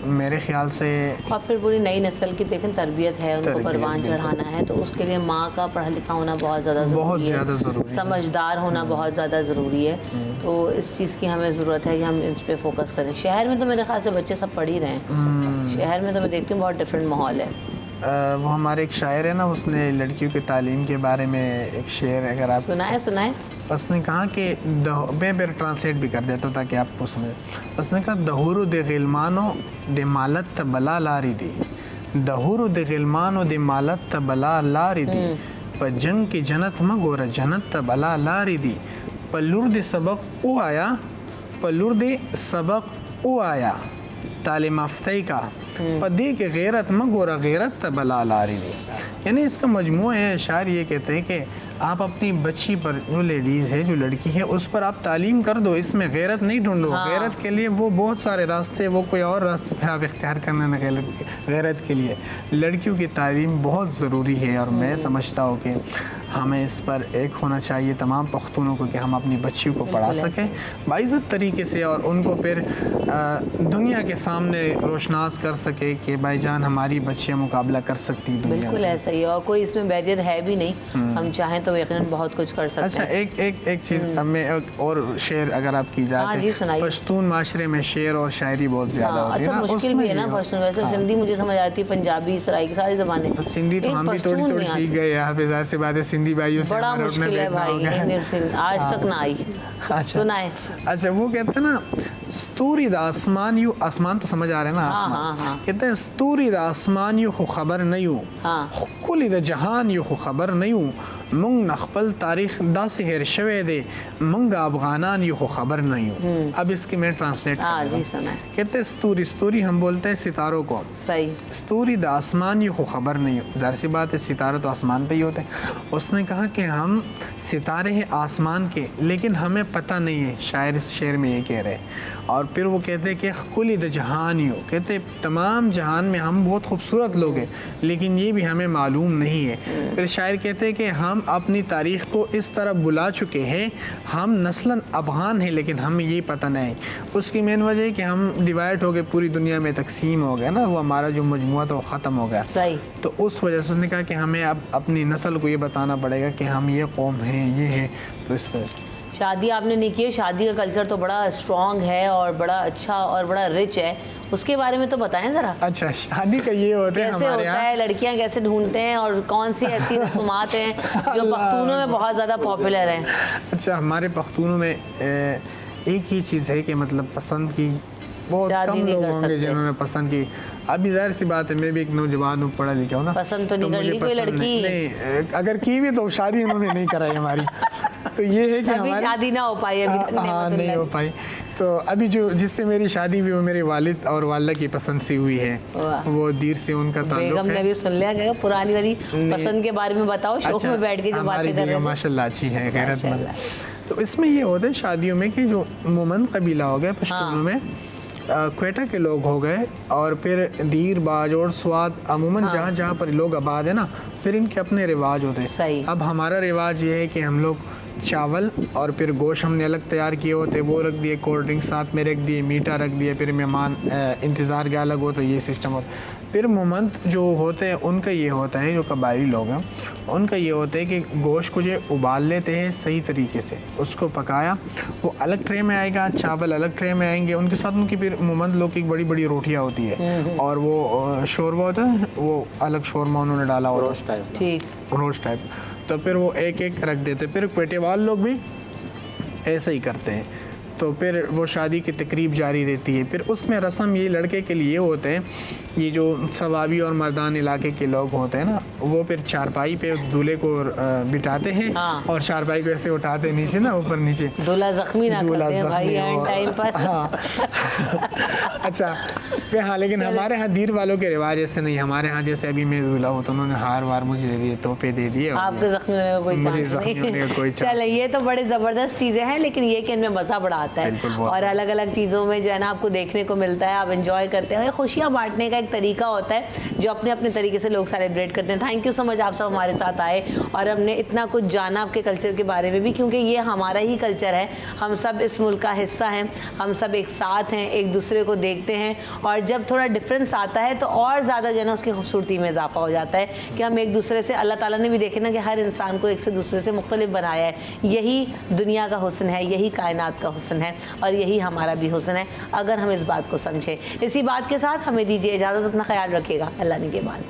H: मेरे ख़्याल से
A: और फिर पूरी नई नस्ल की देखें तरबियत है, उनको परवान चढ़ाना है, तो उसके लिए माँ का पढ़ा लिखा होना बहुत ज़्यादा ज़रूरी है, समझदार होना बहुत ज़्यादा ज़रूरी है। तो इस चीज़ की हमें ज़रूरत है कि हम इस पर फोकस करें। शहर में तो मेरे ख्याल से बच्चे सब पढ़ ही रहे हैं। शहर में तो मैं देखती हूँ बहुत डिफरेंट माहौल है।
H: वो हमारे एक शायर है ना, उसने लड़कियों की तालीम के बारे में एक शेर, अगर आप
A: सुनाए।
H: उसने कहा कि मैं ट्रांसलेट भी कर देता हूँ ताकि आपको समझ। उसने कहा दहूरु दे गिलमानो दे मालत तबला लारी दी, दहूरु दे गिलमानो दे मालत तबला लारी दी, पर जंग की जन्नत मगोरा जन्नत तबला लारी दी, पल्लुर दे सबक ओ आया, पल्लुर दे सबक ओ आया, तालीम आफ्तई का पदी के गैरत मगोरा गैरत तबला लारी दी। यानी इसका मजमू है, शायर ये कहते हैं कि आप अपनी बच्ची पर, जो लेडीज़ है, जो लड़की है, उस पर आप तालीम कर दो, इसमें गैरत नहीं ढूंढो। गैरत के लिए वो बहुत सारे रास्ते, वो कोई और रास्ते फिर आप इख्तियार करना ना। गैरत के लिए लड़कियों की तालीम बहुत ज़रूरी है, और मैं समझता हूँ कि हमें इस पर एक होना चाहिए तमाम पख्तूनों को कि हम अपनी बच्ची को पढ़ा सकें बाइज़्ज़त तरीके से, और उनको फिर दुनिया के सामने रोशनास कर सके कि भाईजान हमारी बच्चियाँ मुकाबला कर सकती हैं दुनिया
A: बिल्कुल
H: में।
A: ऐसा ही है, और कोई इसमें बैरियर है भी नहीं, हम चाहें तो यकीनन बहुत कुछ कर सकते
H: अच्छा,
A: हैं।
H: एक चीज़ हमें एक और शेर अगर आप की
A: हाँ
H: जाए
A: जी, सुनाइए।
H: पश्तून माशरे में शेर और शायरी बहुत ज़्यादा होती
A: अच्छा
H: है ना,
A: मुश्किल
H: उसमें
A: भी है ना
H: ये
A: पश्तून, वैसे सिंधी मुझे समझ आती है, पंजाबी सराइकी सारी ज़बानें,
H: तो सिंधी तो
A: लेकिन
H: हम भी थोड़ी
A: पश्तून
H: थोड़ी
A: नहीं
H: सीख
A: आती।
H: गए यहाँ पे, ज़ाहिर सी बात है सिंधी भाइयों से
A: बड़ा
H: हमारा उठना
A: मुश्किल है
H: बैठना हो
A: भाई,
H: गया।
A: इंग्लिश सिंध आज तक ना आई।
H: अच्छा।
A: सुनाए।
H: अच्छा, वो कहते हैं ना स्तूरी द आसमान यू, आसमान तो समझ आ रहे हैं ना,
A: हाँ,
H: आसमान
A: हाँ।
H: कहते हैं स्तूरी द आसमान यू खबर नहीं हूँ,
A: हाँ।
H: कुल द जहान यू खबर नहीं हूँ, मंग नखपल तारीख दा से हेर शवे दे, मंग अफगानान यू खबर नहीं हूँ। अब इसकी मैं ट्रांसलेट
A: हाँ
H: कर
A: जी, सुना है।
H: कहते हैं स्तूरी, स्तूरी हम बोलते हैं सितारों को,
A: सही।
H: स्तूरी द आसमान ये खबर नहीं हो, ज़ाहिर सी बात है सितारे तो आसमान पे ही होते हैं। उसने कहा कि हम सितारे हैं आसमान के, लेकिन हमें पता नहीं है, शायर इस शेर में ये कह रहे हैं। और फिर वो कहते हैं कि कुल द जहान यो, कहते तमाम जहान में हम बहुत खूबसूरत लोग हैं, लेकिन ये भी हमें मालूम नहीं है। फिर शायर कहते हैं कि हम अपनी तारीख़ को इस तरह बुला चुके हैं, हम नस्लन अफ़गान हैं लेकिन हमें ये पता नहीं। उसकी मेन वजह है कि हम डिवाइड हो गए, पूरी दुनिया में तकसीम हो गया ना, वो हमारा जो मजमुआ था वो ख़त्म हो गया।
A: सही।
H: तो उस वजह से उसने कहा कि हमें अब अपनी नस्ल को ये बताना पड़ेगा कि हम ये कौम हैं, ये है। तो इस वजह से
A: शादी आपने नहीं की है, शादी का कल्चर तो बड़ा स्ट्रॉन्ग है और बड़ा अच्छा और बड़ा रिच है, उसके बारे में तो बताएं ज़रा।
H: अच्छा, शादी का ये होता है
A: कैसे
H: हमारे
A: होता
H: यहाँ।
A: है, लड़कियां कैसे ढूंढते हैं और कौन सी ऐसी रसूमात हैं जो पख्तूनों में बहुत ज़्यादा पॉपुलर हैं?
H: अच्छा, हमारे पख्तूनों में एक ही चीज़ है कि मतलब पसंद की बहुत
A: शादी
H: कम
A: नहीं
H: लोग
A: कर
H: होंगे
A: सकते।
H: जिन्होंने पसंद की। अभी जाहिर सी बात है, मैं भी एक नौजवान हूँ, पढ़ा लिखा हूँ ना,
A: पसंद तो नहीं कर
H: मुझे
A: ली कोई
H: पसंद
A: लड़की?
H: नहीं, अगर की भी तो शादी उन्होंने नहीं कराई हमारी। तो ये है कि
A: अभी
H: हमारी
A: शादी ना हो पाई अभी तक,
H: हाँ, नहीं हो पाई। तो अभी जो जिससे मेरी शादी हुई वो मेरे वालिद और वालिदा की पसंद से हुई है,
A: वाह।
H: वो दीर से उनका ताल्लुक
A: बेगम ने
H: है।
A: भी सुन लिया क्या पुरानी वाली पसंद के बारे में बताओ, शौक में बैठ के जो
H: हमारी
A: बातें कर रहे
H: बेगम
A: हैं।
H: माशाल्लाह अच्छी है, गैरतमंद।
A: माशाल्लाह।
H: तो इसमें ये होता है शादियों में कि जो मोमन कबीला हो गया पश्तूनों में, क्वेटा के लोग हो गए, और फिर दीर बाज और स्वाद, अमूमन जहाँ जहाँ पर लोग आबाद है ना, फिर इनके अपने रिवाज होते
A: सही।
H: हैं। अब हमारा रिवाज ये है कि हम लोग चावल और फिर गोश्त हमने अलग तैयार किए होते, वो रख दिए, कोल्ड ड्रिंक साथ में रख दिए, मीठा रख दिया, फिर मेहमान इंतज़ार के अलग होता है, ये सिस्टम होता। फिर मोमंत जो होते हैं उनका ये होता है, जो कबायली लोग हैं उनका ये होता है कि गोश्त को जो उबाल लेते हैं सही तरीके से, उसको पकाया, वो अलग ट्रे में आएगा, चावल अलग ट्रे में आएंगे, उनके साथ उनकी फिर मोमंत लोग की बड़ी बड़ी रोटियाँ होती है, और वो शोरबा होता है, वो अलग शोरमा उन्होंने डाला होता
I: रोस्ट टाइप।
A: ठीक।
H: Roast type. तो फिर वो एक एक रख देते। फिर क्वेटेवाल लोग भी ऐसे ही करते हैं। तो फिर वो शादी की तकरीब जारी रहती है। फिर उसमें रस्म ये लड़के के लिए होते हैं, ये जो सवाबी और मर्दान इलाके के लोग होते हैं ना, वो फिर चारपाई पे दूल्हे को बिठाते हैं,
A: हाँ।
H: और चारपाई को ऐसे उठाते नीचे ना, ऊपर नीचे,
A: दूल्हा जख्मी ना
H: दूल्हा
A: करते हैं भाई
H: जख्मी
A: एंड
H: हो।
A: टाइम पर।
H: हाँ। अच्छा, फिर हाँ, लेकिन हमारे यहाँ दीर वालों के रिवाज ऐसे नहीं। हमारे यहाँ जैसे अभी मैं दूल्हा हूँ तो उन्होंने हार वार मुझे दे दिए, तोहफे दे दिए,
A: आपके जख्मी होने का कोई
H: मुझे
A: चांस
H: जख्मी होने का कोई
A: नहीं।
H: चांस
A: चलो, ये तो बड़े ज़बरदस्त चीज़ें हैं, लेकिन ये कि इनमें मज़ा बड़ा आता
H: बिल्कुल,
A: है,
H: बहुत
A: और अलग अलग चीज़ों में जो है ना आपको देखने को मिलता है, आप एंजॉय करते हैं। खुशियाँ बांटने का एक तरीका होता है जो अपने अपने तरीके से लोग सेलिब्रेट करते हैं। थैंक यू सो मच, आप सब हमारे साथ आए और हमने इतना कुछ जाना आपके कल्चर के बारे में भी, क्योंकि ये हमारा ही कल्चर है, हम सब इस मुल्क का हिस्सा हैं, हम सब एक साथ हैं, एक दूसरे को देखते हैं, और जब थोड़ा डिफरेंस आता है तो और ज़्यादा जो है ना उसकी खूबसूरती में इजाफा हो जाता है कि हम एक दूसरे से, अल्लाह ताला ने भी देखे ना कि हर इंसान को एक से दूसरे से मुख्तलिफ बनाया है। यही दुनिया का हुस्न है, यही कायनात का हुस्न है, और यही हमारा भी हुस्न है, अगर हम इस बात को समझें। इसी बात के साथ हमें दीजिए इजाज़त, अपना ख्याल रखिएगा, अल्लाह निगहबान।